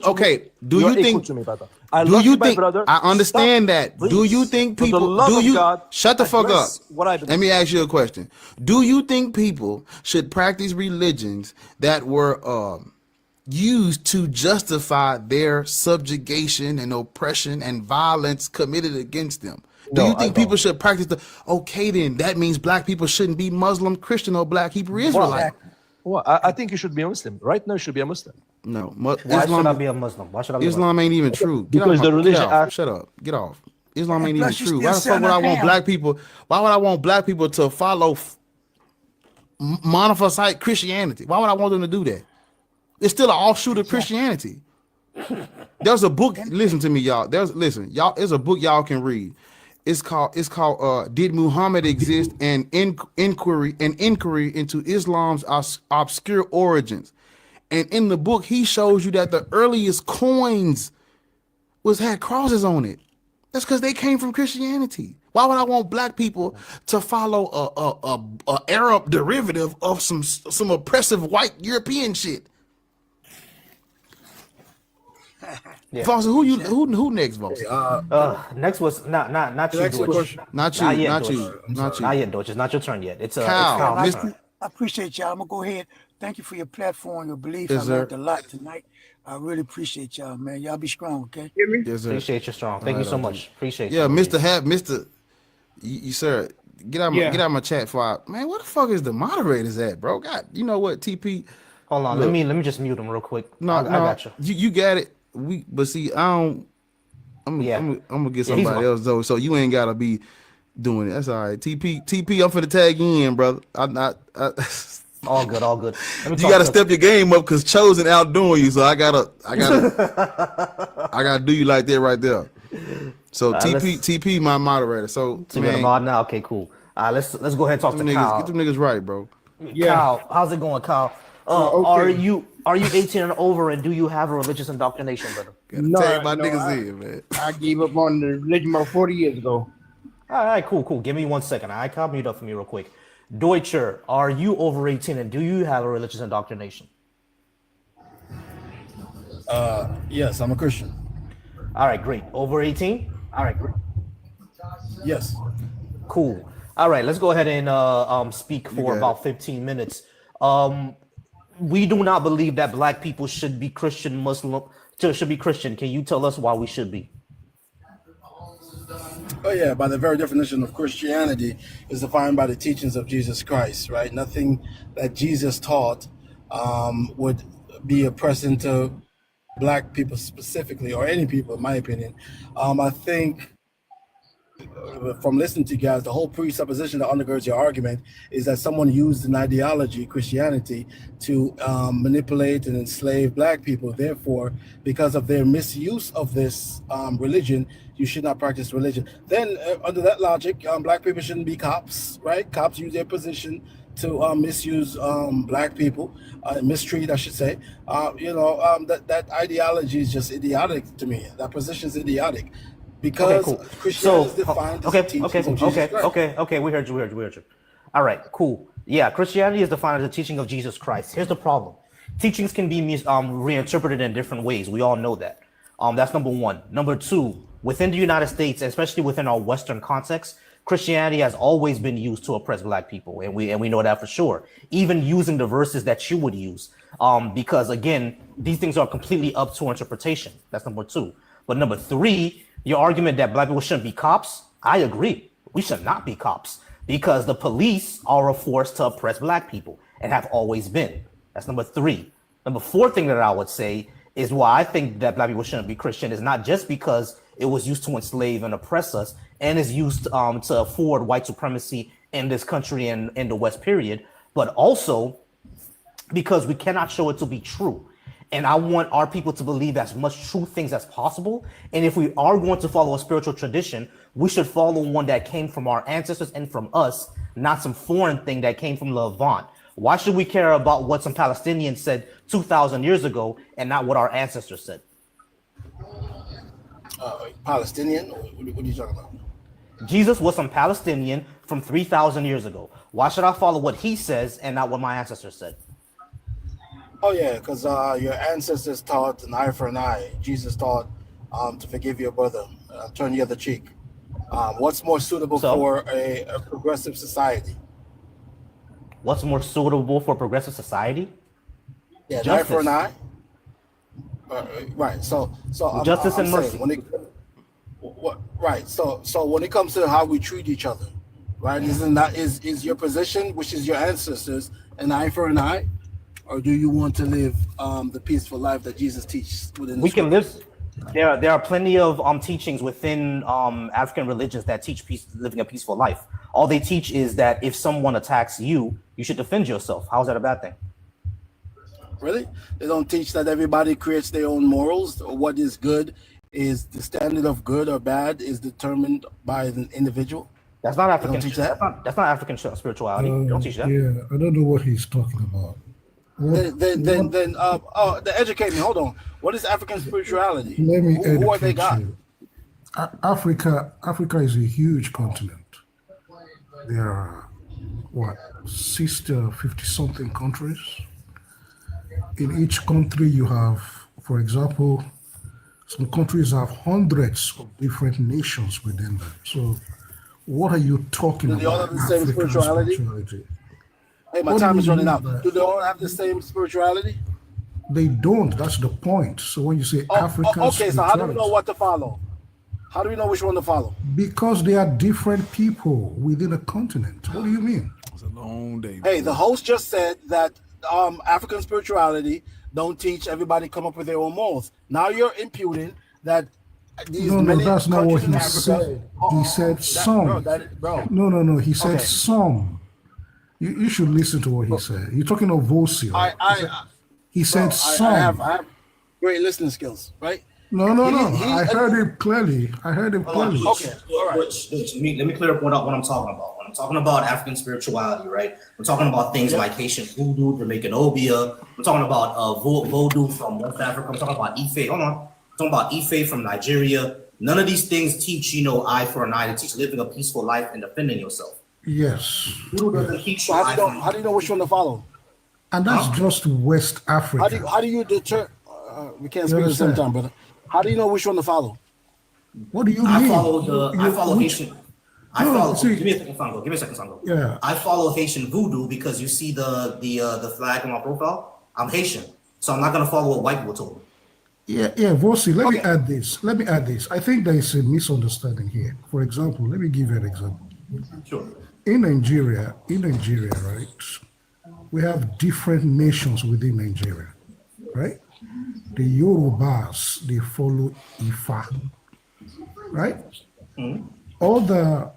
think? To me, brother. Do you think? Brother. I understand that. Please. Do you think For the people? love of God, shut the fuck up? What I believe. Let me ask you a question. Do you think people should practice religions that were used to justify their subjugation and oppression and violence committed against them? Do you think people should practice okay, then that means black people shouldn't be Muslim, Christian, or black Hebrew Israelite? Well, I think you should be a Muslim. Right now, you should be a Muslim. No. Why should I be a Muslim? Why should I be Islam ain't even true. Because the religion... Shut up. Get off. Islam ain't even true. Why the fuck would I want black people? Why would I want black people to follow monophysite Christianity? Why would I want them to do that? It's still an offshoot of Christianity. There's a book. Listen to me, y'all. There's a book y'all can read. It's called Did Muhammad Exist? An inquiry into Islam's obscure origins. And in the book, he shows you that the earliest coins had crosses on it. That's because they came from Christianity. Why would I want black people to follow a Arab derivative of some oppressive white European shit? Yeah. Foster, who next, Foster? Next was not you, Deutsch. Not you. Not yet, Deutsch. It's not your turn yet. It's Kyle. Kyle's turn. I appreciate y'all. I'm gonna go ahead. Thank you for your platform, your belief. Yes, I learned a lot tonight. I really appreciate y'all, man. Y'all be strong, okay? Yes, sir. Appreciate you strong. Thank you so much. Appreciate you. Yeah, Mr. You sir, get out my chat file. Man, where the fuck is the moderators at, bro? God, you know what, TP? Hold on, let me just mute them real quick. I got you. You got it. But see, I'm gonna get somebody else though, so you ain't gotta be doing it. That's all right. TP, I'm finna tag you in, brother. All good. You gotta step your game up because Chosen outdoing you, so I gotta do you like that right there. So TP, my moderator. So you're gonna mod now. Okay, cool. Let's go ahead and talk to Kyle. Get them niggas right, bro. Yeah. Kyle, how's it going, Kyle? Okay. Are you 18 and over, and do you have a religious indoctrination, brother? Tag my niggas in, man. I gave up on the religion about 40 years ago. All right, cool. Give me 1 second. I Kyle, mute up for me real quick. Deutscher, are you over 18, and do you have a religious indoctrination? Yes, I'm a Christian. All right, great. Over 18? All right, great. Yes. Cool. All right, let's go ahead and speak for about 15 minutes. We do not believe that black people should be Christian. Can you tell us why we should be? Oh yeah, by the very definition of Christianity is defined by the teachings of Jesus Christ, right? Nothing that Jesus taught would be oppressing to black people specifically, or any people, in my opinion. I think from listening to you guys, the whole presupposition that undergirds your argument is that someone used an ideology, Christianity, to manipulate and enslave black people. Therefore, because of their misuse of this religion, you should not practice religion. Then, under that logic, black people shouldn't be cops, right? Cops use their position to misuse black people, mistreat, I should say. That ideology is just idiotic to me. That position is idiotic. Because cool. Christianity is defined as the teachings of Jesus Christ. Okay. We heard you. All right, cool. Yeah, Christianity is defined as the teaching of Jesus Christ. Here's the problem: teachings can be reinterpreted in different ways. We all know that. That's number one. Number two, within the United States, especially within our Western context, Christianity has always been used to oppress black people, and we know that for sure. Even using the verses that you would use, because again, these things are completely up to interpretation. That's number two. But number three, your argument that black people shouldn't be cops, I agree. We should not be cops because the police are a force to oppress black people and have always been. That's number three. Number four thing that I would say is why I think that black people shouldn't be Christian is not just because it was used to enslave and oppress us and is used to afford white supremacy in this country and in the West period, but also because we cannot show it to be true. And I want our people to believe as much true things as possible. And if we are going to follow a spiritual tradition, we should follow one that came from our ancestors and from us, not some foreign thing that came from Levant. Why should we care about what some Palestinians said 2,000 years ago and not what our ancestors said? Palestinian? What are you talking about? Jesus was some Palestinian from 3,000 years ago. Why should I follow what he says and not what my ancestors said? Oh yeah, because your ancestors taught an eye for an eye. Jesus taught to forgive your brother, turn the other cheek. What's more suitable for a progressive society? What's more suitable for progressive society? Yeah, an eye for an eye. Right. So justice and mercy. Right. So when it comes to how we treat each other, right? Is your position, which is your ancestors, an eye for an eye? Or do you want to live the peaceful life that Jesus teaches within the We can live. There are plenty of teachings within African religions that teach living a peaceful life. All they teach is that if someone attacks you, you should defend yourself. How's that a bad thing? Really? They don't teach that everybody creates their own morals, or what is good is the standard of good or bad is determined by an individual. That's not African. They don't teach that? That's not African spirituality. They don't teach that. Yeah, I don't know what he's talking about. Educate me. Hold on. What is African spirituality? Let me who are they educate got? you. Africa is a huge continent. There are, 60 or 50 something countries. In each country you have, for example, some countries have hundreds of different nations within them. So what are you talking about? Do they all have the same spirituality? Hey, my time is running out. Do they all have the same spirituality? They don't. That's the point. So when you say African okay, so how do we know what to follow? How do we know which one to follow? Because they are different people within a continent. What do you mean? It's a long day. Hey, the host just said that African spirituality don't teach everybody come up with their own morals. Now you're imputing that these No, that's not what he Africa, said. He said some. No. He said some. You should listen to what he said. You're talking of Vosi. He said some. I have great listening skills, right? No. I heard him clearly. Okay, all right. Let me clear up what I'm talking about. When I'm talking about African spirituality, right? I'm talking about things like Haitian voodoo, Jamaican obia. I'm talking about voodoo from West Africa. I'm talking about Ife. Hold on. I'm talking about Ife from Nigeria. None of these things teach, eye for an eye. They teach living a peaceful life and defending yourself. Yes. Voodoo doesn't teach you how do you know which one to follow? And that's just West Africa. How do you deter? We can't speak at the same time, brother. How do you know which one to follow? What do you mean? I follow Haitian. Give me a second, Sango. Yeah. I follow Haitian voodoo because you see the flag on my profile. I'm Haitian, so I'm not gonna follow what white people told me. Yeah, Vosi, let me add this. I think there is a misunderstanding here. For example, let me give you an example. Sure. In Nigeria, right, we have different nations within Nigeria, right? The Yorubas, they follow Ifa, right? Mm-hmm. all the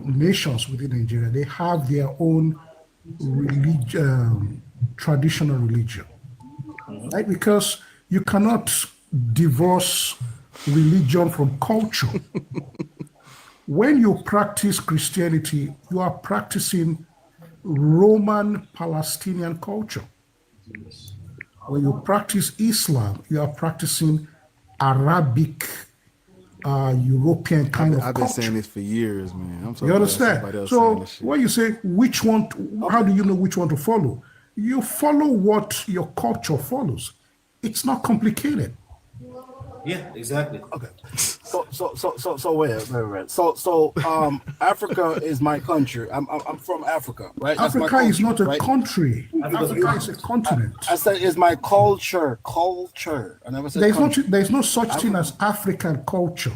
nations within Nigeria, they have their own traditional religion, right? Because you cannot divorce religion from culture. When you practice Christianity, you are practicing Roman Palestinian culture. When you practice Islam, you are practicing Arabic, European kind of culture. I've been saying this for years, man. I'm so You glad understand? somebody else saying this So shit. when you say which one, how do you know which one to follow? You follow what your culture follows. It's not complicated. Yeah, exactly. Okay. So wait. Africa is my country. I'm from Africa, right? That's my Africa is culture, not a right? country. Africa is a continent. I said is my culture. Culture. I never said country. There's no such thing as African culture.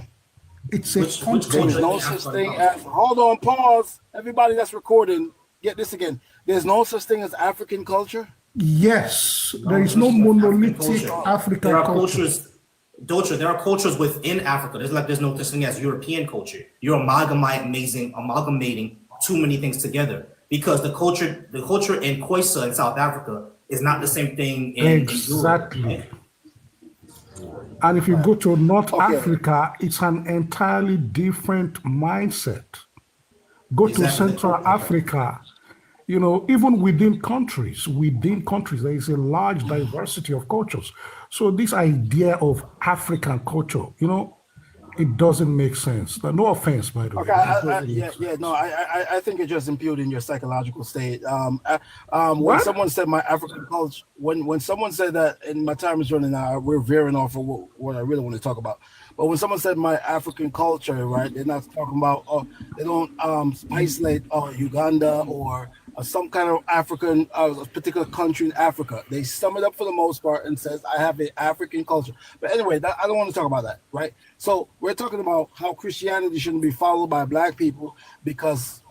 It's a continent. There's no such thing as. Hold on, pause. Everybody that's recording, get this again. There's no such thing as African culture. Yes, there is no monolithic African There are culture. cultures. Dolce, there are cultures within Africa. There's no such thing as European culture. You're amalgamating too many things together because the culture in Khoisan in South Africa is not the same thing in Exactly. Europe. And if you go to North Africa, it's an entirely different mindset. Go to Central Africa, even within countries, there is a large diversity of cultures. So this idea of African culture, it doesn't make sense. No offense, by the way. I think you're just imputing your psychological state. When someone said my African culture, when someone said that, and my time is running out, we're veering off of what I really want to talk about. But when someone said my African culture, right, they're not talking about, they don't isolate Uganda or some kind of African, particular country in Africa. They sum it up for the most part and says, I have an African culture. But anyway, I don't want to talk about that, right? So we're talking about how Christianity shouldn't be followed by black people because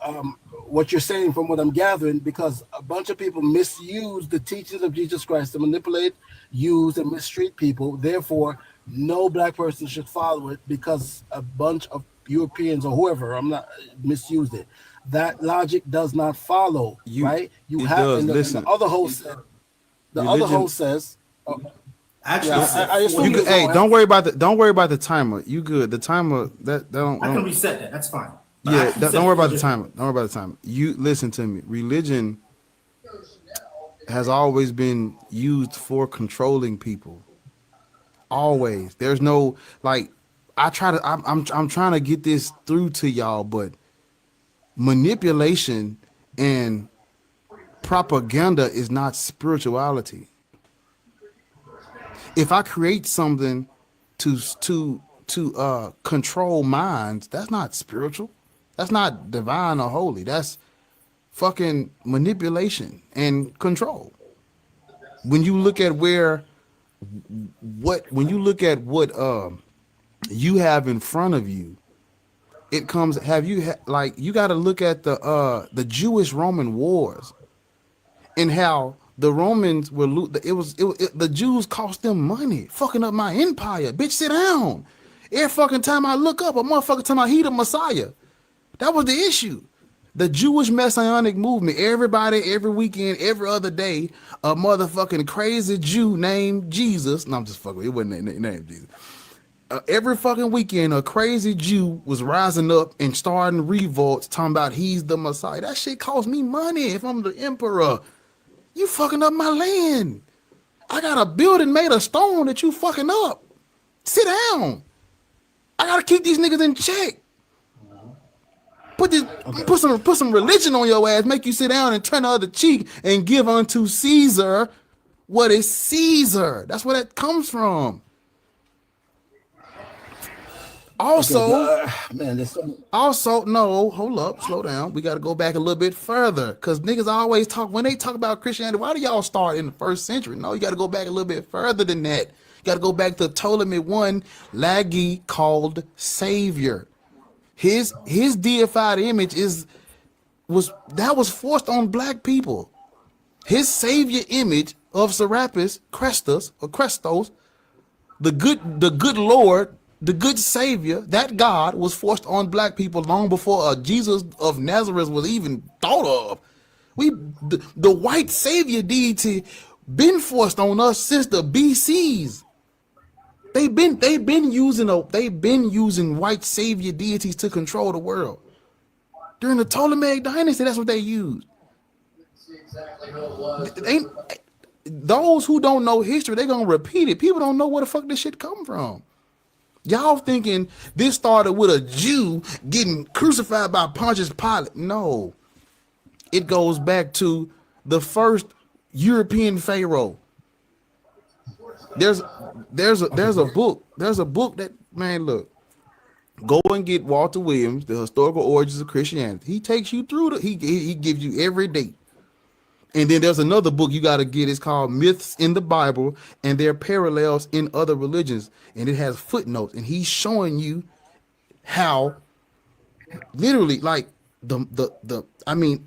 what you're saying from what I'm gathering, because a bunch of people misuse the teachings of Jesus Christ to manipulate, use, and mistreat people. Therefore, no black person should follow it because a bunch of Europeans or whoever, I'm not misused it. That logic does not follow, right? You have, and the other host said, Hey, don't worry about the timer. You good? The timer that don't. I can reset that. That's fine. Yeah, don't worry about the timer. Don't worry about the timer. You listen to me. Religion has always been used for controlling people. Always. There's no I'm trying to get this through to y'all, but manipulation and propaganda is not spirituality. If I create something to control minds, that's not spiritual. That's not divine or holy. That's fucking manipulation and control. When you look at what you have in front of you, it comes. You got to look at the Jewish Roman wars and how the Romans were the Jews cost them money, fucking up my empire. Bitch, sit down. Every fucking time I look up, a motherfucker time I hear the Messiah. That was the issue. The Jewish Messianic movement, everybody, every weekend, every other day, a motherfucking crazy Jew named Jesus. No, I'm just fucking. It wasn't named Jesus. Every fucking weekend, a crazy Jew was rising up and starting revolts, talking about he's the Messiah. That shit cost me money if I'm the emperor. You fucking up my land. I got a building made of stone that you fucking up. Sit down. I gotta keep these niggas in check. Put some religion on your ass, make you sit down and turn the other cheek and give unto Caesar what is Caesar. That's where that comes from. Also, no, hold up, slow down. We got to go back a little bit further because niggas always talk, when they talk about Christianity, why do y'all start in the first century? No, you got to go back a little bit further than that. You got to go back to Ptolemy I, Lagi called Savior. His deified image was forced on black people. His savior image of Serapis, Crestus, the good Lord, the good Savior, that God was forced on black people long before Jesus of Nazareth was even thought of. The white Savior deity been forced on us since the BCs. They've been using white Savior deities to control the world. During the Ptolemaic dynasty, that's what they used. Those who don't know history, they're gonna repeat it. People don't know where the fuck this shit come from. Y'all thinking this started with a Jew getting crucified by Pontius Pilate. No. It goes back to the first European Pharaoh. There's a book that, man, look, go and get Walter Williams, The Historical Origins of Christianity. He takes you through he gives you every date. And then there's another book you got to get. It's called Myths in the Bible and Their Parallels in Other Religions. And it has footnotes. And he's showing you how literally like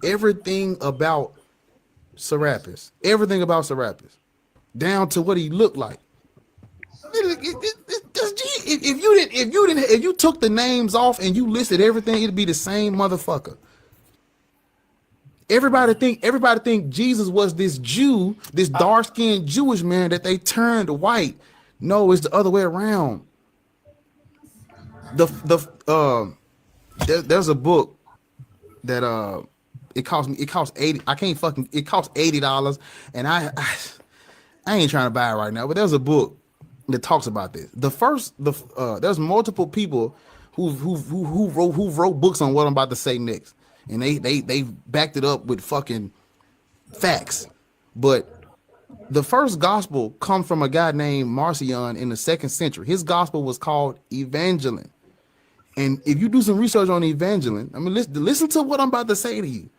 everything about Serapis. Everything about Serapis. Down to what he looked like. If you took the names off and you listed everything, it'd be the same motherfucker. Everybody think Jesus was this Jew, this dark-skinned Jewish man that they turned white. No, it's the other way around. There's a book that it costs $80. It costs $80, and I ain't trying to buy it right now. But there's a book that talks about this. There's multiple people who wrote books on what I'm about to say next. And they backed it up with fucking facts. But the first gospel comes from a guy named Marcion in the 2nd century. His gospel was called Evangelion. And if you do some research on Evangelion, I mean, listen to what I'm about to say to you.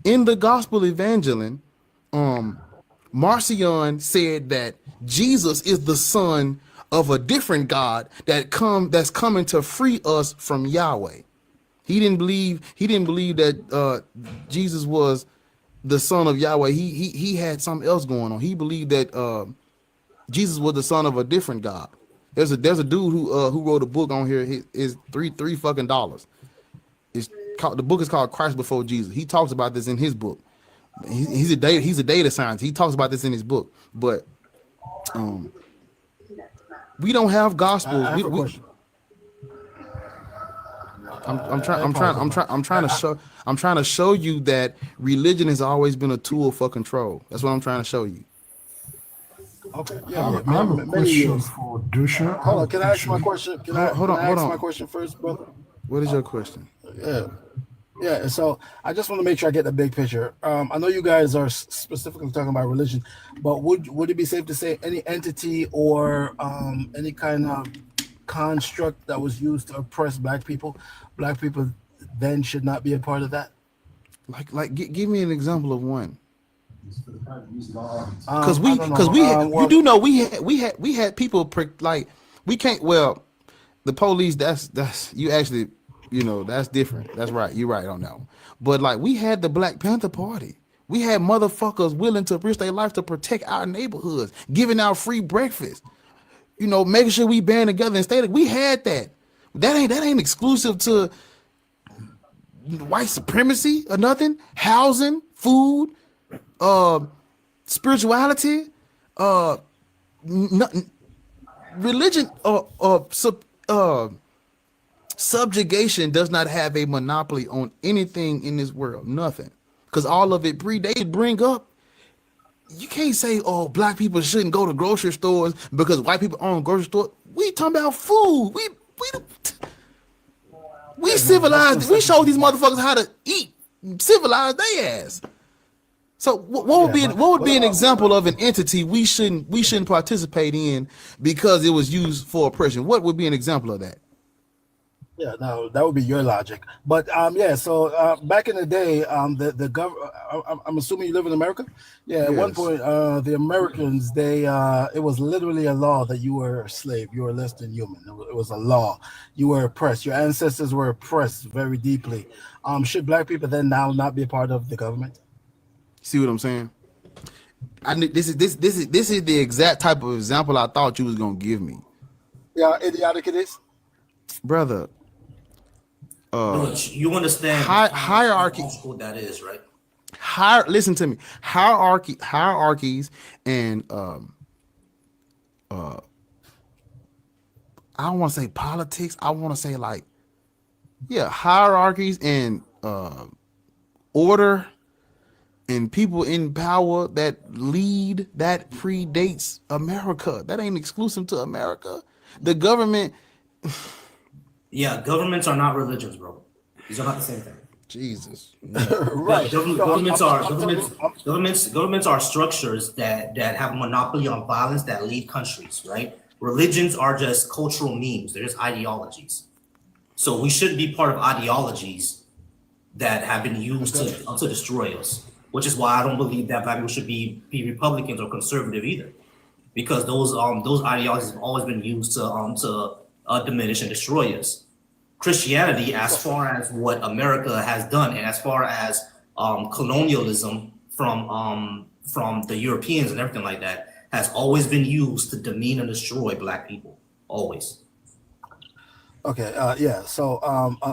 In the gospel Evangelion, Marcion said that Jesus is the son of a different God that's coming to free us from Yahweh. He didn't believe that Jesus was the son of Yahweh. He had something else going on. He believed that Jesus was the son of a different God. There's a dude who wrote a book on here. Is three fucking dollars. The book is called Christ Before Jesus. He talks about this in his book. He's a data scientist. He talks about this in his book. But we don't have gospels. I have a question. I'm trying to show you that religion has always been a tool for control. That's what I'm trying to show you. Okay. I have a question for Dusha. Hold on. Can I ask my question? Can I ask my question first, brother? What is your question? Yeah. So I just want to make sure I get the big picture. I know you guys are specifically talking about religion, but would it be safe to say any entity or any kind of construct that was used to oppress black people then should not be a part of that? Give me an example of one. Because we had people like, we can't, well, the police, that's you actually, that's different. That's right. You're right on that one. But like, we had the Black Panther Party. We had motherfuckers willing to risk their life to protect our neighborhoods, giving out free breakfast, making sure we band together and stay. We had that. That ain't exclusive to white supremacy or nothing. Housing, food, spirituality, religion, subjugation does not have a monopoly on anything in this world. Nothing, because all of it bring up. You can't say, oh, black people shouldn't go to grocery stores because white people own grocery stores. We talking about food. We civilized. We show these motherfuckers how to eat. Civilized they ass. So what would be an example of an entity we shouldn't participate in because it was used for oppression? What would be an example of that? Yeah, no, that would be your logic. But so back in the day, the government, I'm assuming you live in America. Yeah, at one point, the Americans, it was literally a law that you were a slave, you were less than human. It was a law. You were oppressed. Your ancestors were oppressed very deeply. Should black people then now not be a part of the government? See what I'm saying? This is the exact type of example I thought you was gonna give me. Yeah, idiotic it is. brother. You understand hierarchy that is, right? Listen to me. Hierarchies and I don't want to say politics. I want to say like, yeah, hierarchies and order and people in power that lead, that predates America. That ain't exclusive to America. The government. Yeah, governments are not religions, bro. These are not the same thing. Jesus. Right. Governments are structures that have a monopoly on violence that lead countries, right? Religions are just cultural memes. They're just ideologies. So we shouldn't be part of ideologies that have been used to destroy us, which is why I don't believe that black people should be Republicans or conservative either, because those ideologies have always been used to diminish and destroy us. Christianity, as far as what America has done, and as far as colonialism from the Europeans and everything like that, has always been used to demean and destroy black people. Always. Okay. Yeah. So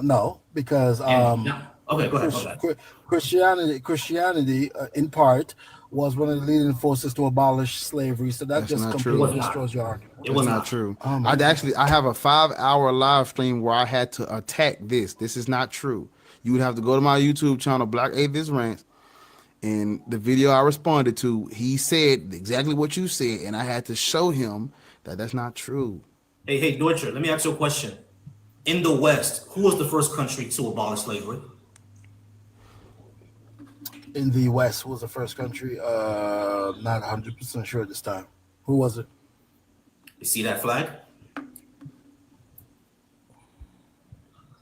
no, because okay, go ahead. Christianity in part was one of the leading forces to abolish slavery. So that's just completely destroys your argument. It was not true. I have a 5-hour live stream where I had to attack this. This is not true. You would have to go to my YouTube channel, Black Atheist Rants, and the video I responded to, he said exactly what you said, and I had to show him that that's not true. Hey, Deutscher, let me ask you a question. In the West, who was the first country to abolish slavery? In the West, who was the first country? Not 100% sure this time. Who was it? You see that flag?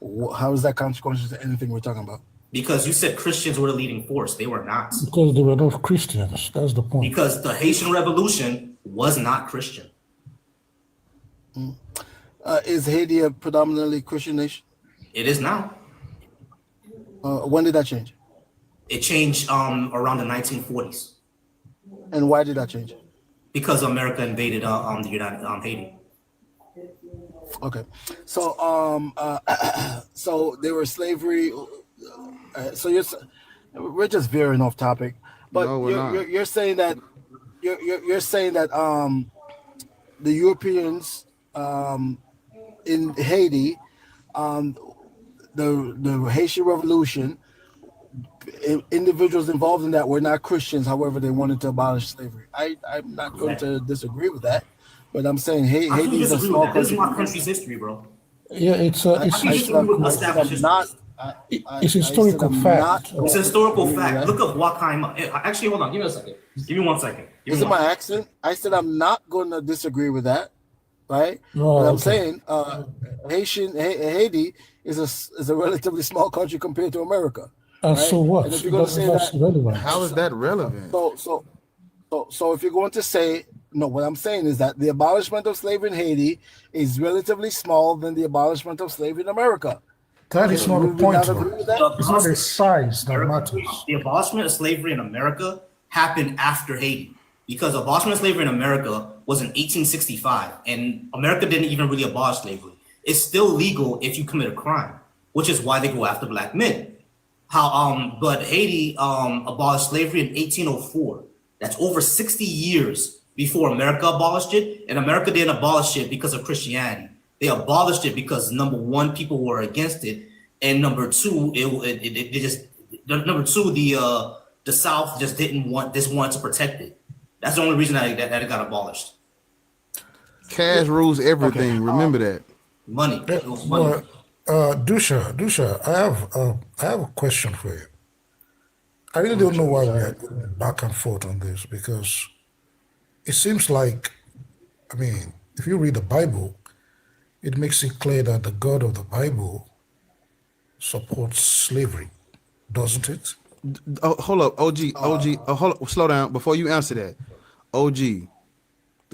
How is that consequential to anything we're talking about? Because you said Christians were the leading force. They were not. Because there were no Christians. That's the point. Because the Haitian Revolution was not Christian. Is Haiti a predominantly Christian nation? It is now. When did that change? It changed around the 1940s. And why did that change? Because America invaded the United Haiti. Okay, so so there were slavery. So we're just veering off topic, but No, you're saying that you're saying that the Europeans in Haiti, the Haitian Revolution, individuals involved in that were not Christians. However, they wanted to abolish slavery. I'm not going to disagree with that, but I'm saying Haiti is a small country. This is my country's history, bro. Yeah, it's historical fact. It's a historical fact. Look up Wakaima. Actually, hold on. Give me a second. Give me 1 second. Is it my accent? I said I'm not going to disagree with that, right? No, but I'm saying Haiti is a relatively small country compared to America. And right? so what? And if you're going to say that, relevant. How is that relevant? So if you're going to say no, what I'm saying is that the abolishment of slavery in Haiti is relatively small than the abolishment of slavery in America. That is not the point. It's not the size that matters. The abolishment of slavery in America happened after Haiti, because abolishment of slavery in America was in 1865, and America didn't even really abolish slavery. It's still legal if you commit a crime, which is why they go after black men. But Haiti abolished slavery in 1804. That's over 60 years before America abolished it, and America didn't abolish it because of Christianity. They abolished it because number one, people were against it, and number two, the South just wanted to protect it. That's the only reason that it got abolished. Cash rules everything. Okay. Remember that. Money. Dusha, I have a question for you. I really don't know why we're back and forth on this, because it seems like, I mean, if you read the Bible, it makes it clear that the God of the Bible supports slavery, doesn't it? Hold up, OG, hold up, slow down before you answer that. OG, the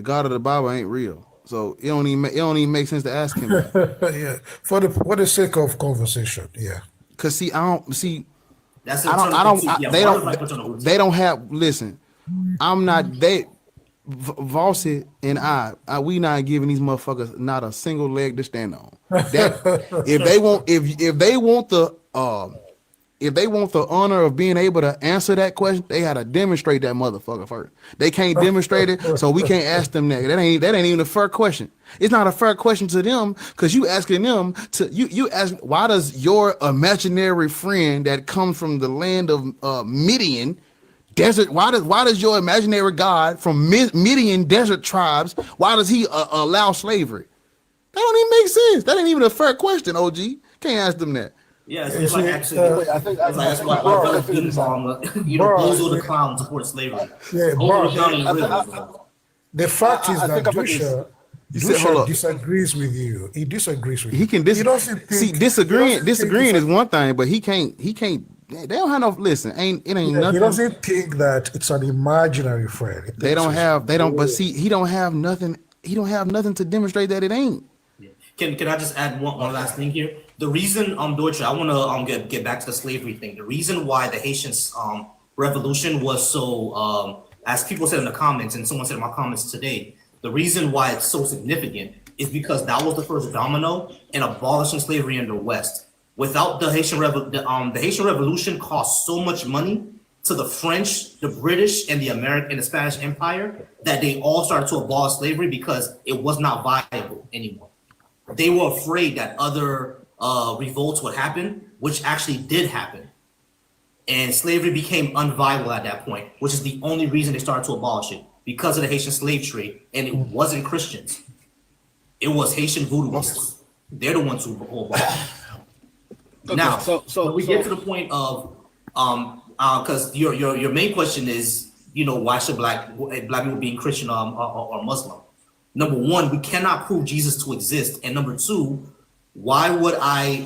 God of the Bible ain't real, so it don't even make sense to ask him that. Yeah, for the sake of conversation, yeah. Cause see, I don't see. That's they don't have. Listen, I'm not. Vossi and I, we not giving these motherfuckers not a single leg to stand on. That if they want if they want the honor of being able to answer that question, they had to demonstrate that motherfucker first. They can't demonstrate it, so we can't ask them that. That ain't even a fair question. It's not a fair question to them because you asking them to you ask why does your imaginary friend that comes from the land of Midian desert, why does your imaginary God from Midian desert tribes, why does he allow slavery? That don't even make sense. That ain't even a fair question, OG. Can't ask them that. Yeah, it's like actually, that's why brother Bean Bomb, Bozo the Clown supported slavery. Yeah, the fact is that Dusha disagrees with you. He disagrees with you. He can disagreeing is one thing, but he can't. They don't have no. Listen, ain't nothing. He doesn't think that it's an imaginary friend. They don't. But see, he don't have nothing. He don't have nothing to demonstrate that it ain't. Can I just add one last thing here? The reason Deutsche, I want to get back to the slavery thing. The reason why the Haitian revolution was so, as people said in the comments, and someone said in my comments today, the reason why it's so significant is because that was the first domino in abolishing slavery in the West. Without the Haitian the Haitian Revolution cost so much money to the French, the British, and the American and the Spanish Empire that they all started to abolish slavery because it was not viable anymore. They were afraid that other revolts would happen, which actually did happen. And slavery became unviable at that point, which is the only reason they started to abolish it, because of the Haitian slave trade. And it wasn't Christians. It was Haitian voodooists. They're the ones who abolished it. Now, so we get to the point of, because your main question is, why should black people being Christian or Muslim? Number one, we cannot prove Jesus to exist. And number two, why would I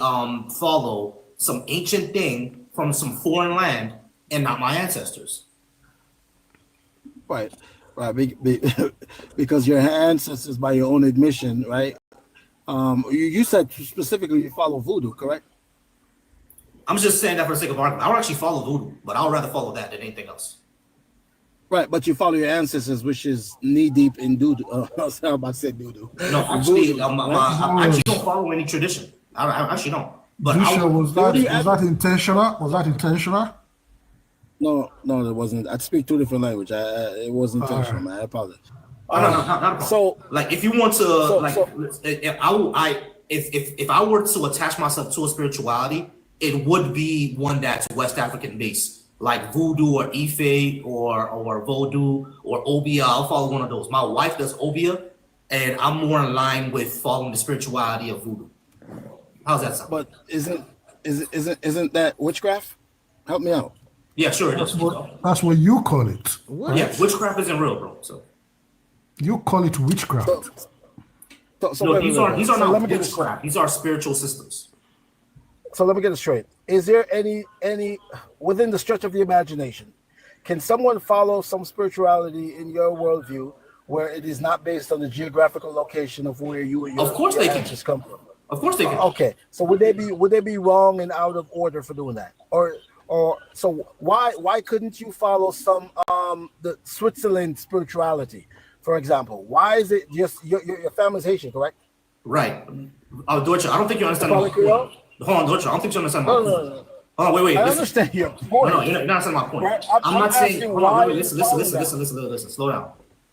follow some ancient thing from some foreign land and not my ancestors? Right. Because your ancestors, by your own admission, right? You said specifically you follow voodoo, correct? I'm just saying that for the sake of argument. I would actually follow voodoo, but I would rather follow that than anything else. Right, but you follow your ancestors, which is knee deep in doo-doo. I was about to say doo-doo. No, actually, I actually don't follow any tradition. I actually don't. But was that intentional? Was that intentional? No, it wasn't. I speak two different languages. It wasn't intentional, man. I apologize. No, not so, like, if you want to, if I were to attach myself to a spirituality, it would be one that's West African based. Like voodoo or Ife or Vodou or Obia. I'll follow one of those. My wife does Obia, and I'm more in line with following the spirituality of voodoo. How's that sound? But isn't that witchcraft? Help me out. Yeah, sure. That's what you call it. What? Yeah, witchcraft isn't real, bro. So you call it witchcraft. No, these are not witchcraft. These are spiritual systems. So let me get it straight. Is there any within the stretch of the imagination, can someone follow some spirituality in your worldview where it is not based on the geographical location of where you and your ancestors come from? Of course they can. Okay. So would they be wrong and out of order for doing that? Or so why couldn't you follow some the Switzerland spirituality, for example? Why is it just your family's Haitian, correct? Right. Deutsche, I don't think you understand my point. Hold on, Deutsche, I don't think you understand my point. No. Oh, wait. I understand your point. No, you're not understanding my point. Right? I'm not saying. Hold on, wait, listen. Listen. Slow down.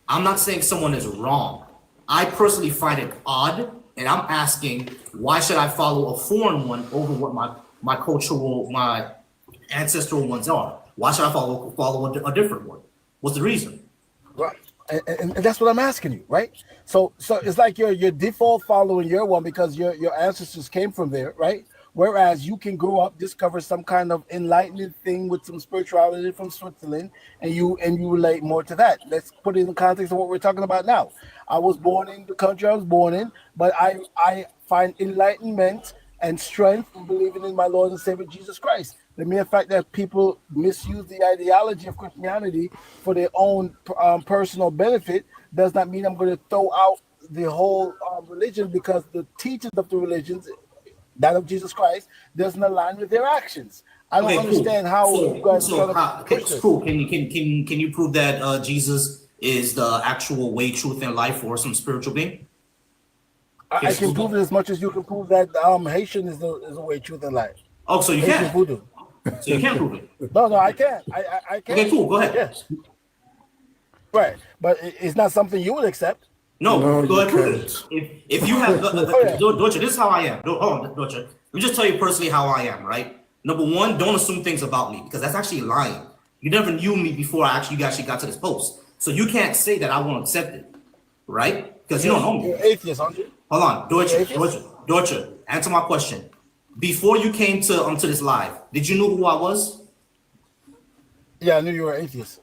I'm not saying someone is wrong. I personally find it odd, and I'm asking why should I follow a foreign one over what my cultural, my ancestral ones are? Why should I follow a different one? What's the reason? Right. And that's what I'm asking you, right? So it's like your default following your one because your ancestors came from there, right? Whereas you can grow up, discover some kind of enlightened thing with some spirituality from Switzerland, and you relate more to that. Let's put it in the context of what we're talking about now. I was born in the country I was born in, but I find enlightenment and strength in believing in my Lord and Savior Jesus Christ. The mere fact that people misuse the ideology of Christianity for their own personal benefit does not mean I'm going to throw out the whole religion because the teachings of the religions, that of Jesus Christ, doesn't align with their actions. I don't understand how you guys cool. Can you prove that Jesus is the actual way, truth, and life for some spiritual being? I can prove it as much as you can prove that Haitian is the way, truth, and life. Oh, so you Haitian can't. voodoo. So you can't prove it. No, I can't. I can't. Okay, cool. Go ahead. Yes. Right, but it's not something you would accept. No, go ahead, prove it. If you have, Deutsche, this is how I am. Hold on, Deutsche. Let me just tell you personally how I am, right? Number one, don't assume things about me because that's actually lying. You never knew me before you actually got to this post. So you can't say that I won't accept it, right? Because you don't know me. You're atheist, aren't you? Hold on, Deutsche, answer my question. Before you came to this live, did you know who I was? Yeah, I knew you were atheist.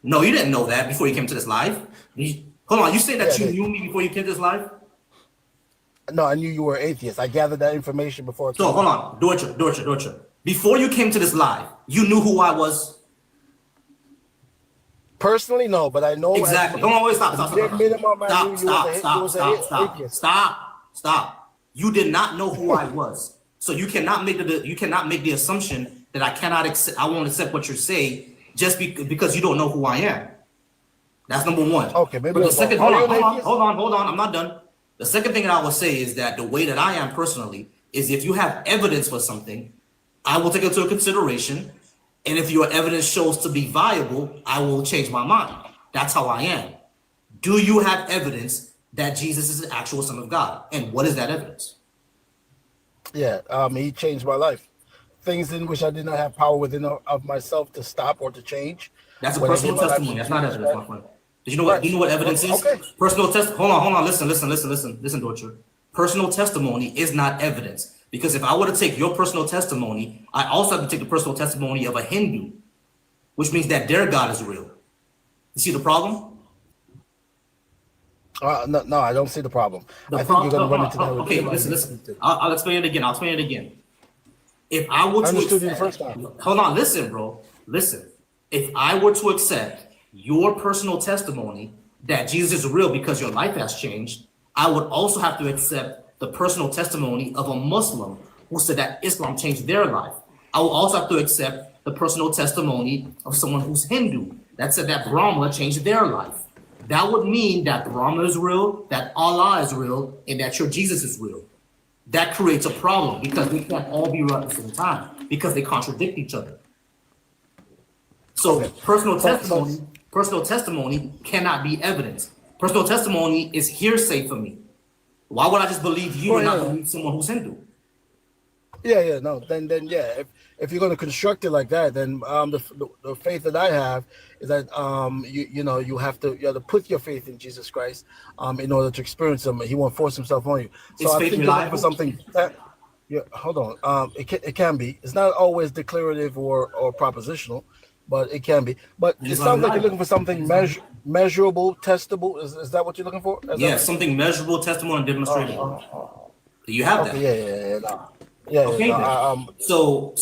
No, you didn't know that before you came to this live. Hold on, you say that you knew me before you came to this live? No, I knew you were atheist. I gathered that information before. So hold on, Deutsche. Before you came to this live, you knew who I was? Personally, no, but I know exactly. Don't always stop. Stop. You did not know who I was, so you cannot make the assumption that I won't accept what you say just because you don't know who I am. That's number one. Okay, maybe. But the second, hold on. I'm not done. The second thing that I will say is that the way that I am personally is if you have evidence for something, I will take it into consideration. And if your evidence shows to be viable, I will change my mind. That's how I am. Do you have evidence that Jesus is the actual Son of God? And what is that evidence? Yeah, he changed my life. Things in which I did not have power within of myself to stop or to change. That's a personal testimony. That's not evidence, my friend. Did you know what? You know what evidence is? Okay. Personal test. Hold on. Listen, Deutsche. Personal testimony is not evidence. Because if I were to take your personal testimony, I also have to take the personal testimony of a Hindu, which means that their God is real. You see the problem? No, I don't see the problem. I think you're going to run into that. Okay, listen. I'll explain it again. If I were to understood you the first time. Hold on, listen, bro. Listen. If I were to accept your personal testimony that Jesus is real because your life has changed, I would also have to accept the personal testimony of a Muslim who said that Islam changed their life. I will also have to accept the personal testimony of someone who's Hindu that said that Brahma changed their life. That would mean that Brahma is real, that Allah is real, and that your Jesus is real. That creates a problem because they can't all be real at the same time because they contradict each other. So personal testimony cannot be evidence. Personal testimony is hearsay for me. Why would I just believe you and not believe someone who's Hindu? No. Then yeah. If you're going to construct it like that, then the faith that I have is that you have to put your faith in Jesus Christ in order to experience him. He won't force himself on you. So I think you're looking for something. Hold on. It can be. It's not always declarative or propositional, but it can be. But it sounds like you're looking for something measurable, testable. Is that what you're looking for? Something measurable, testable, and demonstrable. Do you have that? Okay, So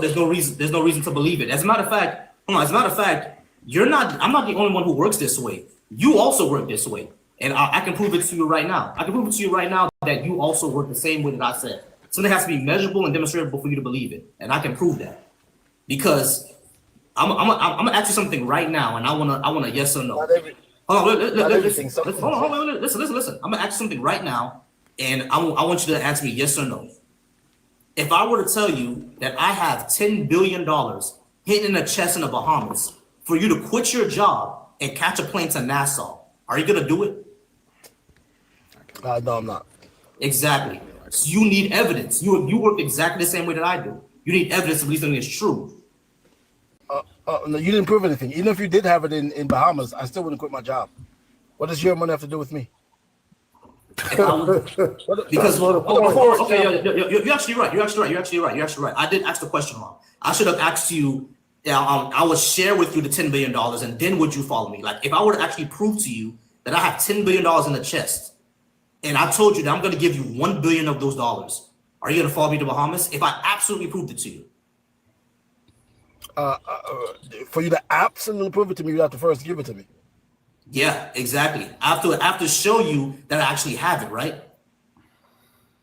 there's no reason to believe it. As a matter of fact, I'm not the only one who works this way. You also work this way, and I can prove it to you right now. I can prove it to you right now that you also work the same way that I said. Something has to be measurable and demonstrable for you to believe it, and I can prove that because I'm gonna ask you something right now, and I want a yes or no. Listen. I'm gonna ask you something right now, and I want you to answer me yes or no. If I were to tell you that I have $10 billion hidden in a chest in the Bahamas for you to quit your job and catch a plane to Nassau, are you gonna do it? No, I'm not. Exactly. So you need evidence. You work exactly the same way that I do. You need evidence to believe something is true. No, you didn't prove anything. Even if you did have it in Bahamas, I still wouldn't quit my job. What does your money have to do with me? Because you're actually right. I did ask the question wrong. I should have asked you. I would share with you the $10 billion, and then would you follow me? Like if I were to actually prove to you that I have $10 billion in the chest, and I told you that I'm going to give you $1 billion of those dollars, are you going to follow me to Bahamas? If I absolutely proved it to you. For you to absolutely prove it to me, you have to first give it to me. Yeah, exactly. I have to show you that I actually have it, right?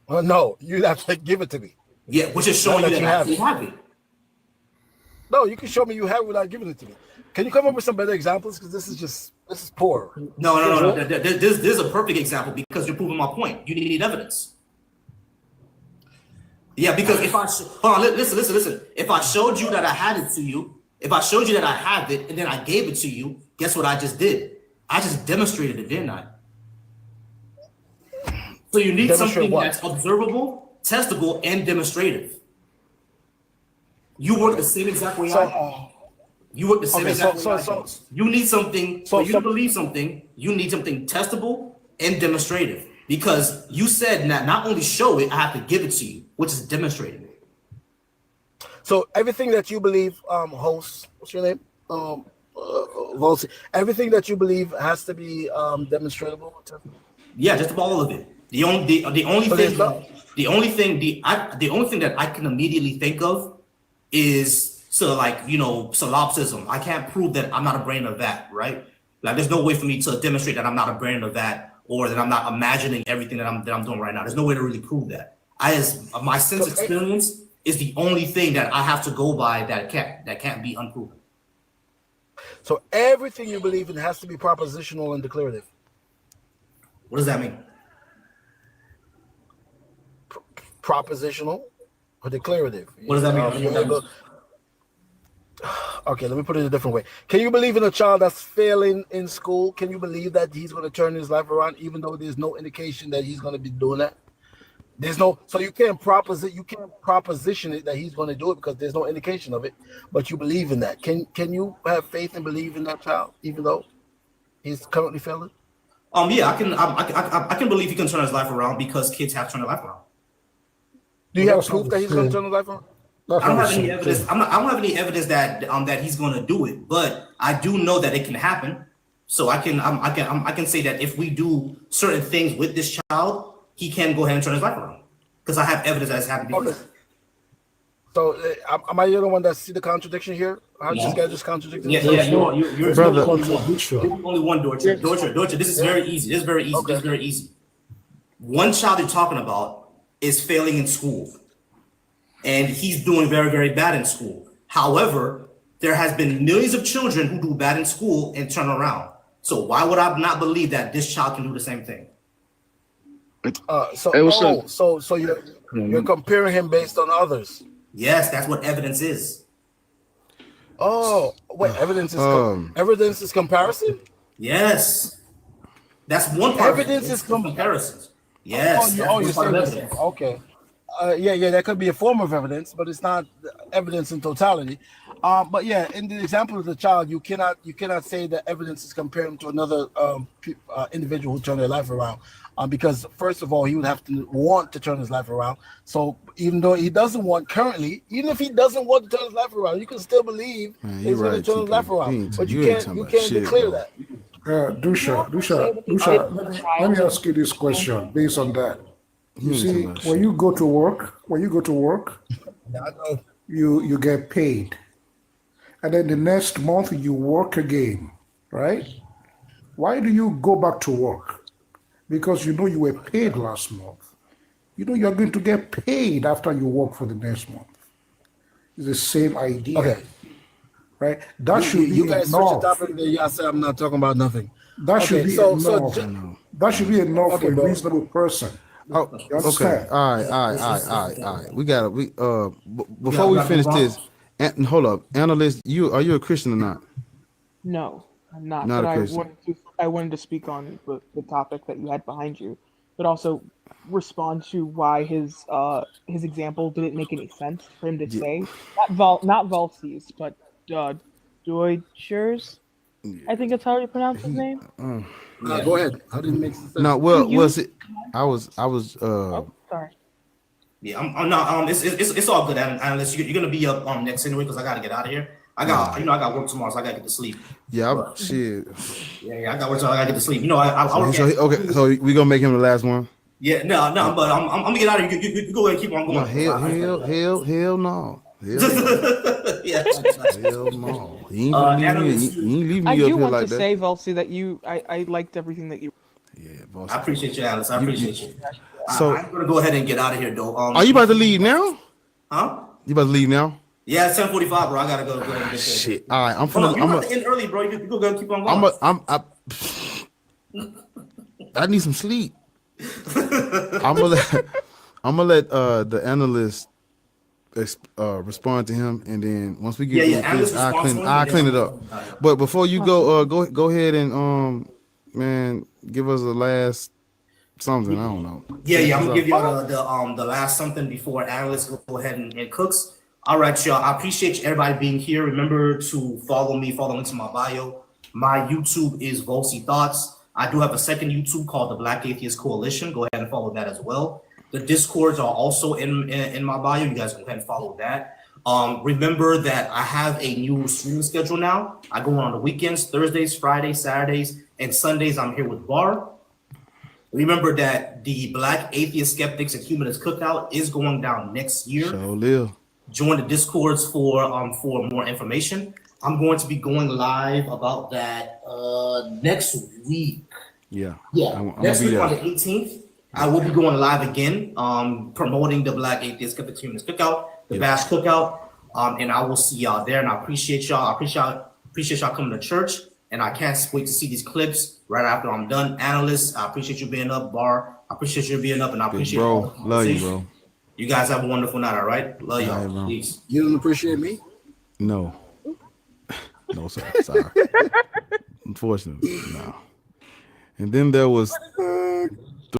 No, you have to give it to me. Yeah, which is showing you that I actually have it. No, you can show me you have it without giving it to me. Can you come up with some better examples? Because this is poor. No. This is a perfect example because you're proving my point. You need evidence. Yeah, because if I hold on, listen. If I showed you that I had it to you, if I showed you that I have it and then I gave it to you, guess what I just did? I just demonstrated it, didn't I? So you need something that's observable, testable, and demonstrative. You work the same exact way I do. You work the same exact way I do. You need something, for you to believe something, you need something testable and demonstrative. Because you said not only show it, I have to give it to you, which is demonstrating it. So everything that you believe, host, what's your name? Volsi, everything that you believe has to be demonstrable. Yeah, just about all of it. The only thing that I can immediately think of is solipsism. I can't prove that I'm not a brain of that, right? Like there's no way for me to demonstrate that I'm not a brain of that, or that I'm not imagining everything that I'm doing right now. There's no way to really prove that. My sense experience is the only thing that I have to go by that can't be unproven. So everything you believe in has to be propositional and declarative. What does that mean? Propositional or declarative. What does that mean? Okay, let me put it a different way. Can you believe in a child that's failing in school? Can you believe that he's going to turn his life around, even though there's no indication that he's going to be doing that? So you can't proposition it that he's going to do it because there's no indication of it, but you believe in that. Can you have faith and believe in that child, even though he's currently failing? Yeah, I can believe he can turn his life around because kids have turned their life around. Do you have proof that he's going to turn his life around? I don't have any evidence. I don't have any evidence that he's going to do it, but I do know that it can happen. So I can say that if we do certain things with this child, he can go ahead and turn his life around because I have evidence that it's happened before. Okay. So am I the only one that see the contradiction here? How this guy just contradicted? Yeah, you're brother. You're only one, Dorcher. Dorcher, this is very easy. This is very easy. Okay. This is very easy. One child you're talking about is failing in school. And he's doing very, very bad in school. However, there has been millions of children who do bad in school and turn around. So why would I not believe that this child can do the same thing? So you're comparing him based on others. Yes, that's what evidence is. Oh, wait, evidence is comparison? Yes. That's one part. Evidence is comparisons. Yes. You're saying that. Okay. Yeah, that could be a form of evidence, but it's not evidence in totality. But yeah, in the example of the child, you cannot say that evidence is comparing to another individual who turned their life around, because first of all, he would have to want to turn his life around. So even though he doesn't want currently, even if he doesn't want to turn his life around, you can still believe he's going to turn his life around. But you can't declare that. Dusha, let me ask you this question based on that. You see, when you go to work, you get paid. And then the next month you work again, right? Why do you go back to work? Because you know you were paid last month. You know you're going to get paid after you work for the next month. It's the same idea. Okay. Right? That should be you guys switch enough. the topic, then y'all say I'm not talking about nothing. That should be enough. That should be enough for a reasonable person. Oh, okay. All right. We gotta. Before we finish this, hold up, analyst. Are you a Christian or not? No, I'm not. Not but a Christian. I wanted to speak on the topic that you had behind you, but also respond to why his example didn't make any sense for him to say. Not Valsi's, but Deutschers. I think that's how you pronounce his name. Go ahead. How did it make sense? No, was it? I was. Oh, sorry. Yeah, I'm not. It's all good, analyst. You're gonna be up next anyway because I gotta get out of here. I got work tomorrow, so I gotta get to sleep. Yeah, shit. Yeah, I got work, so I gotta get to sleep. I okay, so we gonna make him the last one. Yeah, no, but I'm gonna get out of here. You go ahead and keep on going. No, hell no. Yeah. Hell no. You ain't leave me I up do here want like to that. say, Valsi, that I liked everything that you. Yeah, boss. I appreciate you, Alice. I appreciate you. So I'm gonna go ahead and get out of here, though. Are you about to leave now? Huh? You about to leave now? Yeah, it's 10:45, bro. I gotta go ahead and get Shit. All right, I'm Hold on, finna. you don't have to end early, bro. You go keep on going. I need some sleep. I'm gonna let the analyst respond to him, and then once we get through the clips, I'll clean it up. But before you go, go ahead and man, give us a last something. I don't know. Yeah, I'm gonna give y'all the last something before analysts go ahead and cooks. All right, y'all. I appreciate everybody being here. Remember to follow me, follow into my bio. My YouTube is Volsy Thoughts. I do have a second YouTube called the Black Atheist Coalition. Go ahead and follow that as well. The Discords are also in my bio. You guys go ahead and follow that. Remember that I have a new streaming schedule now. I go on the weekends, Thursdays, Fridays, Saturdays, and Sundays. I'm here with Bar. Remember that the Black Atheist Skeptics and Humanist Cookout is going down next year. Sure live. Join the Discords for more information. I'm going to be going live about that next week. Yeah. Next week on the 18th, I will be going live again, promoting the Black Atheist Skeptics Humanist Cookout, the B.A.A.S.H Cookout, and I will see y'all there. And I appreciate y'all. I appreciate y'all coming to church, and I can't wait to see these clips right after I'm done. Analysts, I appreciate you being up. Bar, I appreciate you being up, and I appreciate bro. Love you, bro. You guys have a wonderful night. All right, love y'all. Right, Peace. You don't appreciate me? No. No, sir. Sorry. Unfortunately, no. And then there was